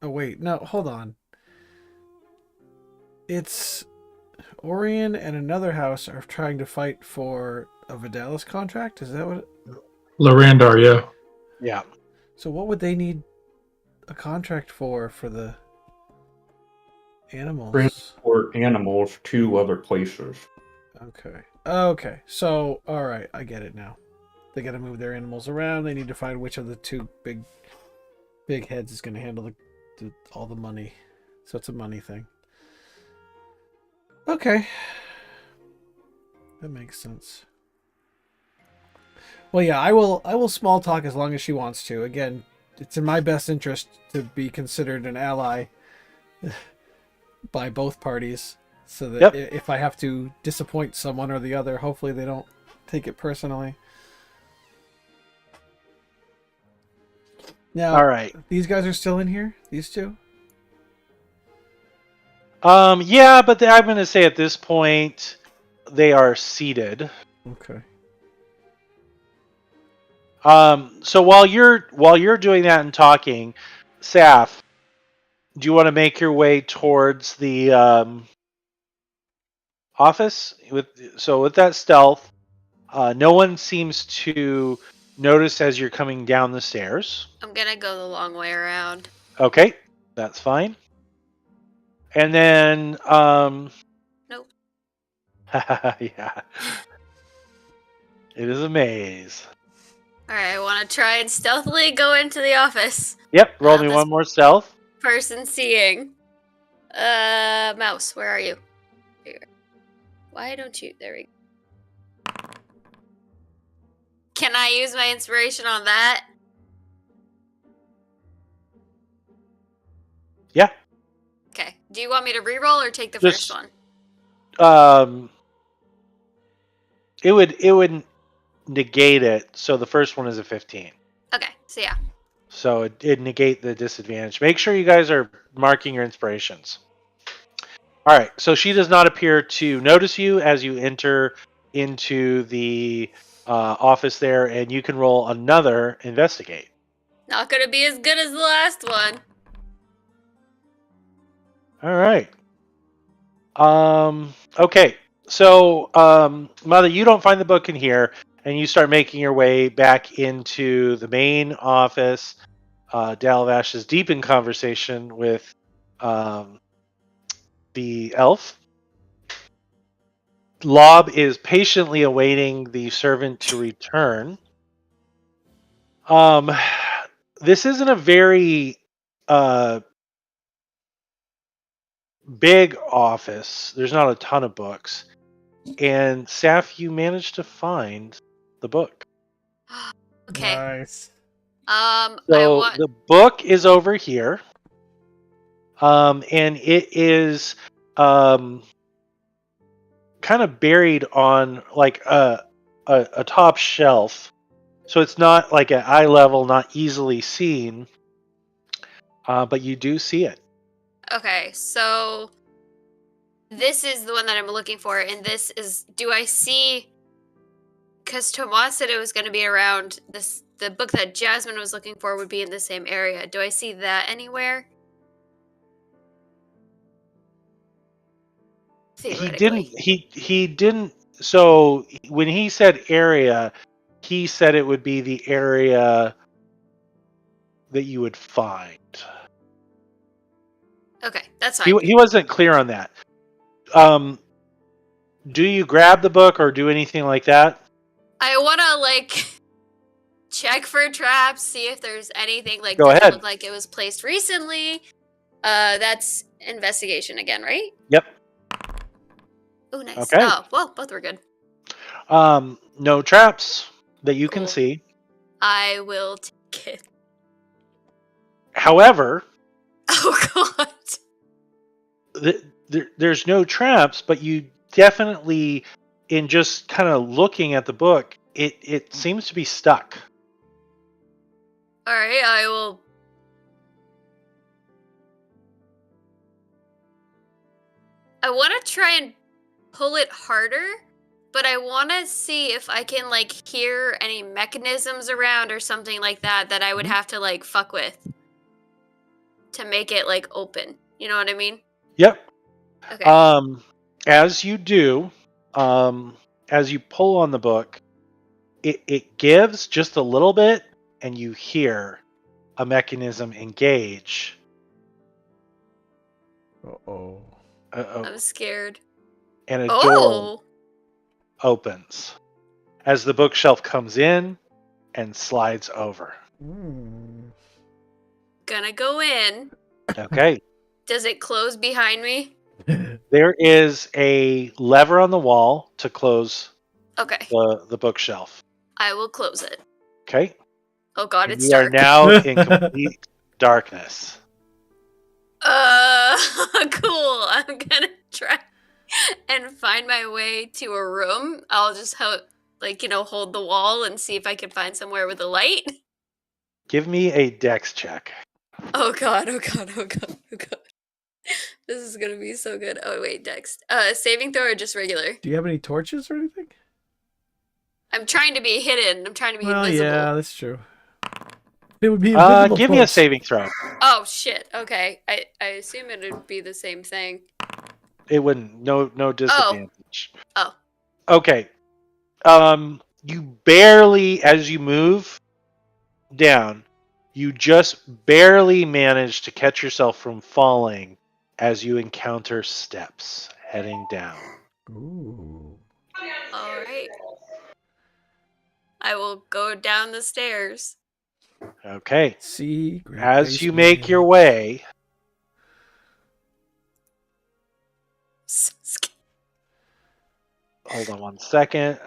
Speaker 1: Oh wait, no, hold on. It's Orion and another house are trying to fight for a Vidalis contract. Is that what?
Speaker 7: Larandar, yeah.
Speaker 2: Yeah.
Speaker 1: So what would they need a contract for the animals?
Speaker 4: Transport animals to other places.
Speaker 1: Okay. Okay. So all right, I get it now. They got to move their animals around. They need to find which of the two big heads is going to handle all the money. So it's a money thing. Okay. That makes sense. Well, yeah, I will small talk as long as she wants to. Again, it's in my best interest to be considered an ally by both parties, so that if I have to disappoint someone or the other, hopefully they don't take it personally. Now,
Speaker 2: All right.
Speaker 1: These guys are still in here. These two.
Speaker 2: Yeah, but I'm going to say at this point they are seated.
Speaker 1: Okay.
Speaker 2: So while you're doing that and talking, Saf, do you want to make your way towards the office? With that stealth, no one seems to notice as you're coming down the stairs.
Speaker 5: I'm gonna go the long way around.
Speaker 2: Okay, that's fine. And then,
Speaker 5: Nope.
Speaker 2: yeah, it is a maze.
Speaker 5: Alright, I want to try and stealthily go into the office.
Speaker 2: Yep, roll me
Speaker 5: This
Speaker 2: one more stealth.
Speaker 5: person seeing. Mouse, where are you? Here. Why don't you? There we go. Can I use my inspiration on that?
Speaker 2: Yeah.
Speaker 5: Okay. Do you want me to reroll or take the
Speaker 2: Just-
Speaker 5: first one?
Speaker 2: It would negate it. So the first one is a 15.
Speaker 5: Okay, so yeah.
Speaker 2: So it'd negate the disadvantage. Make sure you guys are marking your inspirations. All right. So she does not appear to notice you as you enter into the office there, and you can roll another investigate.
Speaker 5: Not gonna be as good as the last one.
Speaker 2: All right. Okay. So, Mother, you don't find the book in here, and you start making your way back into the main office. Dalavash is deep in conversation with the elf. Lob is patiently awaiting the servant to return. This isn't a very big office. There's not a ton of books. And Saf, you managed to find the book.
Speaker 5: Okay.
Speaker 1: Nice.
Speaker 5: I
Speaker 2: So
Speaker 5: want.
Speaker 2: the book is over here. And it is kind of buried on like a top shelf. So it's not like at eye level, not easily seen. But you do see it.
Speaker 5: Okay, so this is the one that I'm looking for, and this is. Do I see? Because Tomas said it was going to be around this. The book that Jasmine was looking for would be in the same area. Do I see that anywhere?
Speaker 2: He didn't. He didn't. So when he said area, he said it would be the area that you would find.
Speaker 5: Okay, that's fine.
Speaker 2: He wasn't clear on that. Do you grab the book or do anything like that?
Speaker 5: I want to like check for traps, see if there's anything like.
Speaker 2: Go
Speaker 5: does
Speaker 2: ahead.
Speaker 5: It look like it was placed recently. That's investigation again, right?
Speaker 2: Yep.
Speaker 5: Oh, nice.
Speaker 2: Okay.
Speaker 5: Oh, well, both were good.
Speaker 2: No traps that you
Speaker 5: Cool.
Speaker 2: can see.
Speaker 5: I will take it.
Speaker 2: However,
Speaker 5: Oh God.
Speaker 2: there's no traps, but you definitely, in just kind of looking at the book, it seems to be stuck.
Speaker 5: All right, I will. I want to try and pull it harder, but I want to see if I can like hear any mechanisms around or something like that that I would have to like fuck with to make it like open. You know what I mean?
Speaker 2: Yep.
Speaker 5: Okay.
Speaker 2: As you do, as you pull on the book, it gives just a little bit, and you hear a mechanism engage.
Speaker 1: Uh-oh.
Speaker 5: I'm scared.
Speaker 2: And a door
Speaker 5: Oh,
Speaker 2: opens as the bookshelf comes in and slides over.
Speaker 5: gonna go in.
Speaker 2: Okay.
Speaker 5: Does it close behind me?
Speaker 2: There is a lever on the wall to close
Speaker 5: Okay,
Speaker 2: the bookshelf.
Speaker 5: I will close it.
Speaker 2: Okay.
Speaker 5: Oh God,
Speaker 2: And
Speaker 5: it's
Speaker 2: you are
Speaker 5: dark.
Speaker 2: now in complete darkness.
Speaker 5: Cool. I'm gonna try and find my way to a room. I'll just hold the wall and see if I can find somewhere with a light.
Speaker 2: Give me a dex check.
Speaker 5: Oh God, oh God, oh God, oh God. This is gonna be so good. Oh wait, Dex. Saving throw or just regular?
Speaker 1: Do you have any torches or anything?
Speaker 5: I'm trying to be hidden. I'm trying to be
Speaker 1: Well,
Speaker 5: invisible.
Speaker 1: yeah, that's true. It would be invisible.
Speaker 2: Give me a
Speaker 1: torch.
Speaker 2: saving throw.
Speaker 5: Oh shit. Okay. I assume it would be the same thing.
Speaker 2: It wouldn't. No disadvantage.
Speaker 5: Oh.
Speaker 2: Okay. You barely, as you move down, you just barely manage to catch yourself from falling as you encounter steps heading down.
Speaker 1: Ooh.
Speaker 5: All right. I will go down the stairs.
Speaker 2: Okay.
Speaker 1: Secret
Speaker 2: As you
Speaker 1: basement.
Speaker 2: make your way,
Speaker 5: So scared.
Speaker 2: hold on one second.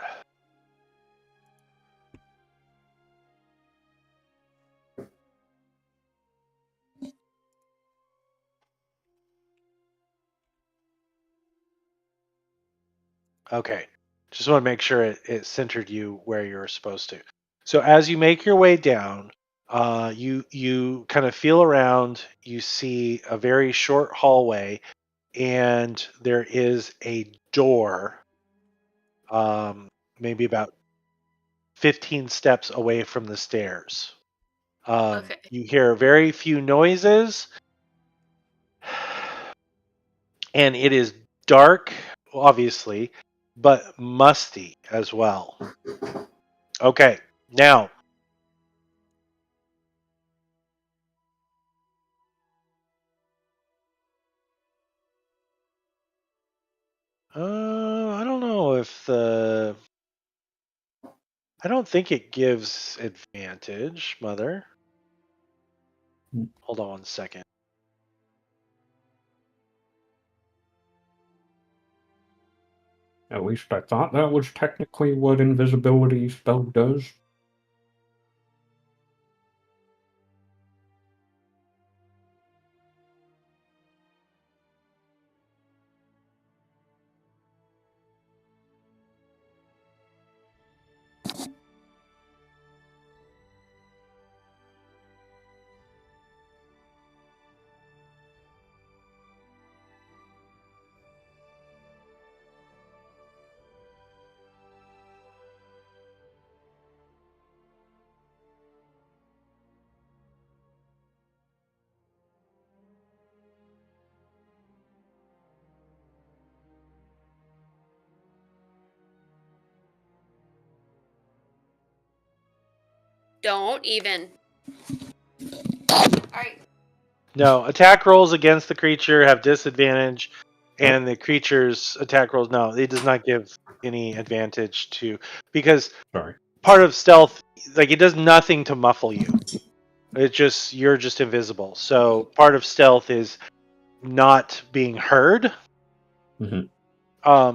Speaker 2: Okay. Just want to make sure it centered you where you're supposed to. So as you make your way down, you kind of feel around. You see a very short hallway, and there is a door, maybe about 15 steps away from the stairs.
Speaker 5: Okay.
Speaker 2: You hear very few noises, and it is dark, obviously, but musty as well. Okay, now. I don't know if I don't think it gives advantage, Mother. Hold on one second.
Speaker 4: At least I thought that was technically what invisibility spell does.
Speaker 5: Don't even. Alright.
Speaker 2: No, attack rolls against the creature have disadvantage, and the creature's attack rolls, no, it does not give any advantage to, because
Speaker 4: Sorry.
Speaker 2: part of stealth, like, it does nothing to muffle you. You're just invisible. So part of stealth is not being heard.
Speaker 4: Mhm.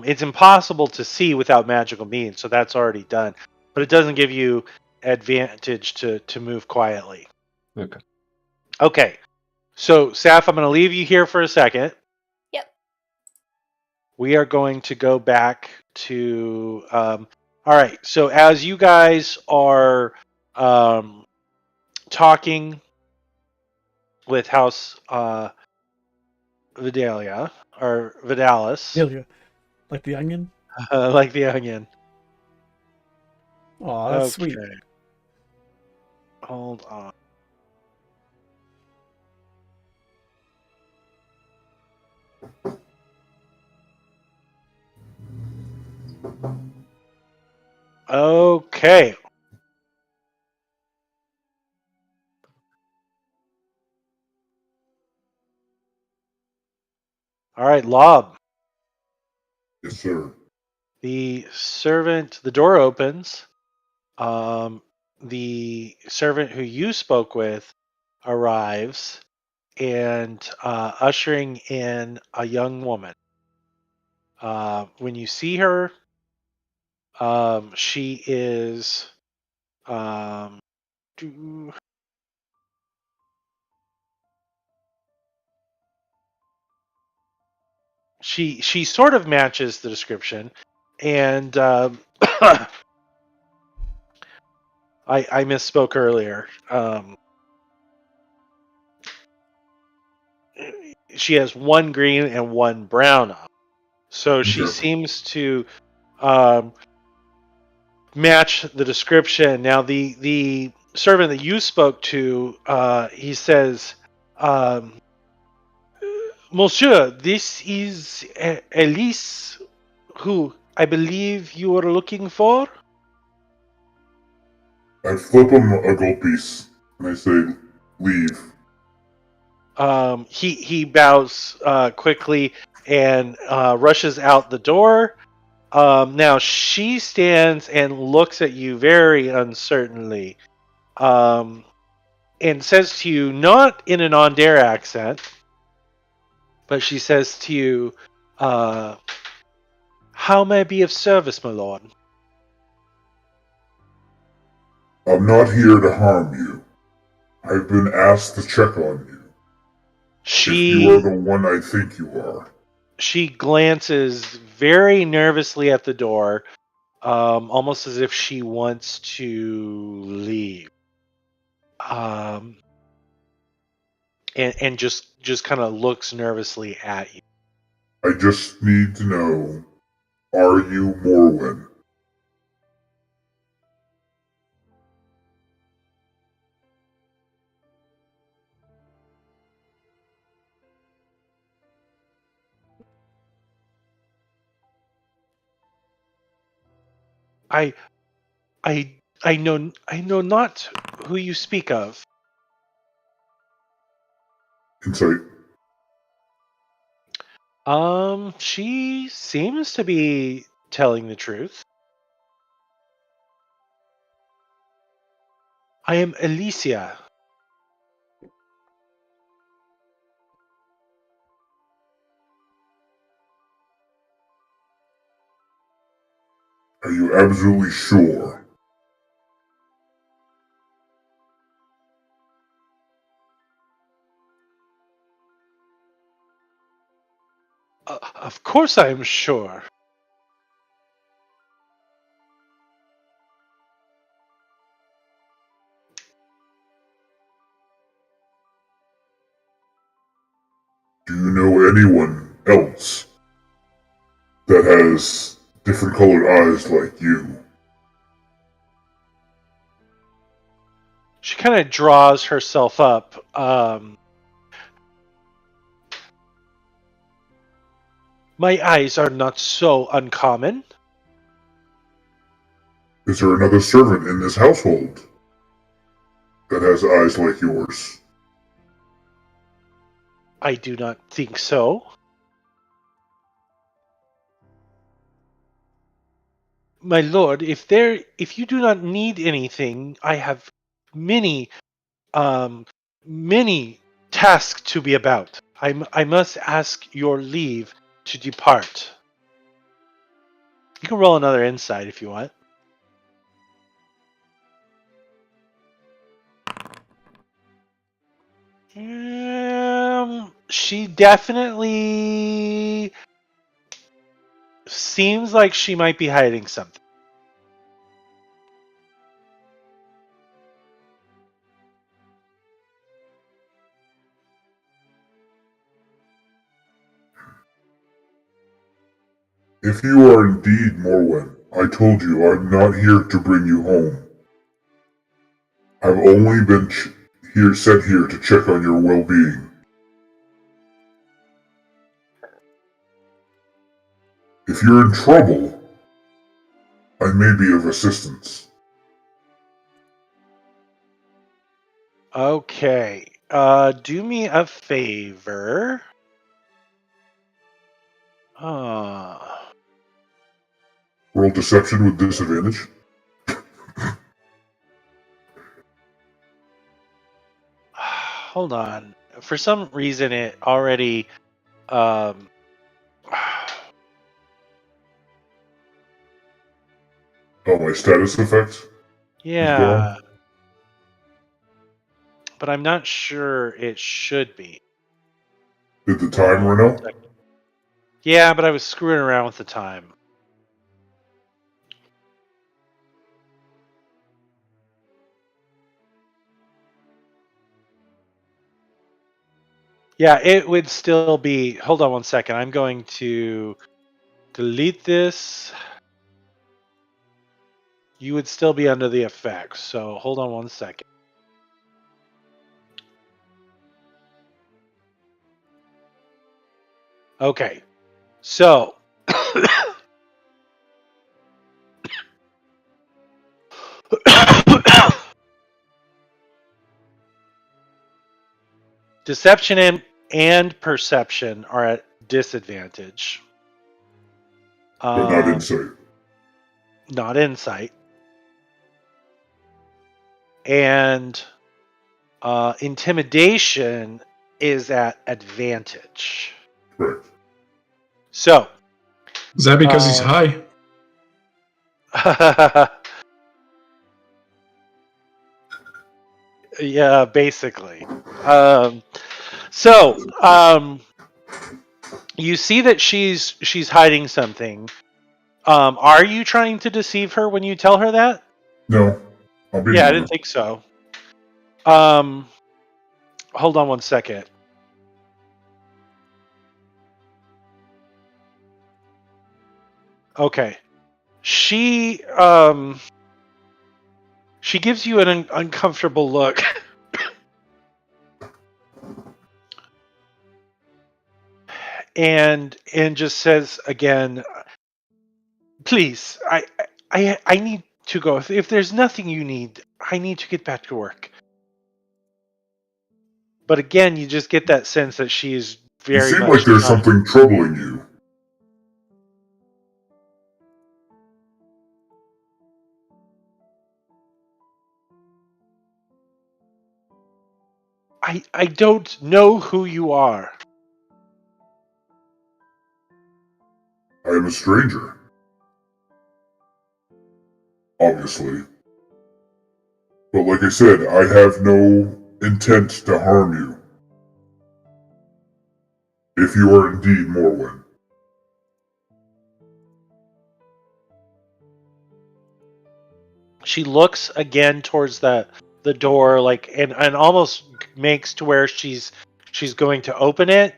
Speaker 2: It's impossible to see without magical means, so that's already done. But it doesn't give you advantage to move quietly.
Speaker 4: Okay.
Speaker 2: Okay. So, Saf, I'm going to leave you here for a second.
Speaker 5: Yep.
Speaker 2: We are going to go back to. All right. So, as you guys are talking with House Vidalia or Vidalis,
Speaker 1: Delia. Like the onion?
Speaker 2: like the onion.
Speaker 1: Oh, that's sweet.
Speaker 2: Hold on. Okay. All right, Lob.
Speaker 6: Yes, sir.
Speaker 2: The door opens. The servant who you spoke with arrives and ushering in a young woman. When you see her, she is she sort of matches the description, and I misspoke earlier. She has one green and one brown up, so she
Speaker 6: Okay.
Speaker 2: seems to match the description. Now, the servant that you spoke to, he says, Monsieur, this is Elise, who I believe you were looking for.
Speaker 6: I flip him a gold piece and I say, leave.
Speaker 2: He bows quickly and rushes out the door. Now she stands and looks at you very uncertainly, and says to you, not in an Ondare accent, but she says to you, "How may I be of service, my lord?"
Speaker 6: I'm not here to harm you. I've been asked to check on you. If you are
Speaker 2: She
Speaker 6: the one I think you are.
Speaker 2: she glances very nervously at the door, almost as if she wants to leave. And just kind of looks nervously at you.
Speaker 6: I just need to know, are you Morwen?
Speaker 2: I know not who you speak of.
Speaker 6: Insight.
Speaker 2: She seems to be telling the truth. I am Alicia.
Speaker 6: Are you absolutely sure?
Speaker 2: Of course I am sure.
Speaker 6: Do you know anyone else that has different colored eyes like you?
Speaker 2: She kind of draws herself up. My eyes are not so uncommon.
Speaker 6: Is there another servant in this household? that has eyes like yours?
Speaker 2: I do not think so. My lord, if you do not need anything, I have many many tasks to be about. I must ask your leave to depart. You can roll another insight if you want. She definitely seems like she might be hiding something.
Speaker 6: If you are indeed Morwen, I told you I'm not here to bring you home. I've only been sent here to check on your well-being. If you're in trouble, I may be of assistance.
Speaker 2: Okay. Do me a favor.
Speaker 6: Roll deception with disadvantage.
Speaker 2: Hold on. For some reason, it already. Oh,
Speaker 6: my status effects?
Speaker 2: yeah. But I'm not sure it should be.
Speaker 6: Did the time run out?
Speaker 2: Yeah, but I was screwing around with the time. Yeah, it would still be. Hold on one second. I'm going to delete this. You would still be under the effects. So hold on one second. Okay. So. Deception and perception are at disadvantage.
Speaker 6: But not insight.
Speaker 2: Not insight. And intimidation is at advantage.
Speaker 6: Correct.
Speaker 2: So.
Speaker 7: Is that because he's high?
Speaker 2: Yeah, basically. You see that she's hiding something. Are you trying to deceive her when you tell her that?
Speaker 6: No. I'll be
Speaker 2: Yeah, I didn't think so. Hold on one second. Okay. She gives you an uncomfortable look. and just says again, please, I need to go. If there's nothing you need, I need to get back to work. But again, you just get that sense that she's very
Speaker 6: You seem
Speaker 2: much
Speaker 6: like there's
Speaker 2: not.
Speaker 6: something troubling you.
Speaker 2: I don't know who you are.
Speaker 6: I am a stranger. Obviously. But like I said, I have no intent to harm you. If you are indeed Morwen.
Speaker 2: She looks again towards the door, like and almost makes to where she's going to open it,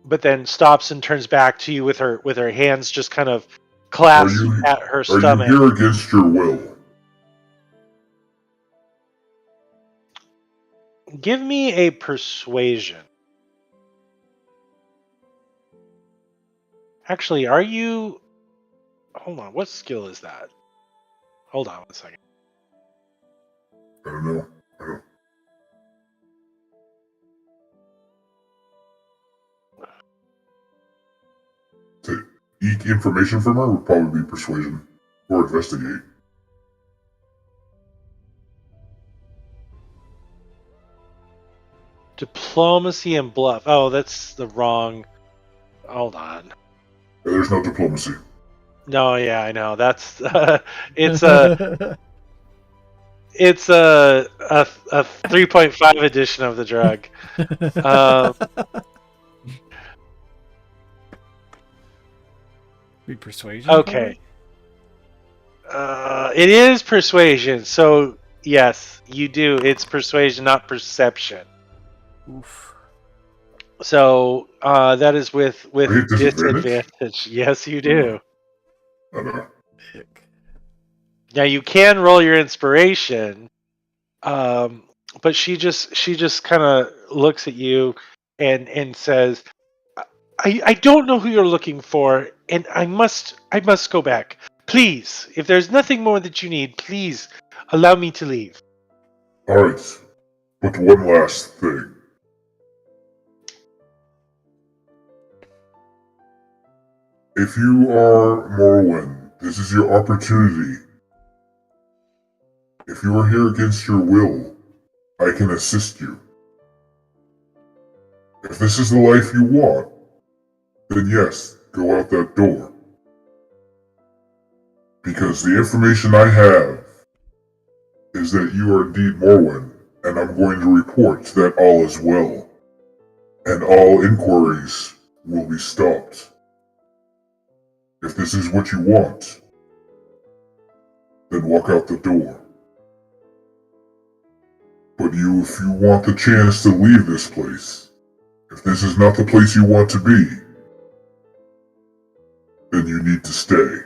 Speaker 2: but then stops and turns back to you with her hands just kind of clasped at her stomach.
Speaker 6: Are you here against your will?
Speaker 2: Give me a persuasion. Actually, are you? Hold on. What skill is that? Hold on one second.
Speaker 6: I don't know. seek information from her would probably be persuasion or investigate.
Speaker 2: Diplomacy and bluff. Oh, that's the wrong. Hold on.
Speaker 6: There's no diplomacy.
Speaker 2: No, yeah, I know. That's it's a 3.5 edition of the drug.
Speaker 1: Be persuasion.
Speaker 2: Okay. It is persuasion. So yes, you do. It's persuasion, not perception.
Speaker 1: probably? Oof.
Speaker 2: So that is with
Speaker 6: I hit disadvantage?
Speaker 2: disadvantage. Yes, you do.
Speaker 6: I know.
Speaker 1: Ick.
Speaker 2: Now you can roll your inspiration, but she just kind of looks at you and says, "I don't know who you're looking for, and I must go back. Please, if there's nothing more that you need, please allow me to leave."
Speaker 6: Alright, but one last thing. If you are Morwen, this is your opportunity. If you are here against your will, I can assist you. If this is the life you want, then yes, go out that door. Because the information I have is that you are indeed Morwen, and I'm going to report that all is well. And all inquiries will be stopped. If this is what you want, then walk out the door. But if you want the chance to leave this place, if this is not the place you want to be, then you need to stay.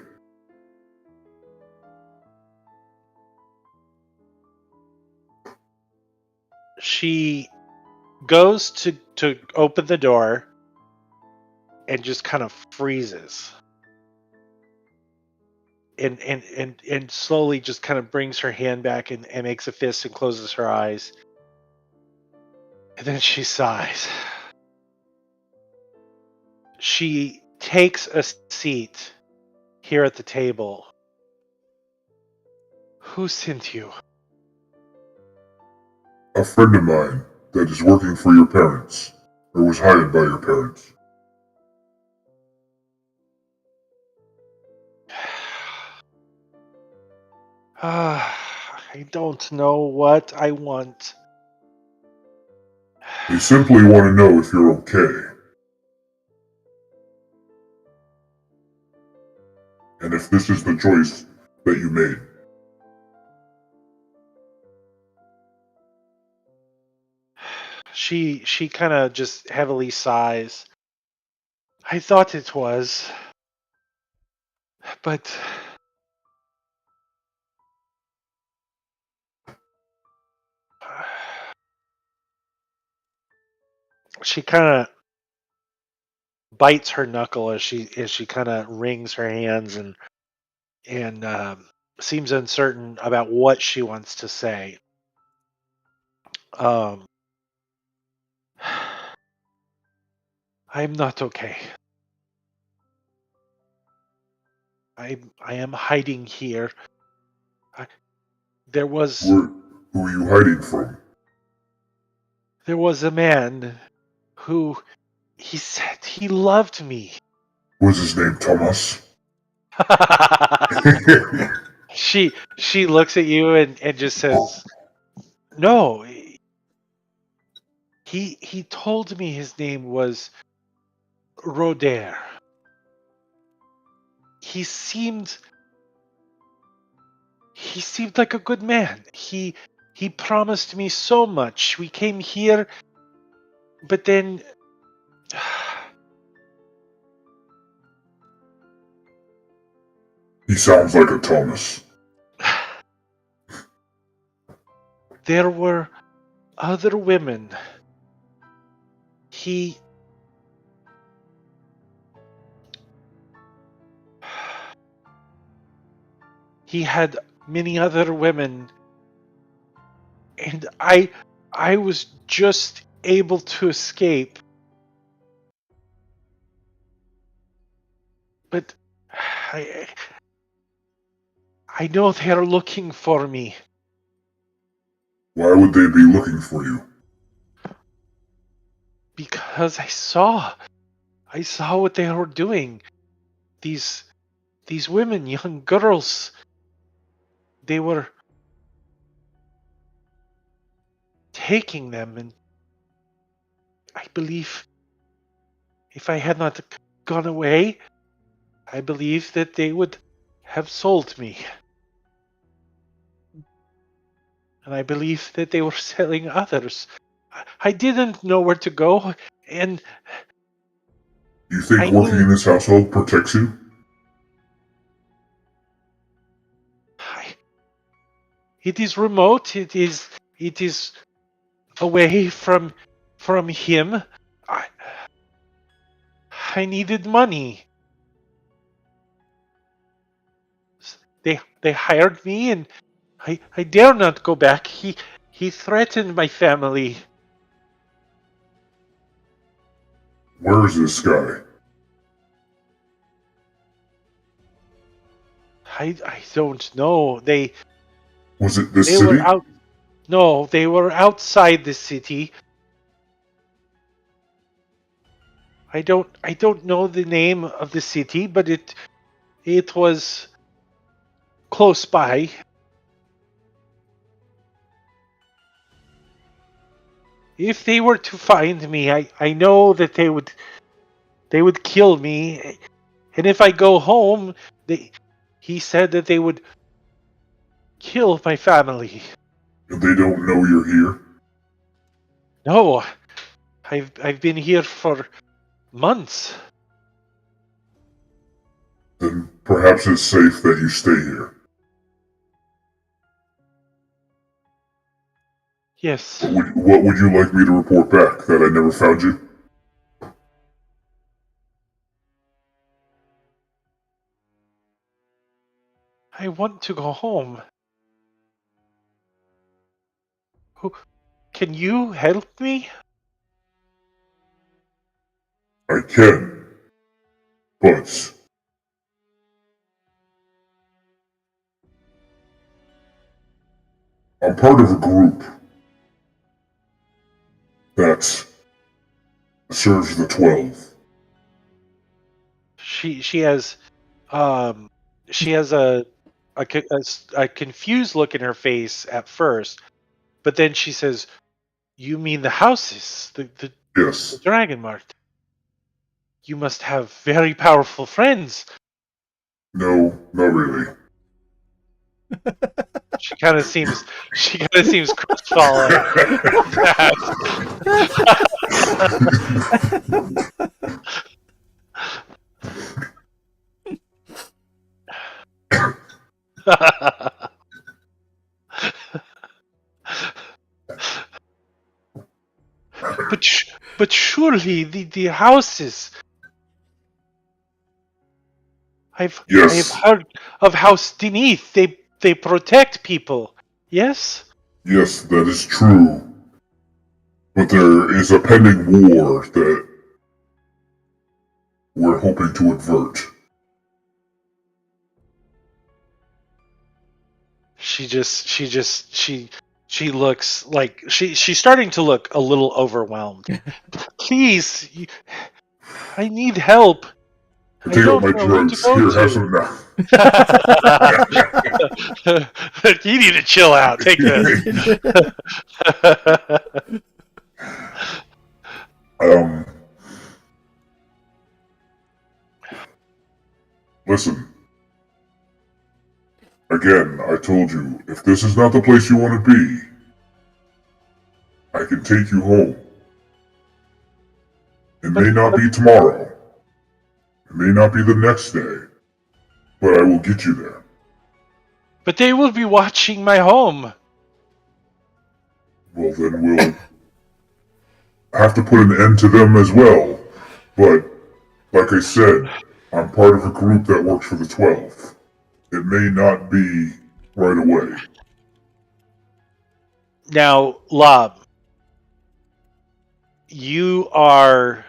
Speaker 2: She goes to open the door and just kind of freezes. And slowly just kind of brings her hand back and makes a fist and closes her eyes. And then she sighs. She takes a seat here at the table. Who sent you?
Speaker 6: A friend of mine that is working for your parents, or was hired by your parents.
Speaker 2: I don't know what I want.
Speaker 6: They simply want to know if you're okay. And if this is the choice that you made.
Speaker 2: She kind of just heavily sighs. I thought it was. But she kind of bites her knuckle as she kind of wrings her hands and seems uncertain about what she wants to say. I'm not okay. I am hiding here. There was
Speaker 6: Who are you hiding from?
Speaker 2: a man who he said he loved me.
Speaker 6: Was his name Thomas?
Speaker 2: She looks at you and just says, "No, he told me his name was Roder. He seemed like a good man. He promised me so much. We came here, but then
Speaker 6: He sounds like a Thomas.
Speaker 2: there were other women. He had many other women, and I was just able to escape. But I know they're looking for me.
Speaker 6: Why would they be looking for you?
Speaker 2: Because I saw what they were doing. These women, young girls, they were taking them, and I believe if I had not gone away, I believe that they would have sold me. And I believe that they were selling others. I didn't know where to go, and
Speaker 6: You think
Speaker 2: I
Speaker 6: working
Speaker 2: knew-
Speaker 6: in this household protects you?
Speaker 2: it is remote. It is away from him. I needed money. They hired me, and I dare not go back. He threatened my family.
Speaker 6: Where is this guy?
Speaker 2: I don't know.
Speaker 6: Was it this
Speaker 2: They
Speaker 6: city?
Speaker 2: were out. No, they were outside the city. I don't know the name of the city, but it was close by. If they were to find me, I know that they would kill me. And if I go home, he said that they would kill my family.
Speaker 6: And they don't know you're here?
Speaker 2: No, I've been here for months.
Speaker 6: Then perhaps it's safe that you stay here.
Speaker 2: Yes.
Speaker 6: What would you like me to report back? That I never found you?
Speaker 2: I want to go home. Can you help me?
Speaker 6: I can. But I'm part of a group that serves the 12.
Speaker 2: She has a confused look in her face at first, but then she says, "You mean the houses, the
Speaker 6: Yes.
Speaker 2: Dragon Mart? You must have very powerful friends."
Speaker 6: No, not really.
Speaker 2: She kind of seems crestfallen. But surely the houses. I've
Speaker 6: Yes.
Speaker 2: heard of House Deneth. They protect people. Yes.
Speaker 6: Yes, that is true. But there is a pending war that we're hoping to avert.
Speaker 2: She looks like she's starting to look a little overwhelmed. Please, I need help.
Speaker 6: I take out my
Speaker 2: know where to
Speaker 6: drugs.
Speaker 2: go
Speaker 6: Here,
Speaker 2: to.
Speaker 6: have some now.
Speaker 2: You need to chill out. Take this.
Speaker 6: Listen. Again, I told you, if this is not the place you want to be, I can take you home. It may not be tomorrow. It may not be the next day. But I will get you there.
Speaker 2: But they will be watching my home.
Speaker 6: Well, then we'll have to put an end to them as well. But, like I said, I'm part of a group that works for the 12. It may not be right away.
Speaker 2: Now, Lob, you are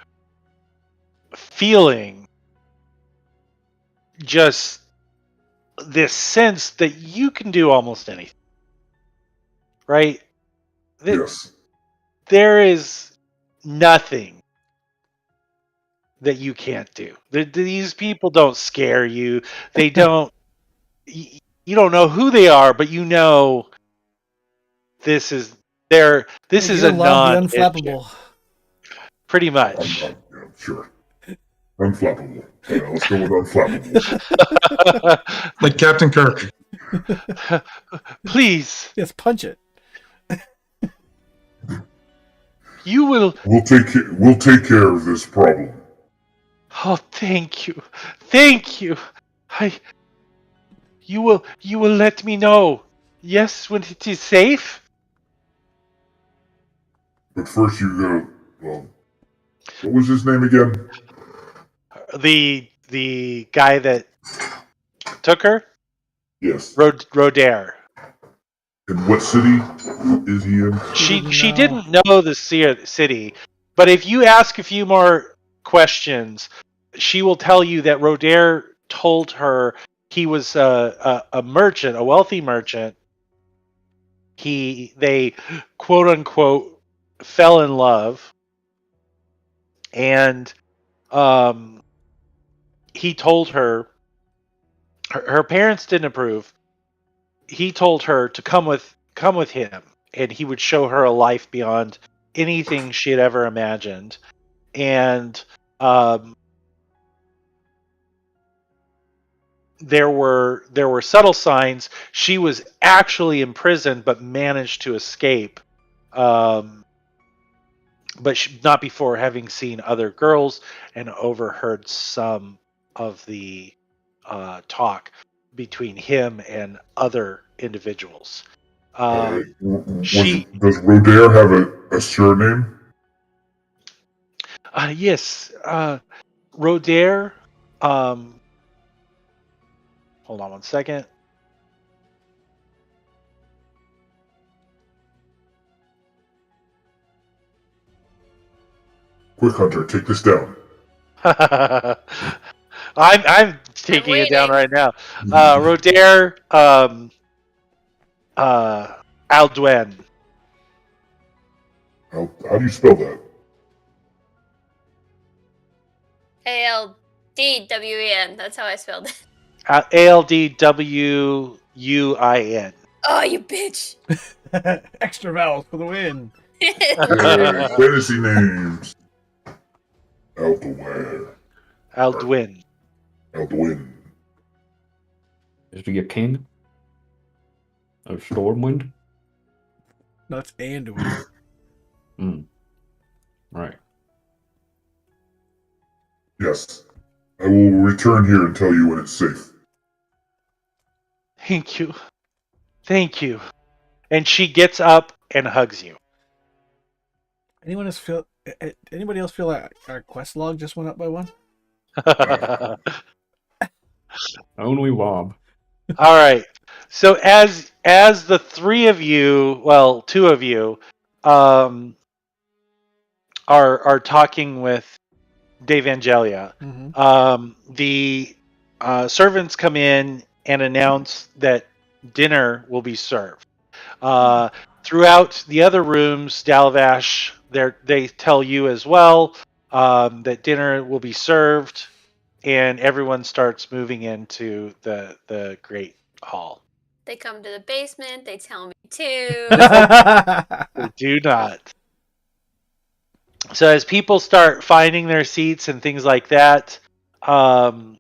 Speaker 2: feeling just this sense that you can do almost anything, right?
Speaker 6: Yes.
Speaker 2: There is nothing that you can't do. These people don't scare you. They don't. You don't know who they are, but you know this is their. This
Speaker 1: Hey,
Speaker 2: is
Speaker 1: you
Speaker 2: a
Speaker 1: love the
Speaker 2: non-issue,
Speaker 1: unflappable.
Speaker 2: pretty
Speaker 6: I'm,
Speaker 2: much.
Speaker 6: yeah, sure. Unflappable. Yeah, let's go with unflappable.
Speaker 7: Like Captain Kirk.
Speaker 2: Please,
Speaker 1: Yes, punch it.
Speaker 2: you will.
Speaker 6: We'll take care of this problem.
Speaker 2: Oh, thank you, thank you. You will let me know. Yes, when it is safe.
Speaker 6: But first you gotta, well, what was his name again?
Speaker 2: The guy that took her,
Speaker 6: Yes.
Speaker 2: Rodair.
Speaker 6: In what city is he in?
Speaker 2: She didn't know the city, but if you ask a few more questions, she will tell you that Rodair told her he was a merchant, a wealthy merchant. They quote unquote fell in love, and he told her her parents didn't approve. He told her to come with him, and he would show her a life beyond anything she had ever imagined. And there were subtle signs she was actually imprisoned, but managed to escape. But not before having seen other girls and overheard some of the talk between him and other individuals.
Speaker 6: Does
Speaker 2: She
Speaker 6: Rodair have a surname?
Speaker 2: yes, Rodair. Hold on one second.
Speaker 6: Quick, Hunter, take this down.
Speaker 2: I'm taking it down
Speaker 5: waiting.
Speaker 2: right now. Rodair Aldwen.
Speaker 6: How do you spell that?
Speaker 5: ALDWEN. That's how I spelled it.
Speaker 2: ALDWUIN.
Speaker 5: Oh, you bitch.
Speaker 1: Extra vowels for the win.
Speaker 6: Hey, fantasy names. Aldwin.
Speaker 2: Aldwin.
Speaker 6: Aldwin.
Speaker 4: Is he a king of Stormwind?
Speaker 1: No, it's Anduin.
Speaker 4: Right.
Speaker 6: Yes. I will return here and tell you when it's safe.
Speaker 2: Thank you. Thank you. And she gets up and hugs you.
Speaker 1: Anybody else feel like our quest log just went up by one?
Speaker 4: Only Wob.
Speaker 2: All right. So as the three of you, well, two of you, are talking with Dave Angelia, the servants come in and announce that dinner will be served. Throughout the other rooms, Dalavash, they tell you as well that dinner will be served, and everyone starts moving into the great hall.
Speaker 5: They come to the basement. They tell me too.
Speaker 2: They do not. So as people start finding their seats and things like that, that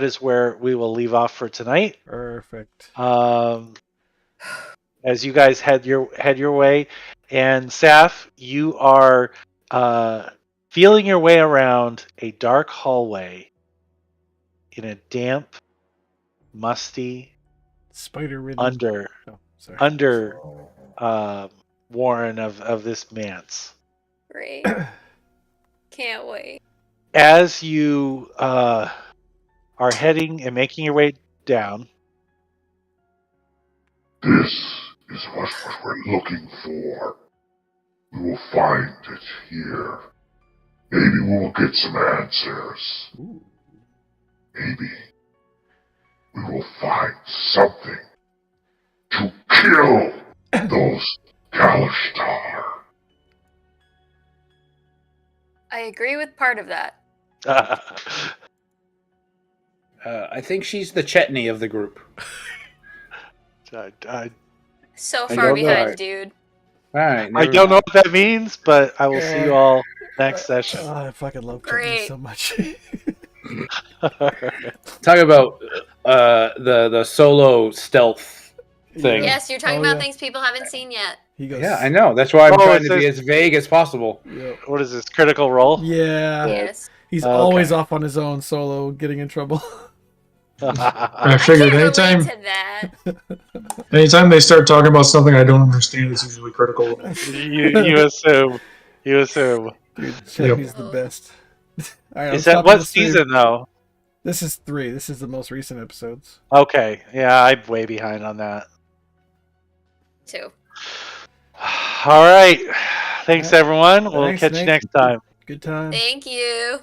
Speaker 2: is where we will leave off for tonight.
Speaker 1: Perfect.
Speaker 2: As you guys head your way, and Saf, you are feeling your way around a dark hallway in a damp, musty,
Speaker 1: Spider-ridden.
Speaker 2: under warren of this manse.
Speaker 5: Great. Can't wait.
Speaker 2: As you are heading and making your way down,
Speaker 6: This is what we're looking for. We will find it here. Maybe we'll get some answers.
Speaker 1: Ooh.
Speaker 6: maybe we will find something to kill those Kalistar.
Speaker 5: I agree with part of that.
Speaker 3: I think she's the Chetney of the group.
Speaker 5: So
Speaker 3: I
Speaker 5: far
Speaker 3: don't know.
Speaker 5: behind, dude.
Speaker 3: All right.
Speaker 2: I don't know what that means, but I will see you all next session.
Speaker 1: Oh, I fucking love Chetney
Speaker 5: Great.
Speaker 1: so much.
Speaker 3: Talk about the solo stealth thing.
Speaker 5: Yes, you're talking
Speaker 1: Oh,
Speaker 5: about
Speaker 1: yeah.
Speaker 5: things people haven't seen yet.
Speaker 1: He goes.
Speaker 3: Yeah, I know. That's why I'm
Speaker 2: Oh,
Speaker 3: trying
Speaker 2: it
Speaker 3: to be
Speaker 2: says-
Speaker 3: as vague as possible.
Speaker 1: Yep.
Speaker 2: What is this, Critical Role?
Speaker 1: Yeah.
Speaker 5: Yes.
Speaker 1: He's
Speaker 2: Okay.
Speaker 1: always off on his own solo, getting in trouble.
Speaker 7: I figured
Speaker 5: Can't relate
Speaker 7: anytime
Speaker 5: to that.
Speaker 7: anytime they start talking about something I don't understand, it's usually critical.
Speaker 2: you assume. You assume.
Speaker 1: Dude, Chetney's the
Speaker 5: Yep.
Speaker 1: best. All right, I'm
Speaker 2: Is that
Speaker 1: stopping
Speaker 2: what
Speaker 1: the stream.
Speaker 2: season though?
Speaker 1: This is 3. This is the most recent episodes.
Speaker 2: Okay, yeah, I'm way behind on that.
Speaker 5: 2.
Speaker 2: All right, thanks everyone. We'll
Speaker 1: Thanks,
Speaker 2: catch you
Speaker 1: Nick.
Speaker 2: next time.
Speaker 1: Good time.
Speaker 5: Thank you.